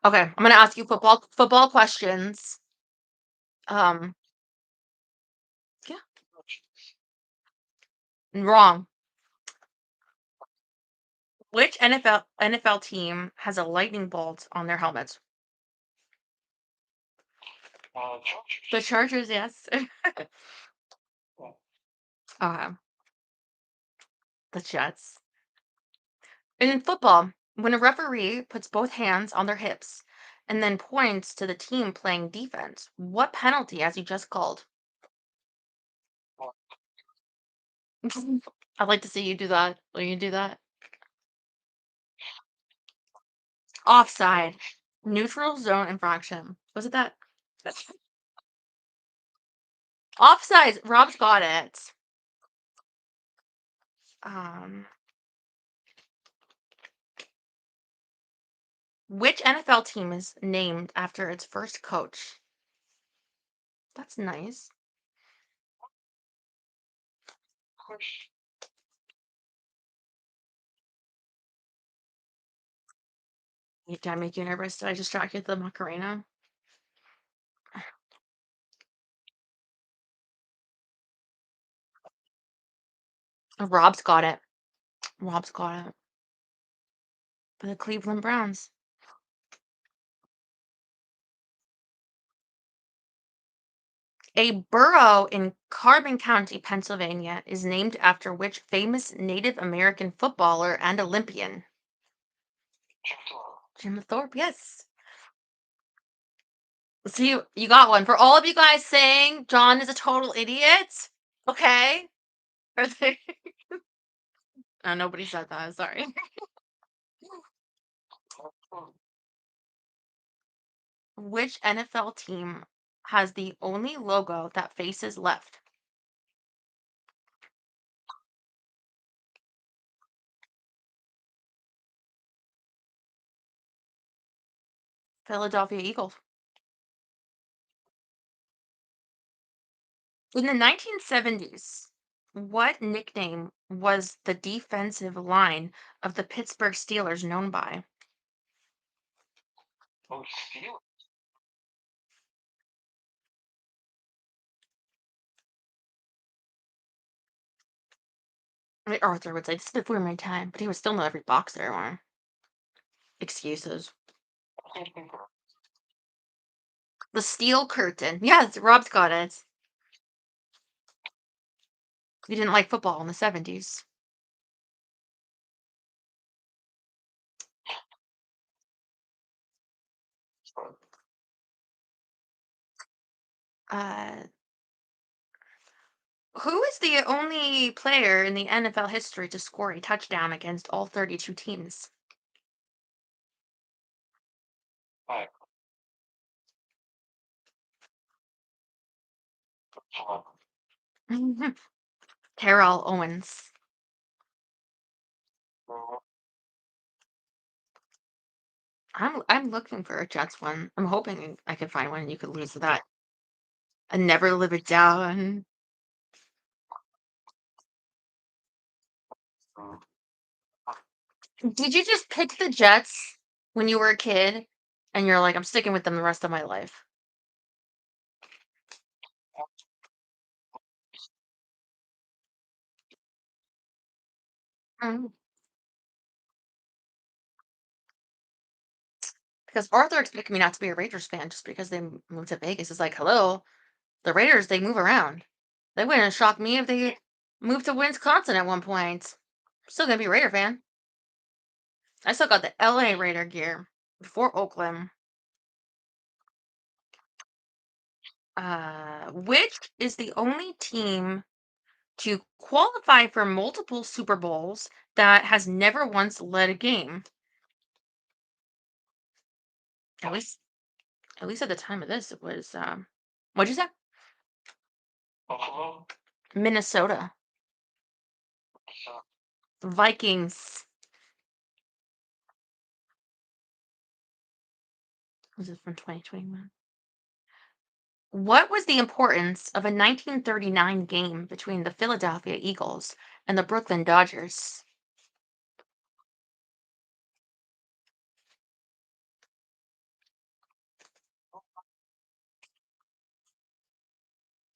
Okay, I'm gonna ask you football questions. Um, yeah, wrong. Which NFL team has a lightning bolt on their helmets? The Chargers, yes. Okay, the Jets. And in football, when a referee puts both hands on their hips and then points to the team playing defense, what penalty has he just called? I'd like to see you do that. Will you do that? Offside. Neutral zone infraction. Was it that? Offside. Rob's got it. Um, which NFL team is named after its first coach? That's nice. Did I make you nervous? Did I distract you with the Macarena? Rob's got it. Rob's got it. For the Cleveland Browns. A borough in Carbon County, Pennsylvania is named after which famous Native American footballer and Olympian? Jim Thorpe, yes. So you got one. For all of you guys saying John is a total idiot, okay? Are they- nobody said that. Sorry. Which NFL team has the only logo that faces left? Philadelphia Eagles. In the 1970s, what nickname was the defensive line of the Pittsburgh Steelers known by? Oh, Steelers. Like Arthur would say, "This is before my time," but he would still know every box there are. Excuses. The steel curtain. Yes, Rob's got it. He didn't like football in the 70s. Uh, who is the only player in the NFL history to score a touchdown against all 32 teams? Hi. Terrell Owens. I'm looking for a Jets one. I'm hoping I can find one and you could lose that. And never live it down. Did you just pick the Jets when you were a kid and you're like, I'm sticking with them the rest of my life? Mm. Because Arthur expected me not to be a Raiders fan just because they moved to Vegas. It's like, hello, the Raiders, they move around. They wouldn't shock me if they moved to Wisconsin at one point. Still gonna be a Raider fan. I still got the LA Raider gear before Oakland. Which is the only team to qualify for multiple Super Bowls that has never once led a game? At least, at least at the time of this, it was. What'd you say? Buffalo? Minnesota Vikings. This is from 2021. What was the importance of a 1939 game between the Philadelphia Eagles and the Brooklyn Dodgers?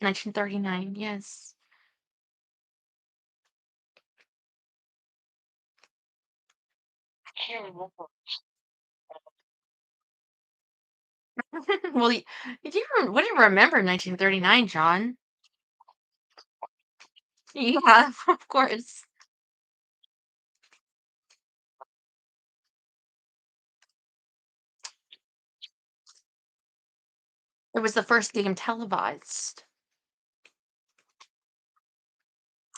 1939, yes. Well, what do you remember 1939, John? Yeah, of course. It was the first game televised.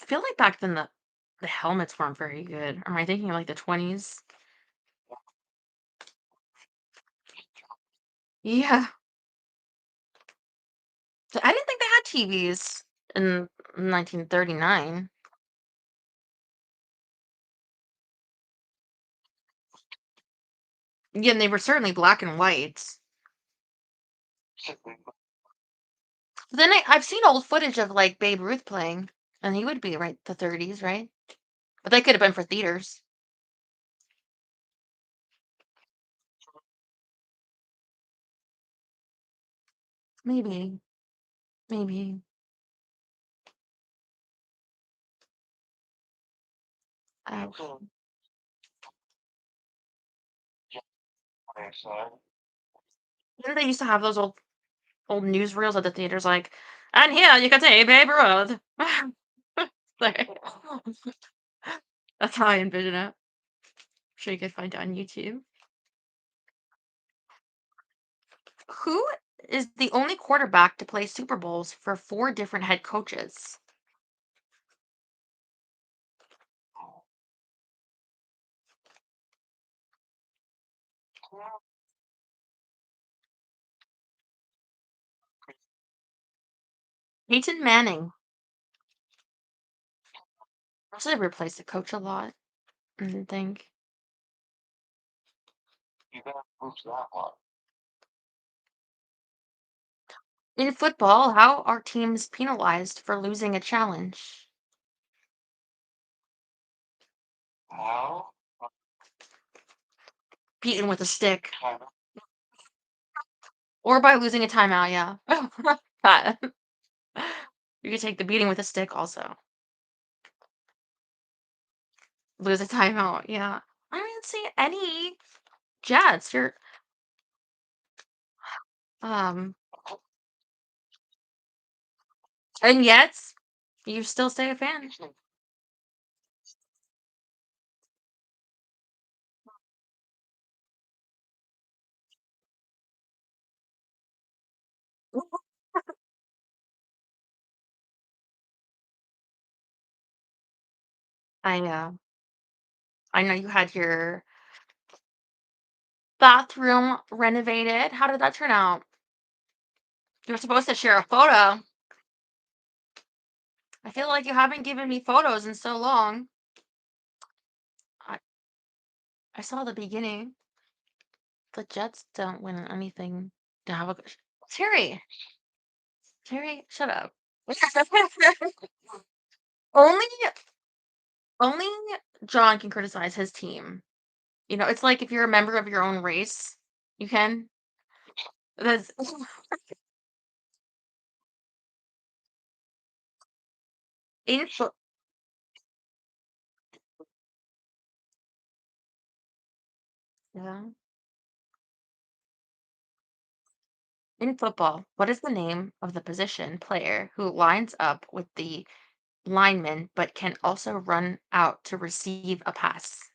I feel like back then the helmets weren't very good. Am I thinking of like the 20s? Yeah. I didn't think they had TVs in 1939. Yeah, and they were certainly black and white. But then I've seen old footage of like Babe Ruth playing, and he would be right the 30s, right? But they could have been for theaters. Maybe, maybe. Oh. Didn't they used to have those old newsreels at the theaters like, and here you can see Babe Ruth. Like, that's how I envision it. Sure you could find it on YouTube. Who is the only quarterback to play Super Bowls for four different head coaches? Peyton Manning. Actually replaced the coach a lot. I think. In football, how are teams penalized for losing a challenge? Beaten with a stick. Or by losing a timeout, yeah. That. You could take the beating with a stick also. Lose a timeout. Yeah. I didn't see any Jets. You're um and yet you still stay a fan. I I know you had your bathroom renovated. How did that turn out? You were supposed to share a photo. I feel like you haven't given me photos in so long. I, I saw the beginning. The Jets don't win anything to have a Terry. Terry, shut up. only only John can criticize his team. You know, it's like if you're a member of your own race, you can. That's in fo- yeah. In football, what is the name of the position player who lines up with the lineman but can also run out to receive a pass?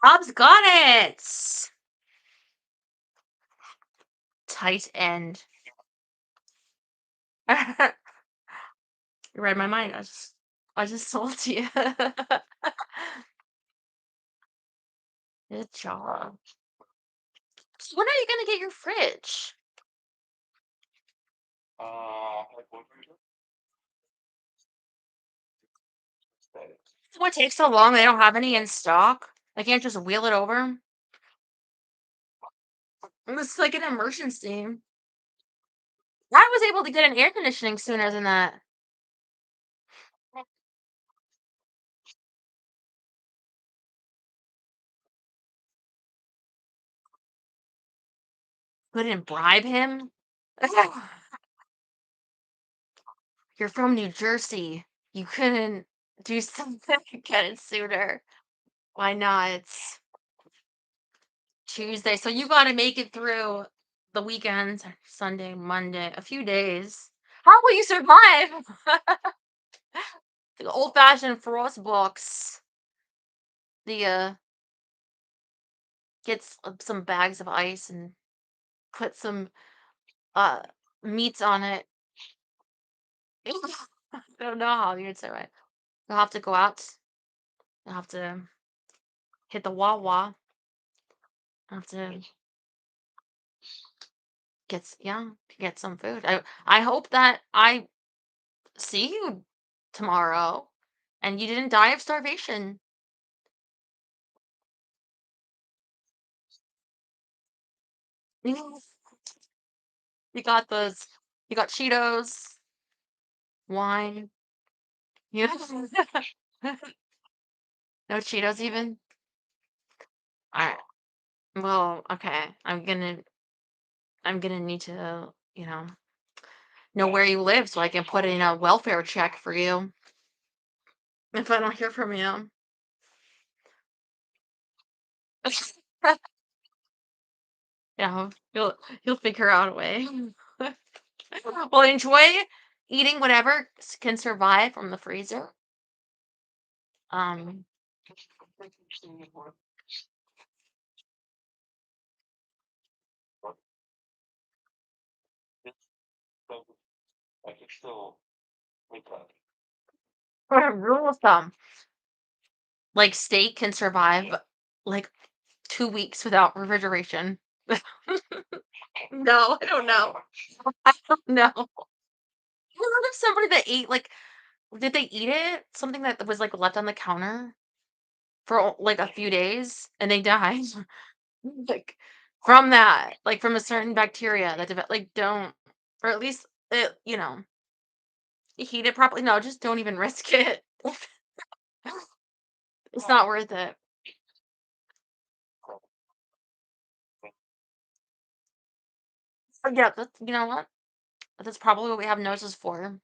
Bob's got it. Tight end. You read my mind. I just told you. Good job. So when are you gonna get your fridge? What takes so long? They don't have any in stock. They can't just wheel it over. It's like an emergency. I was able to get an air conditioning sooner than that. Couldn't bribe him. You're from New Jersey. You couldn't do something to get it sooner. Why not? Tuesday. So you got to make it through the weekend, Sunday, Monday, a few days. How will you survive? The old fashioned frost box. The Get some bags of ice and put some uh meats on it. I don't know how you'd say it. You'll have to go out. You'll have to hit the Wawa. Have to yeah, get some food. I hope that I see you tomorrow and you didn't die of starvation. You got those. You got Cheetos, wine. Yeah. No Cheetos even. All right. Well, okay. I'm gonna need to, know where you live so I can put in a welfare check for you if I don't hear from you. Yeah, you'll figure out a way. Well, enjoy eating whatever can survive from the freezer. Um, rule of thumb, like steak can survive like 2 weeks without refrigeration. No, I don't know. I don't know. You heard of somebody that ate like did they eat it? Something that was like left on the counter for like a few days and they died. Like from that, like from a certain bacteria that like don't or at least heat it properly. No, just don't even risk it. It's not worth it. Yeah, that's, you know what? That's probably what we have noses for.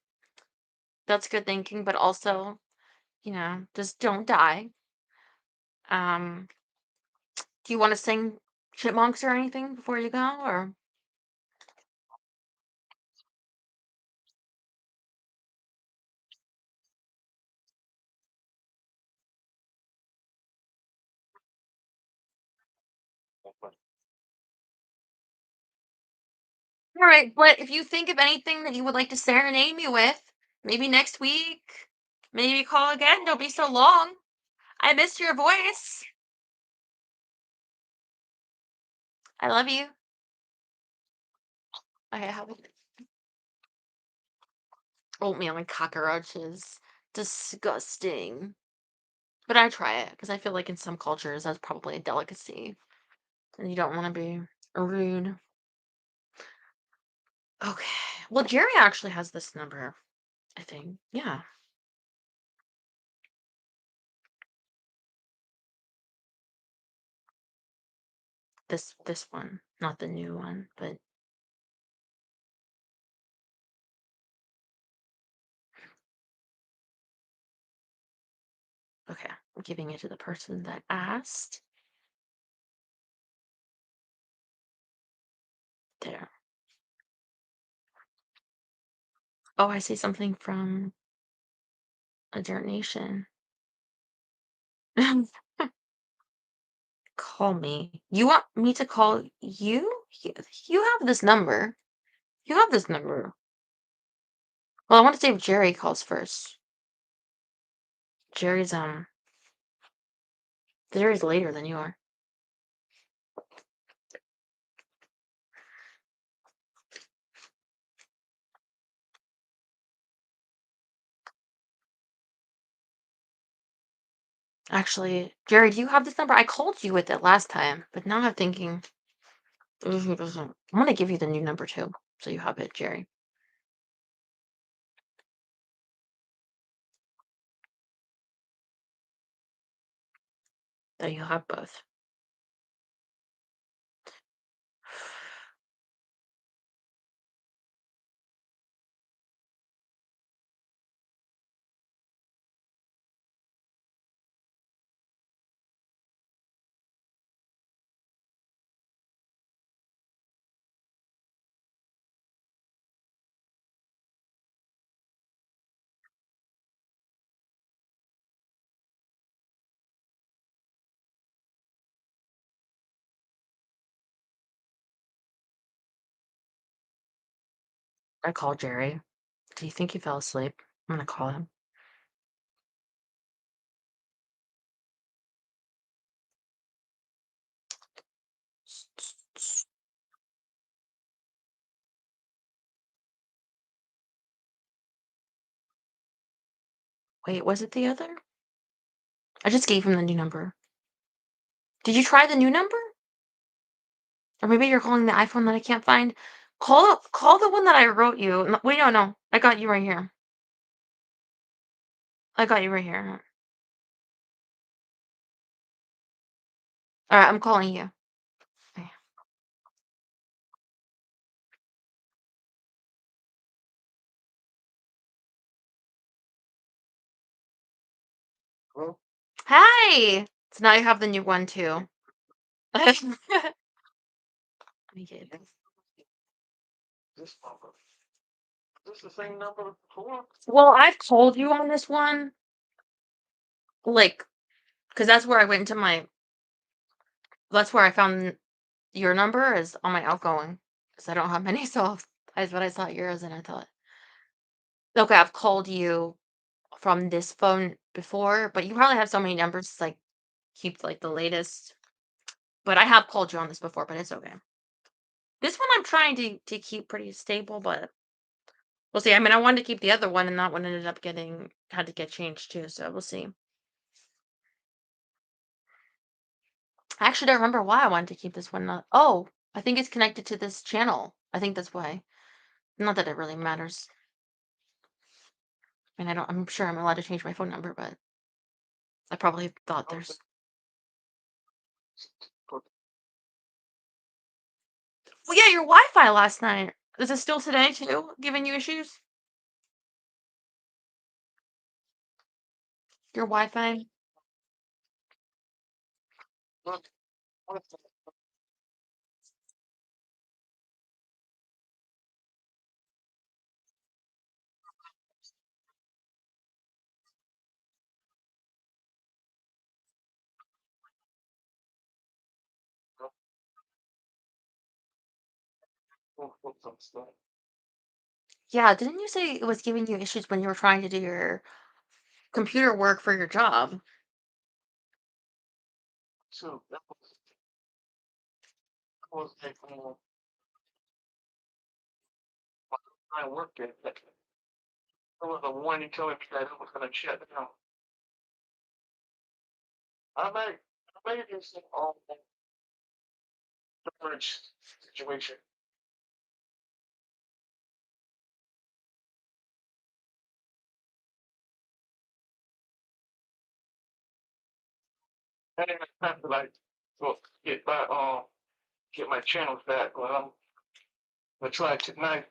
That's good thinking, but also, just don't die. Um, do you want to sing chipmunks or anything before you go, or? All right, but if you think of anything that you would like to serenade me with, maybe next week, maybe call again. Don't be so long. I miss your voice. I love you. Okay, have oatmeal and cockroaches. Disgusting. But I try it because I feel like in some cultures that's probably a delicacy, and you don't want to be rude. Okay. Well, Jerry actually has this number, I think. Yeah. This one, not the new one, but okay. I'm giving it to the person that asked. There. Oh, I see something from a donation. Call me. You want me to call you? You have this number. You have this number. Well, I want to see if Jerry calls first. Jerry's Jerry's later than you are. Actually, Jerry, do you have this number? I called you with it last time, but now I'm thinking, he doesn't. I'm gonna give you the new number too, so you have it, Jerry. So you have both. I called Jerry. Do you think he fell asleep? I'm gonna call him. Wait, was it the other? I just gave him the new number. Did you try the new number? Or maybe you're calling the iPhone that I can't find. Call the one that I wrote you. Wait, no, no. I got you right here. I got you right here. All right, I'm calling you. Okay. Well, Hi. So now you have the new one too. Let me get this. this number. Is this the same number before? Well, I've called you on this one, like, because that's where I went into my. That's where I found your number is on my outgoing, because I don't have many. So that's what I saw yours, and I thought, okay, I've called you from this phone before, but you probably have so many numbers, like keep like the latest. But I have called you on this before, but it's okay. This one I'm trying to keep pretty stable, but we'll see. I mean, I wanted to keep the other one, and that one ended up getting had to get changed too. So we'll see. I actually don't remember why I wanted to keep this one. Oh, I think it's connected to this channel. I think that's why. Not that it really matters. I mean, I don't. I'm sure I'm allowed to change my phone number, but I probably thought there's. Well, yeah, your Wi-Fi last night. Is it still today too, giving you issues? Your Wi-Fi? Look, what the- some stuff. Yeah, didn't you say it was giving you issues when you were trying to do your computer work for your job? So that was like trying to work it. There was a warning telling me that it was gonna shut down. I might just storage situation. I didn't have time to like go get my channels back. Well, I'm gonna try tonight.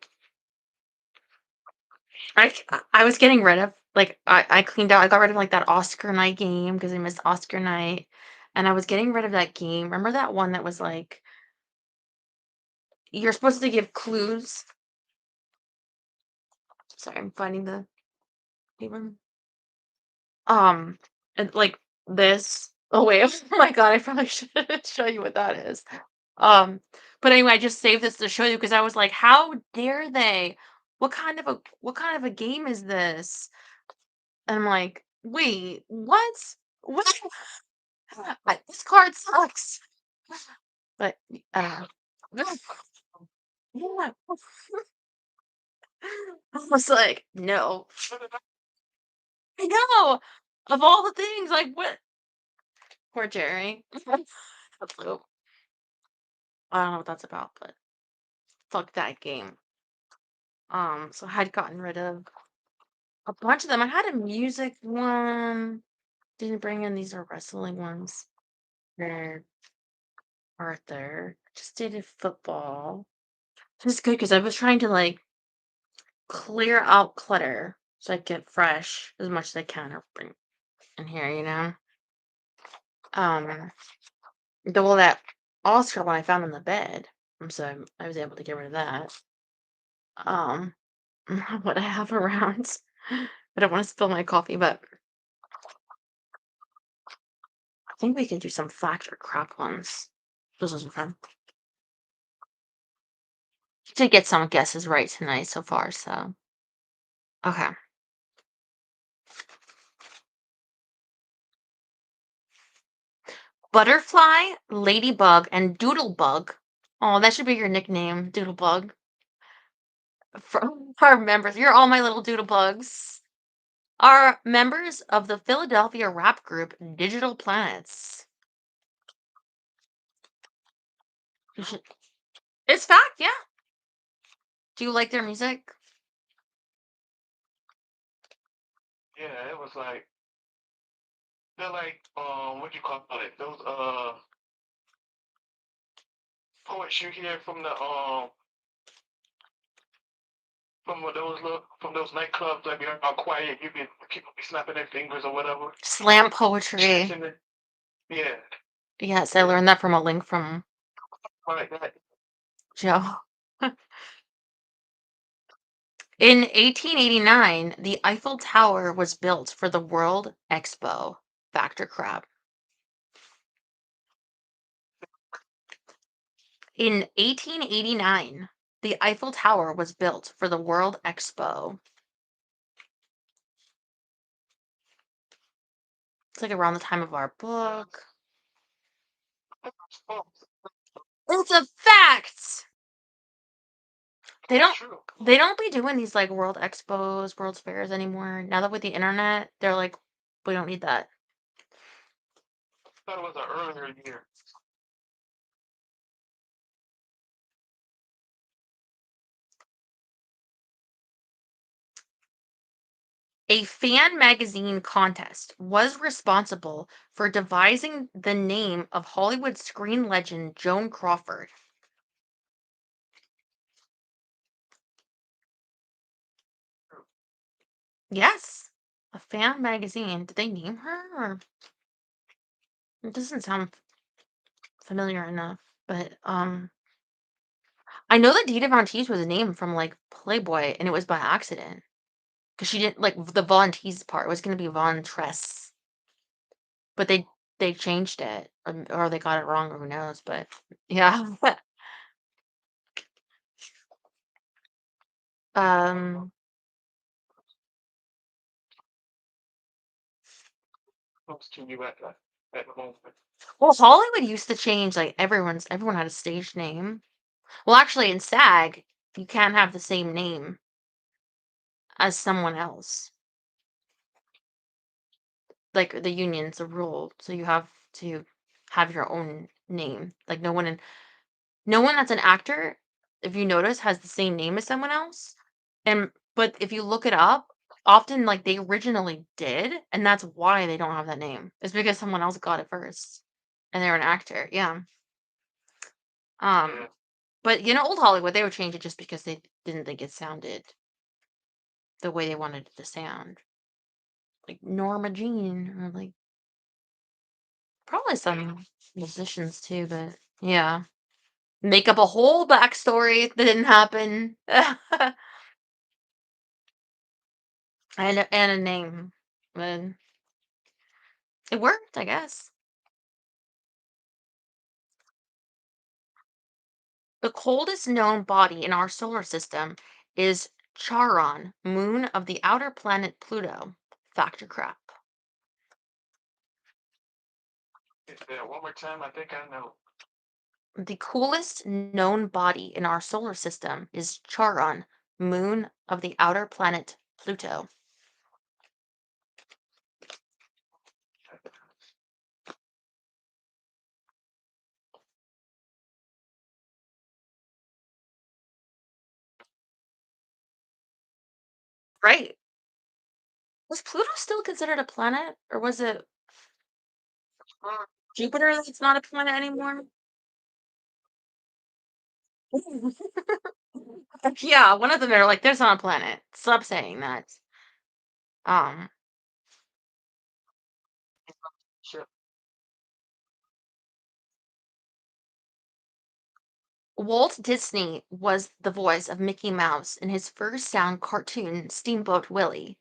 I was getting rid of like I cleaned out. I got rid of like that Oscar night game because I missed Oscar night, and I was getting rid of that game. Remember that one that was like you're supposed to give clues. Sorry, I'm finding the paper. Um, and like this. Oh wait, oh my god, I probably should show you what that is. Um, but anyway, I just saved this to show you because I was like, how dare they? What kind of a game is this? And I'm like, wait, what? What? This card sucks. But uh, yeah, I was like, no. I know. Of all the things, like what? Poor Jerry. So, I don't know what that's about, but fuck that game. So I had gotten rid of a bunch of them. I had a music one. Didn't bring in these are wrestling ones. There, Arthur. Just did football. This is good because I was trying to like clear out clutter so I get fresh as much as I can or bring in here, you know. Um, that Oscar one I found in the bed, so I was able to get rid of that. Um, what I have around. I don't want to spill my coffee, but I think we can do some fact or crap ones. This is fun. Did get some guesses right tonight so far, so okay. Butterfly, ladybug, and doodlebug. Oh, that should be your nickname, doodlebug. From our members, you're all my little doodlebugs. Are members of the Philadelphia rap group Digital Planets. You should- It's fact, yeah. Do you like their music? Yeah, it was like they're like what you call it? Those poets you hear from those nightclubs that be all quiet. You be people be snapping their fingers or whatever. Slam poetry. Stretching it. Yeah, Yes, I yeah. learned that from a link from Like that. Joe. In 1889, the Eiffel Tower was built for the World Expo. Factor crap. In 1889, the Eiffel Tower was built for the World Expo. It's like around the time of our book. Oh, It's a fact. They that's don't true. they don't be doing these like World Expos, World's Fairs anymore. Now that with the internet, they're like, we don't need that. I thought it was an earlier year. A fan magazine contest was responsible for devising the name of Hollywood screen legend Joan Crawford. Yes, a fan magazine. Did they name her, or it doesn't sound familiar enough? But I know that Dita Von Teese was named from like Playboy, and it was by accident because she didn't like the Von Teese part was going to be Von Tress, but they changed it, or they got it wrong, or who knows? But yeah, um, Close to you at the moment. well, Hollywood used to change like everyone had a stage name. Well, actually, in SAG, you can't have the same name as someone else. Like the union's a rule, so you have to have your own name. Like no one that's an actor, if you notice, has the same name as someone else. And but if you look it up, often like they originally did, and that's why they don't have that name. It's because someone else got it first, and they're an actor. Yeah. Yeah. Um, but old Hollywood, they would change it just because they didn't think it sounded the way they wanted it to sound, like Norma Jean, or like probably some musicians too. But yeah, make up a whole backstory that didn't happen, and a name, and it worked, I guess. The coldest known body in our solar system is Charon, moon of the outer planet Pluto. Factor crap. Yeah, one more time. I think I know. The coolest known body in our solar system is Charon, moon of the outer planet Pluto. Right. Was Pluto still considered a planet, or was it Jupiter that's not a planet anymore? Yeah, one of them are like, there's not a planet. Stop saying that. Um, Sure. Walt Disney was the voice of Mickey Mouse in his first sound cartoon, Steamboat Willie.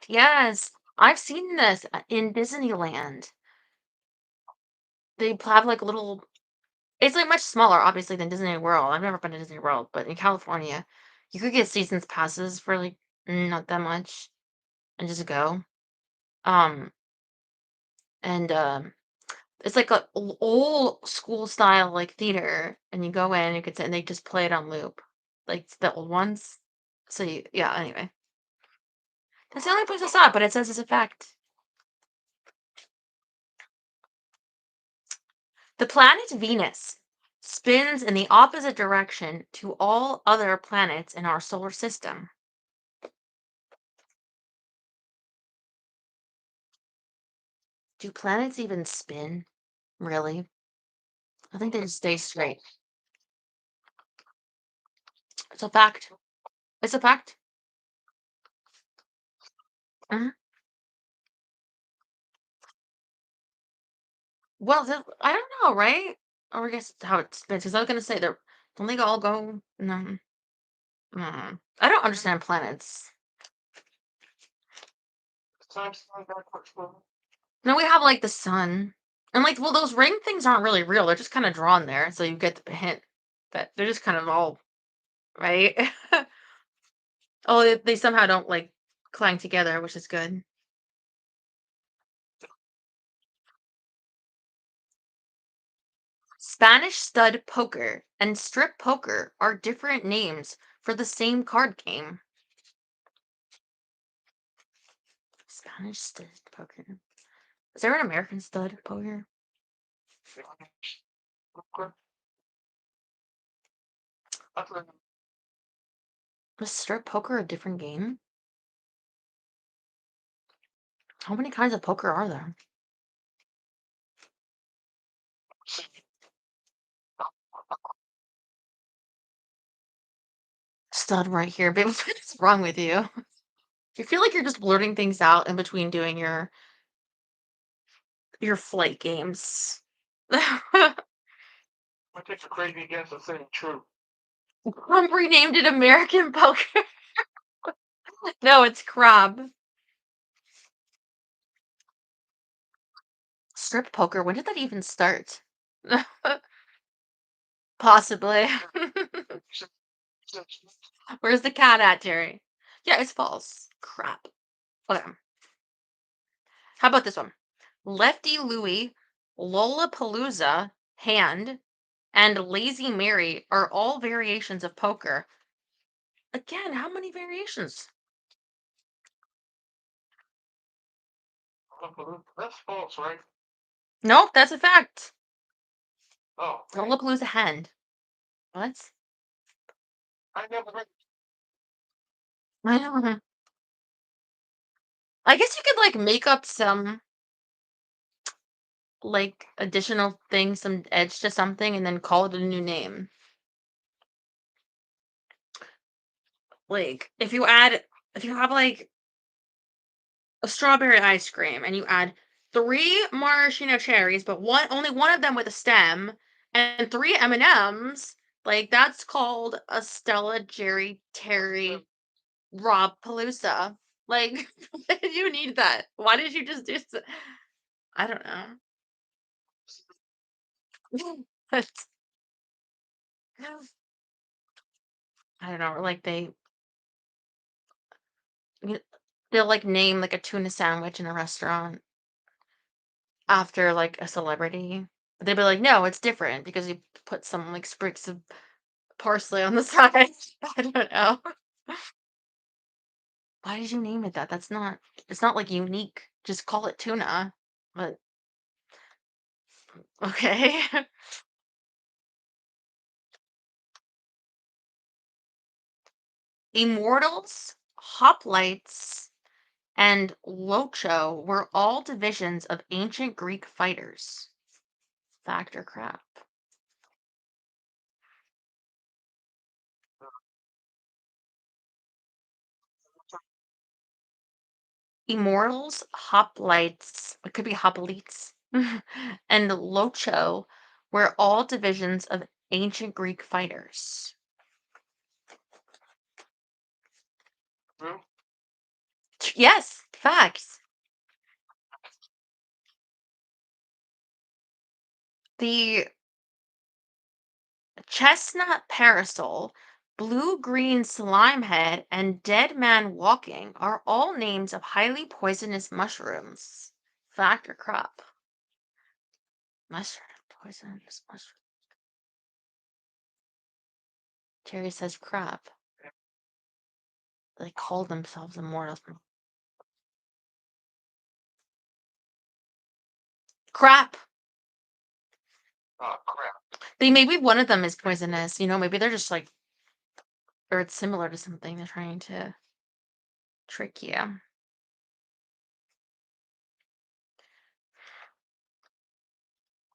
Yes, I've seen this in Disneyland. They have like little. It's like much smaller, obviously, than Disney World. I've never been to Disney World, but in California, you could get seasons passes for like not that much and just go. Um, and it's like a old school style like theater, and you go in, you could sit, and they just play it on loop, like the old ones. So yeah. Anyway, that's the only place I saw it, but it says it's a fact. The planet Venus spins in the opposite direction to all other planets in our solar system. Do planets even spin? Really? I think they just stay straight. It's a fact. It's a fact. Mhm. Well, I don't know, right? Or I guess how it spins. Because I was gonna say they're don't they all go? No, I don't understand planets. Time's going backwards. No, we have like the sun, and like well, those ring things aren't really real. They're just kind of drawn there, so you get the hint that they're just kind of all right. Oh, they somehow don't like clang together, which is good. Spanish stud poker and strip poker are different names for the same card game. Spanish stud poker. Is there an American stud poker? Is strip poker a different game? How many kinds of poker are there? Stud right here, babe. What is wrong with you? You feel like you're just blurting things out in between doing your flight games. I think the crazy against the same true. I'm renamed it American poker. No, it's crab. Strip poker. When did that even start? Possibly. Where's the cat at, Jerry? Yeah, it's false. Crap. Okay. How about this one? Lefty Louie, Lollapalooza, Hand, and Lazy Mary are all variations of poker. Again, how many variations? That's false, right? Nope, that's a fact. Oh, Lollapalooza Hand. What? I never heard. I don't. I guess you could like make up some like additional thing, some edge to something, and then call it a new name. Like if you have like a strawberry ice cream and you add three maraschino cherries, but only one of them with a stem, and three M&Ms, like that's called a Stella Jerry Terry Rob Palooza. Like, why did you need that? Why did you just do? I don't know. But I don't know. Like y- they'll like name like a tuna sandwich in a restaurant after like a celebrity. They'd be like, no, it's different because you put some like sprigs of parsley on the side. I don't know. Why did you name it that? It's not like unique. Just call it tuna. But okay. Immortals, hoplites, and locho were all divisions of ancient Greek fighters. Fact or crap? Immortals, hoplites, it could be hoplites, and locho were all divisions of ancient Greek fighters. True. Yes, facts. The chestnut parasol, blue-green slimehead, and dead man walking are all names of highly poisonous mushrooms. Fact or crop? Mushroom, poisonous mushroom. Terry says crap. They call themselves immortals. Crap. Oh crap. They maybe one of them is poisonous. Maybe they're just like, or it's similar to something they're trying to trick you.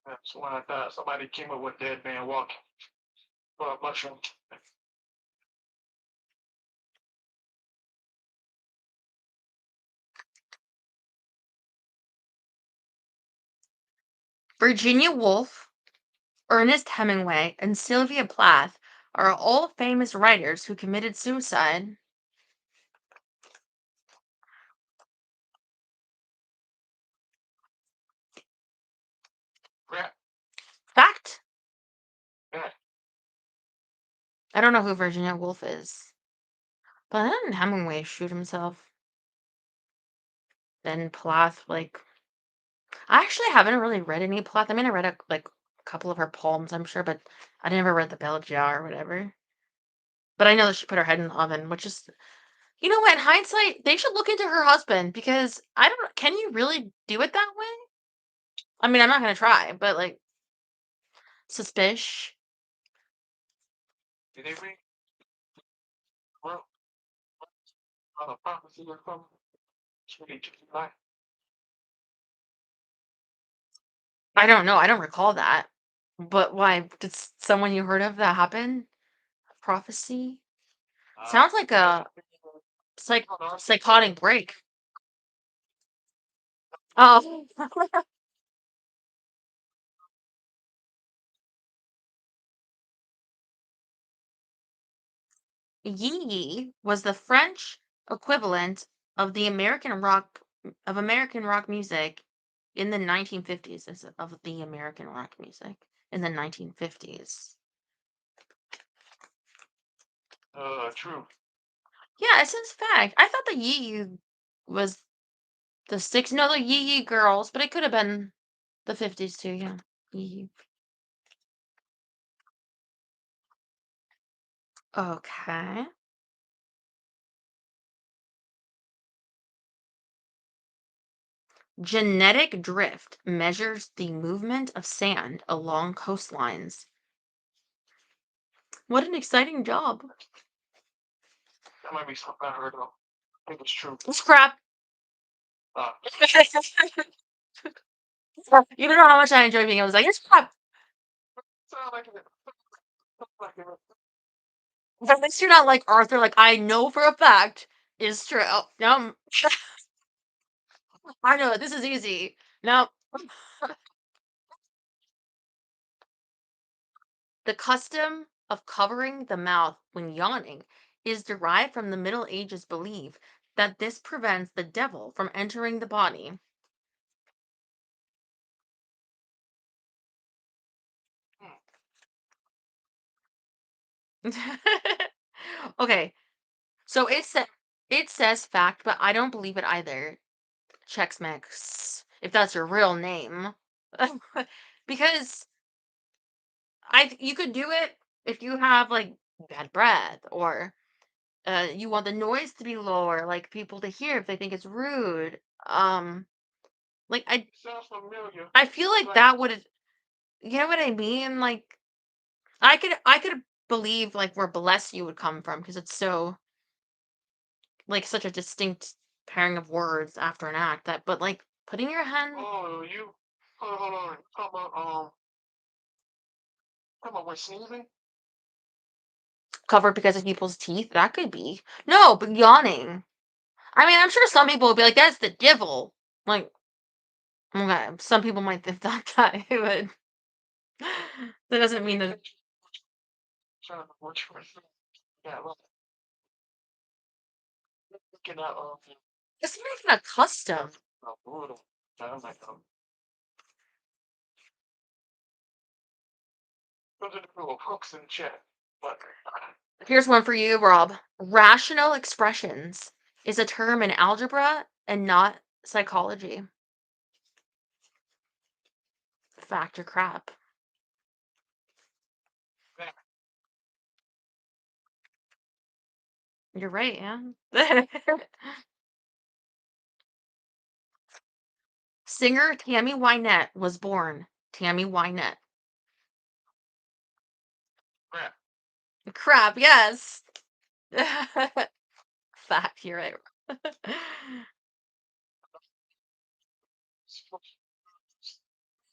That's when I thought somebody came up with dead man walking. Mushroom. Virginia Woolf, Ernest Hemingway, and Sylvia Plath are all famous writers who committed suicide. Crap. Fact. Yeah. I don't know who Virginia Woolf is. But didn't Hemingway shoot himself? Then Plath, like, I actually haven't really read any Plath. I mean, I read like a couple of her poems, I'm sure, but I never read the Bell Jar or whatever. But I know that she put her head in the oven, which is, You know what? In hindsight, they should look into her husband because I don't. Can you really do it that way? I mean, I'm not gonna try, but like, suspicious. Did they read well on a prophecy or something? It's really took you back. I don't know. I don't recall that. But why? Did someone you heard of that happen? Prophecy? Sounds like a psychotic break. Oh, Yee Yee was the French equivalent of the American rock music in the 1950s. Of the American rock music in the 1950s. True. Yeah, it says fact. I thought the Yee Yee was the six. No, the Yee Yee girls, but it could have been the 50s too. Yeah, Yee Yee. Okay. Genetic drift measures the movement of sand along coastlines. What an exciting job. That might be something I heard of. I think it's true. It's crap. Uh, You don't know how much I enjoy being able to say, it's crap. sound like it. Like it. At least you're not like Arthur, like, I know for a fact is true. No, I know, this is easy. No. The custom of covering the mouth when yawning is derived from the Middle Ages belief that this prevents the devil from entering the body. Okay, so it says fact, but I don't believe it either. Chex Mix, if that's your real name. Because you could do it if you have like bad breath or you want the noise to be lower, like people to hear if they think it's rude. Like Sounds familiar. I feel like Like that would, you know what I mean? Like I could believe like where bless you would come from because it's so like such a distinct pairing of words after an act that, but like putting your hand oh you hold on. Talking about when sneezing? covered because of people's teeth, that could be. No, but yawning. I mean, I'm sure some people would be like, "That's the devil." Like, okay, some people might think that, but that doesn't mean that. Trying to watch for yeah, well, looking at It's not even a custom. brutal. I'm like, those are the little hooks in the chat. But Here's one for you, Rob. Rational expressions is a term in algebra and not psychology. Fact or crap? You're right, yeah. Singer Tammy Wynette was born. Tammy Wynette. crap. Crap, yes. Fact, you're right.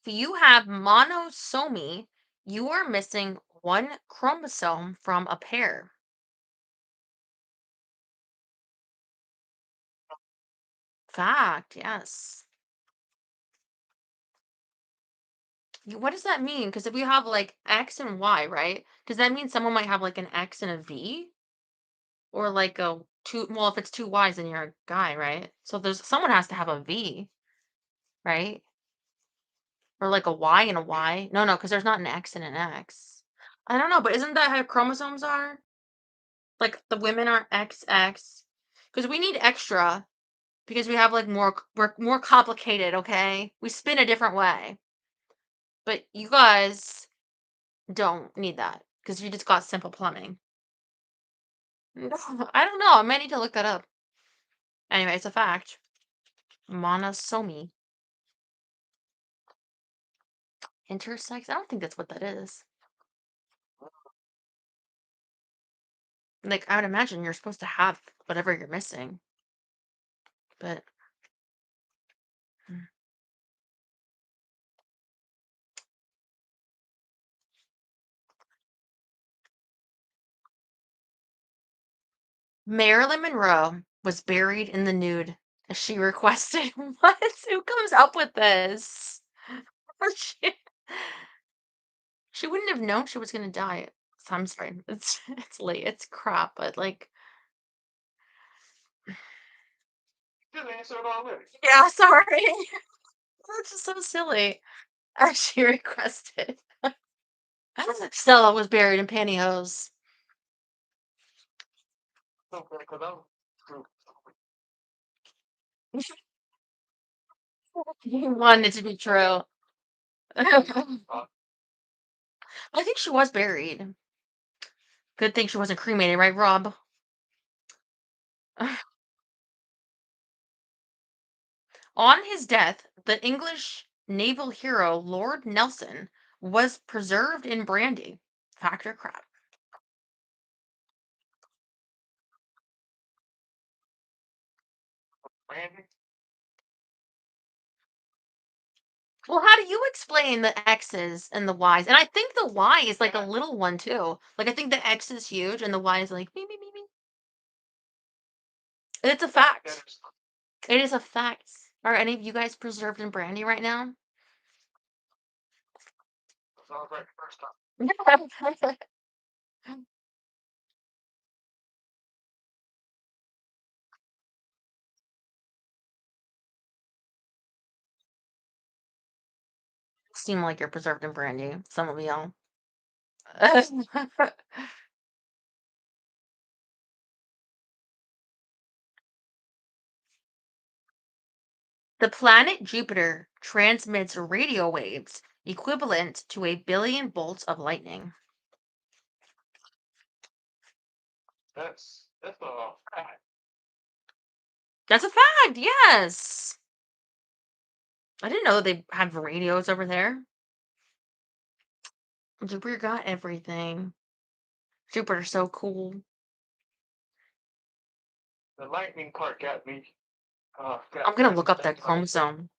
If you have monosomy, you are missing one chromosome from a pair. Fact, yes. What does that mean? Because if we have like X and Y, right? Does that mean someone might have like an X and a V? Or like a two, well, if it's two Y's, then you're a guy, right? So there's someone has to have a V, right? Or like a Y and a Y. No, no, because there's not an X and an X. I don't know, but isn't that how chromosomes are? Like the women are XX. Because we need extra because we have like we're more complicated, okay? We spin a different way. But you guys don't need that because you just got simple plumbing. No, I don't know. I might need to look that up. Anyway, it's a fact. Monosomy. Intersex? I don't think that's what that is. Like, I would imagine you're supposed to have whatever you're missing. But mm. Marilyn Monroe was buried in the nude as she requested. What? Who comes up with this? She, she wouldn't have known she was gonna die. So I'm sorry. It's late. It's crap, but like You answered already. yeah, sorry. That's just so silly. As she requested. Stella was buried in pantyhose. Okay, 'cause I'm- You wanted it to be true. I uh, think she was buried. Good thing she wasn't cremated, right, Rob? On his death, the English naval hero Lord Nelson was preserved in brandy. Fact or crap? Randy, Well, how do you explain the X's and the Y's? And I think the Y is like a little one too. Like I think the X is huge and the Y is like me me me me. It's a that fact. is It is a fact. Are any of you guys preserved in brandy right now? sounds right the first time. Seem like you're preserved in brandy. Some of y'all. The planet Jupiter transmits radio waves equivalent to 1 billion bolts of lightning. That's a fact. That's a fact, yes. I didn't know they have radios over there. Jupiter got everything. Jupiter's so cool. The lightning part got me. I'm Got gonna kind look of up that thinking like chromosome.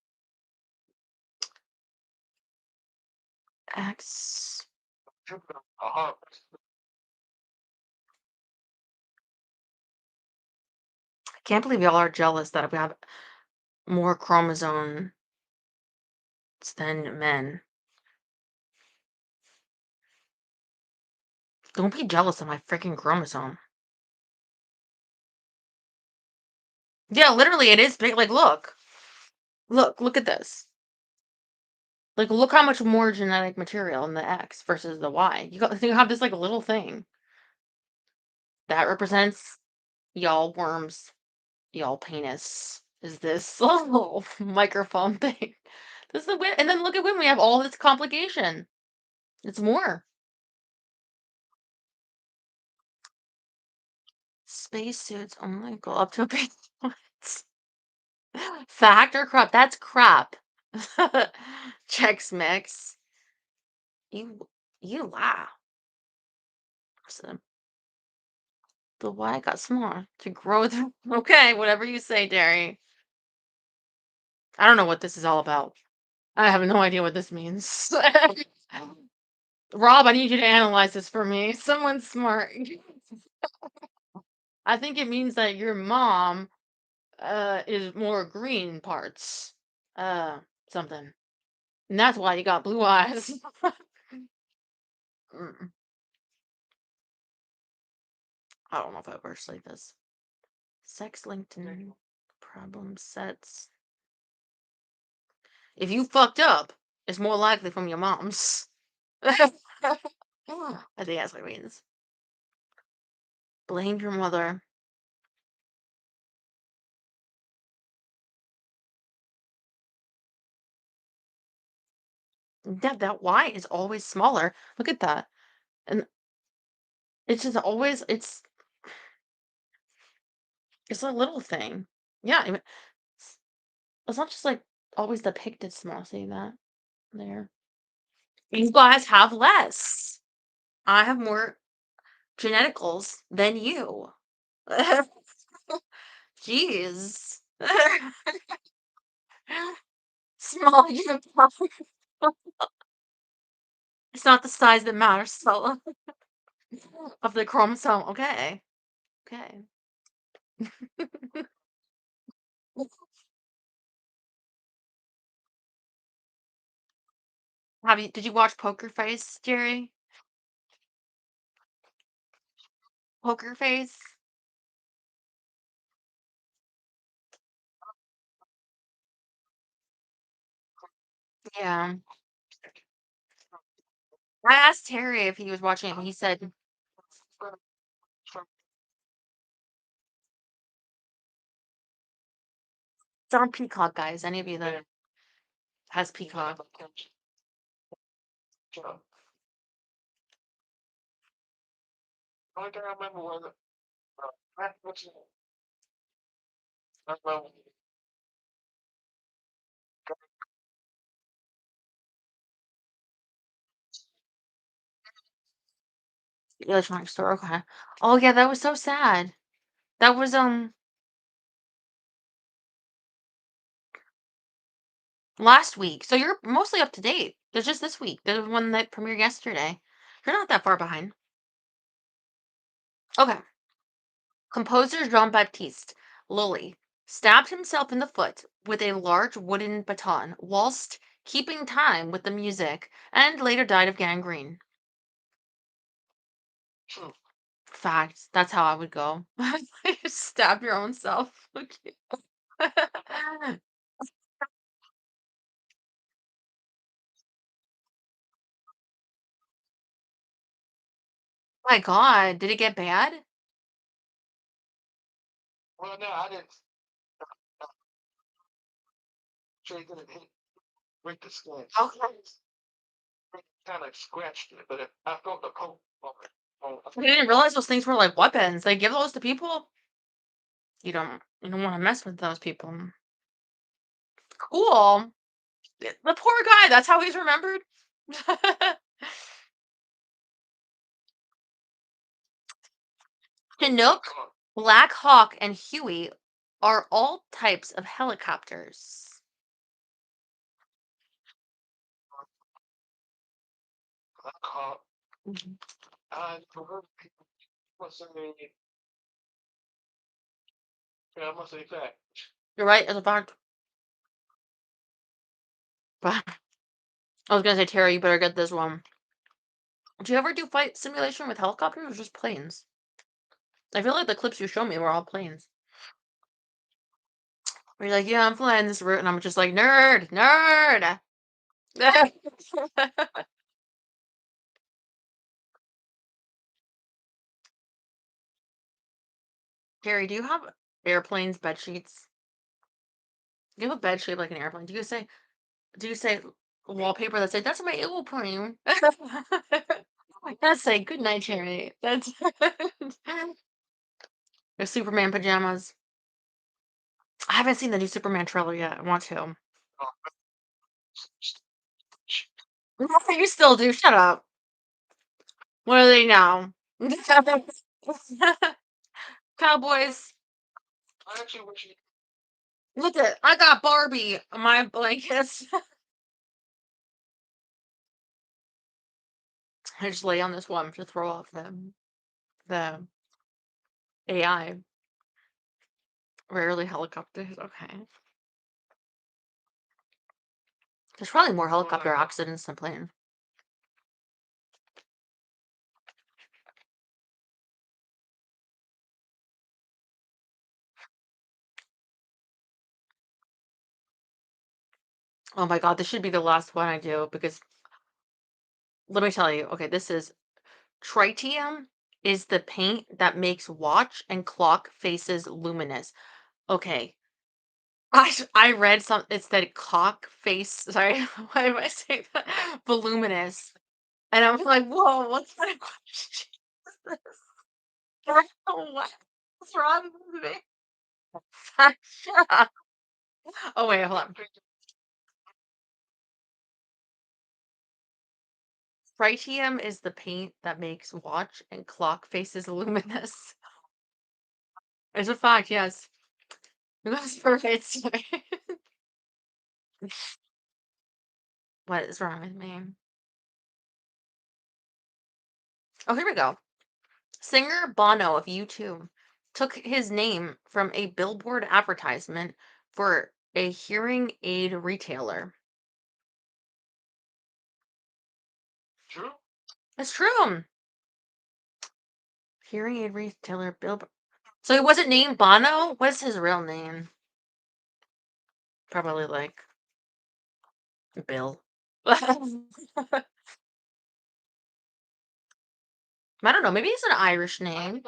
X. Jupiter, a harvest. I can't believe y'all are jealous that we have more chromosomes than men. Don't be jealous of my freaking chromosome. Yeah, literally, it is big. Like, look. Look at this. Like, look how much more genetic material in the X versus the Y. You have this like little thing that represents y'all worms, y'all penis. Is this little microphone thing? This is the and then look at when we have all this complication. It's more spacesuits only go up to a bit. Fact or crap? That's crap. Chex Mix. You you lie. So the Y got smaller to grow the okay, whatever you say, Derry. I don't know what this is all about. I have no idea what this means. Rob, I need you to analyze this for me. Someone smart. I think it means that your mom is more green parts. Uh something. And that's why you got blue eyes. Mm, I don't know if it works like this. Sex linked in problem sets. If you fucked up, it's more likely from your mom's. I think that's what it means. Blame your mother. Yeah, that Y is always smaller. Look at that. And it's just always it's It's a little thing. Yeah, it's not just like always the pig that's small. See that there? You guys have less. I have more geneticals than you. Jeez. Small unit. It's not the size that matters, so of the chromosome. Okay. Okay. Did you watch Poker Face, Jerry? Poker Face? Yeah. I asked Terry if he was watching it, and he said it's on Peacock, guys. Any of you that has Peacock. Only thing I remember was what's it? That's well, Electronic store, okay. Oh yeah, that was so sad. That was last week. So you're mostly up to date. There's just this week. There's one that premiered yesterday. You're not that far behind. Okay. Composer Jean-Baptiste Lully stabbed himself in the foot with a large wooden baton whilst keeping time with the music and later died of gangrene. true. Fact. That's how I would go. You stab your own self. Okay. My God, did it get bad? Well, no, I didn't. Trey didn't hit break the skin. Okay. Kind of scratched it, but I felt the poke on it. I didn't realize those things were like weapons. They give those to people. You don't want to mess with those people. Cool. The poor guy. That's how he's remembered. Chinook, Black Hawk, and Huey are all types of helicopters. I caught. Mhm. I heard people say, yeah, I must say that. You're right, as a fact. But I was gonna say, Terry, you better get this one. Do you ever do flight simulation with helicopters or just planes? I feel like the clips you showed me were all planes. Where you're like, yeah, I'm flying this route, and I'm just like, nerd, nerd. Terry, do you have airplanes bed sheets? Do you have a bed shaped like an airplane? Do you say wallpaper that say that's my airplane? That's say good night, Terry. That's the Superman pajamas. I haven't seen the new Superman trailer yet. I want to. You still do. Shut up. What are they now? Cowboys. I actually wish you. Look at I got Barbie on my blankets. I just lay on this one to throw off the AI. Rarely helicopters. Okay. There's probably more helicopter accidents than plane. Oh my god, this should be the last one I do because let me tell you. Okay, this is tritium is the paint that makes watch and clock faces luminous. Okay. I read some it said cock face. Sorry, why am I saying that? Voluminous. And I'm like, whoa, what kind of question is this? What's wrong with me? Oh, wait, hold on. Tritium is the paint that makes watch and clock faces luminous. It's a fact, yes. That's perfect. What is wrong with me? Oh, here we go. Singer Bono of U2 took his name from a billboard advertisement for a hearing aid retailer. True. It's true. Hearing aid retailer billboard. So he wasn't named Bono? What's his real name? Probably like Bill. I don't know. Maybe it's an Irish name.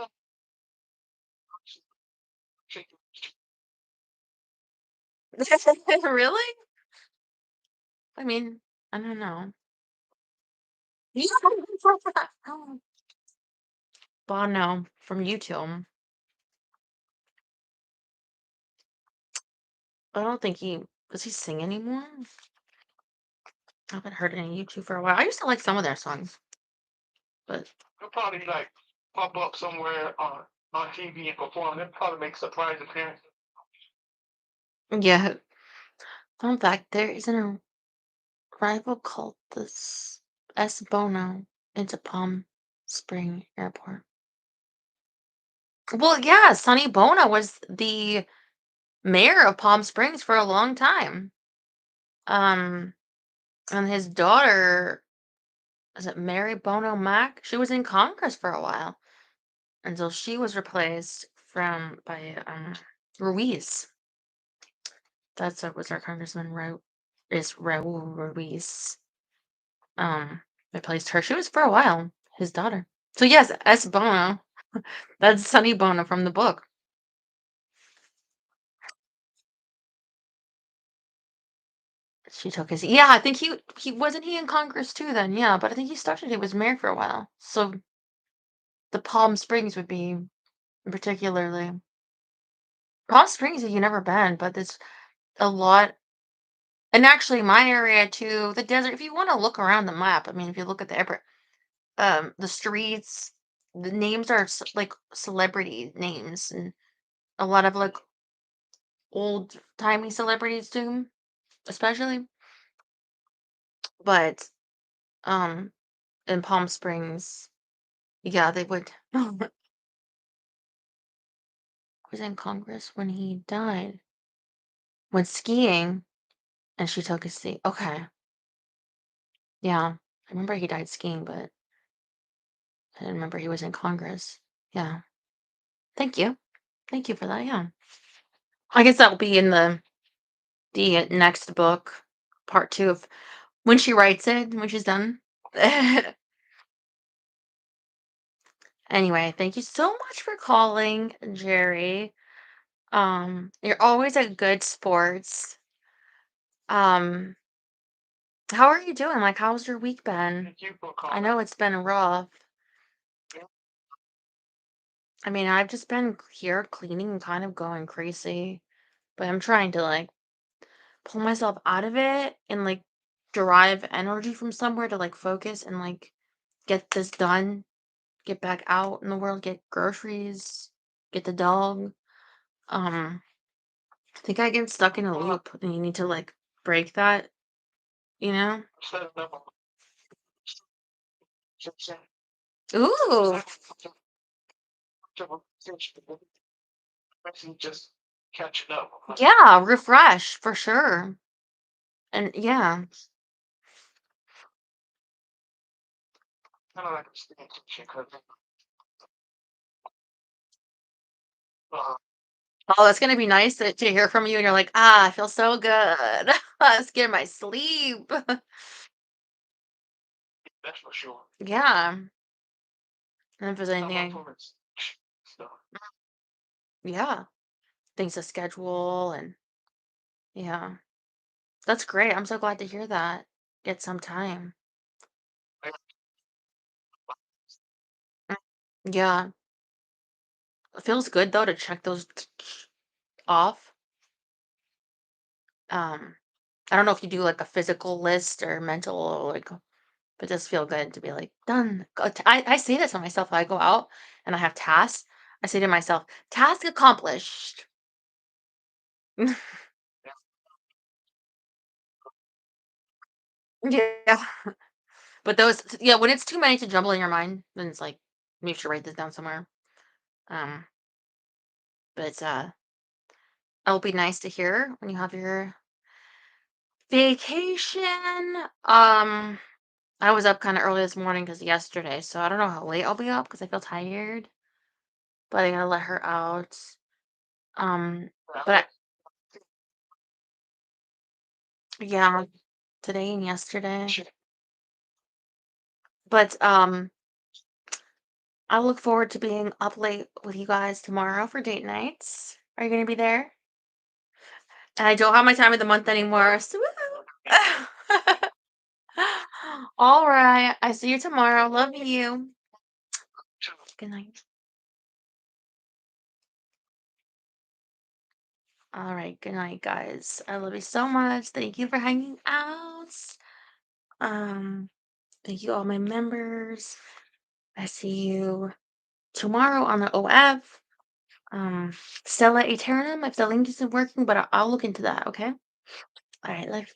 Really? I mean, I don't know. Bono from YouTube. I don't think does he sing anymore? I haven't heard any YouTube for a while. I used to like some of their songs, but He'll probably like pop up somewhere on TV and perform. They'll probably make surprise appearance. yeah. Fun fact: there is an arrival called the S Bono into Palm Spring Airport. Well, yeah, Sonny Bono was the mayor of Palm Springs for a long time. Um, and his daughter, is it Mary Bono Mack? She was in Congress for a while until she was replaced by Ruiz. That's what was our Congressman Raul Ruiz. Um, replaced her. She was for a while, his daughter. So yes, S Bono. That's Sonny Bono from the book. She took his yeah, I think he wasn't he in Congress too then, yeah, but I think he started he was married for a while. So the Palm Springs would be particularly Palm Springs have you never been, but there's a lot and actually my area too, the desert, if you want to look around the map, I mean if you look at the streets, the names are like celebrity names and a lot of like old timey celebrities too, especially. But um in Palm Springs, yeah, they would was in Congress when he died. Went skiing and she took his seat. Okay. Yeah. I remember he died skiing, but I didn't remember he was in Congress. Yeah. Thank you. Thank you for that. Yeah. I guess that'll be in the next book, part two of when she writes it, when she's done. Anyway, thank you so much for calling, Jerry. You're always a good sports. Um, how are you doing? Like, how's your week been? Thank you for I calling. know it's been rough. I mean, I've just been here cleaning and kind of going crazy, but I'm trying to like pull myself out of it and like derive energy from somewhere to like focus and like get this done, get back out in the world, get groceries, get the dog. I think I get stuck in a loop and you need to like break that, you know? Set it up. Ooh, Just catch it up. yeah, refresh for sure. And yeah. Kind of like a steak. Oh, that's gonna be nice to hear from you and you're like, ah, I feel so good. Let's get my sleep. That's for sure. Yeah. And if there's How about anything, for stuff? yeah, things to schedule and yeah. That's great. I'm so glad to hear that. Get some time. Mm, yeah. It feels good though to check those off. Um, I don't know if you do like a physical list or mental or like, but it does feel good to be like done. I say that to myself when I go out and I have tasks. I say to myself, task accomplished. Yeah. But yeah, when it's too many to jumble in your mind, then it's like, maybe you should write this down somewhere. Um, but it'll be nice to hear when you have your vacation. I was up kind of early this morning because yesterday, so I don't know how late I'll be up because I feel tired. But I gotta let her out. But yeah, today and yesterday. But I look forward to being up late with you guys tomorrow for date nights. Are you gonna be there? And I don't have my time of the month anymore. So woo! All right. I see you tomorrow. Love you. Good night. All right. Good night, guys. I love you so much. Thank you for hanging out. Um, thank you all my members. I see you tomorrow on the OF. Um, Stella Eternum, if the link isn't working, but I'll look into that, okay? All right, love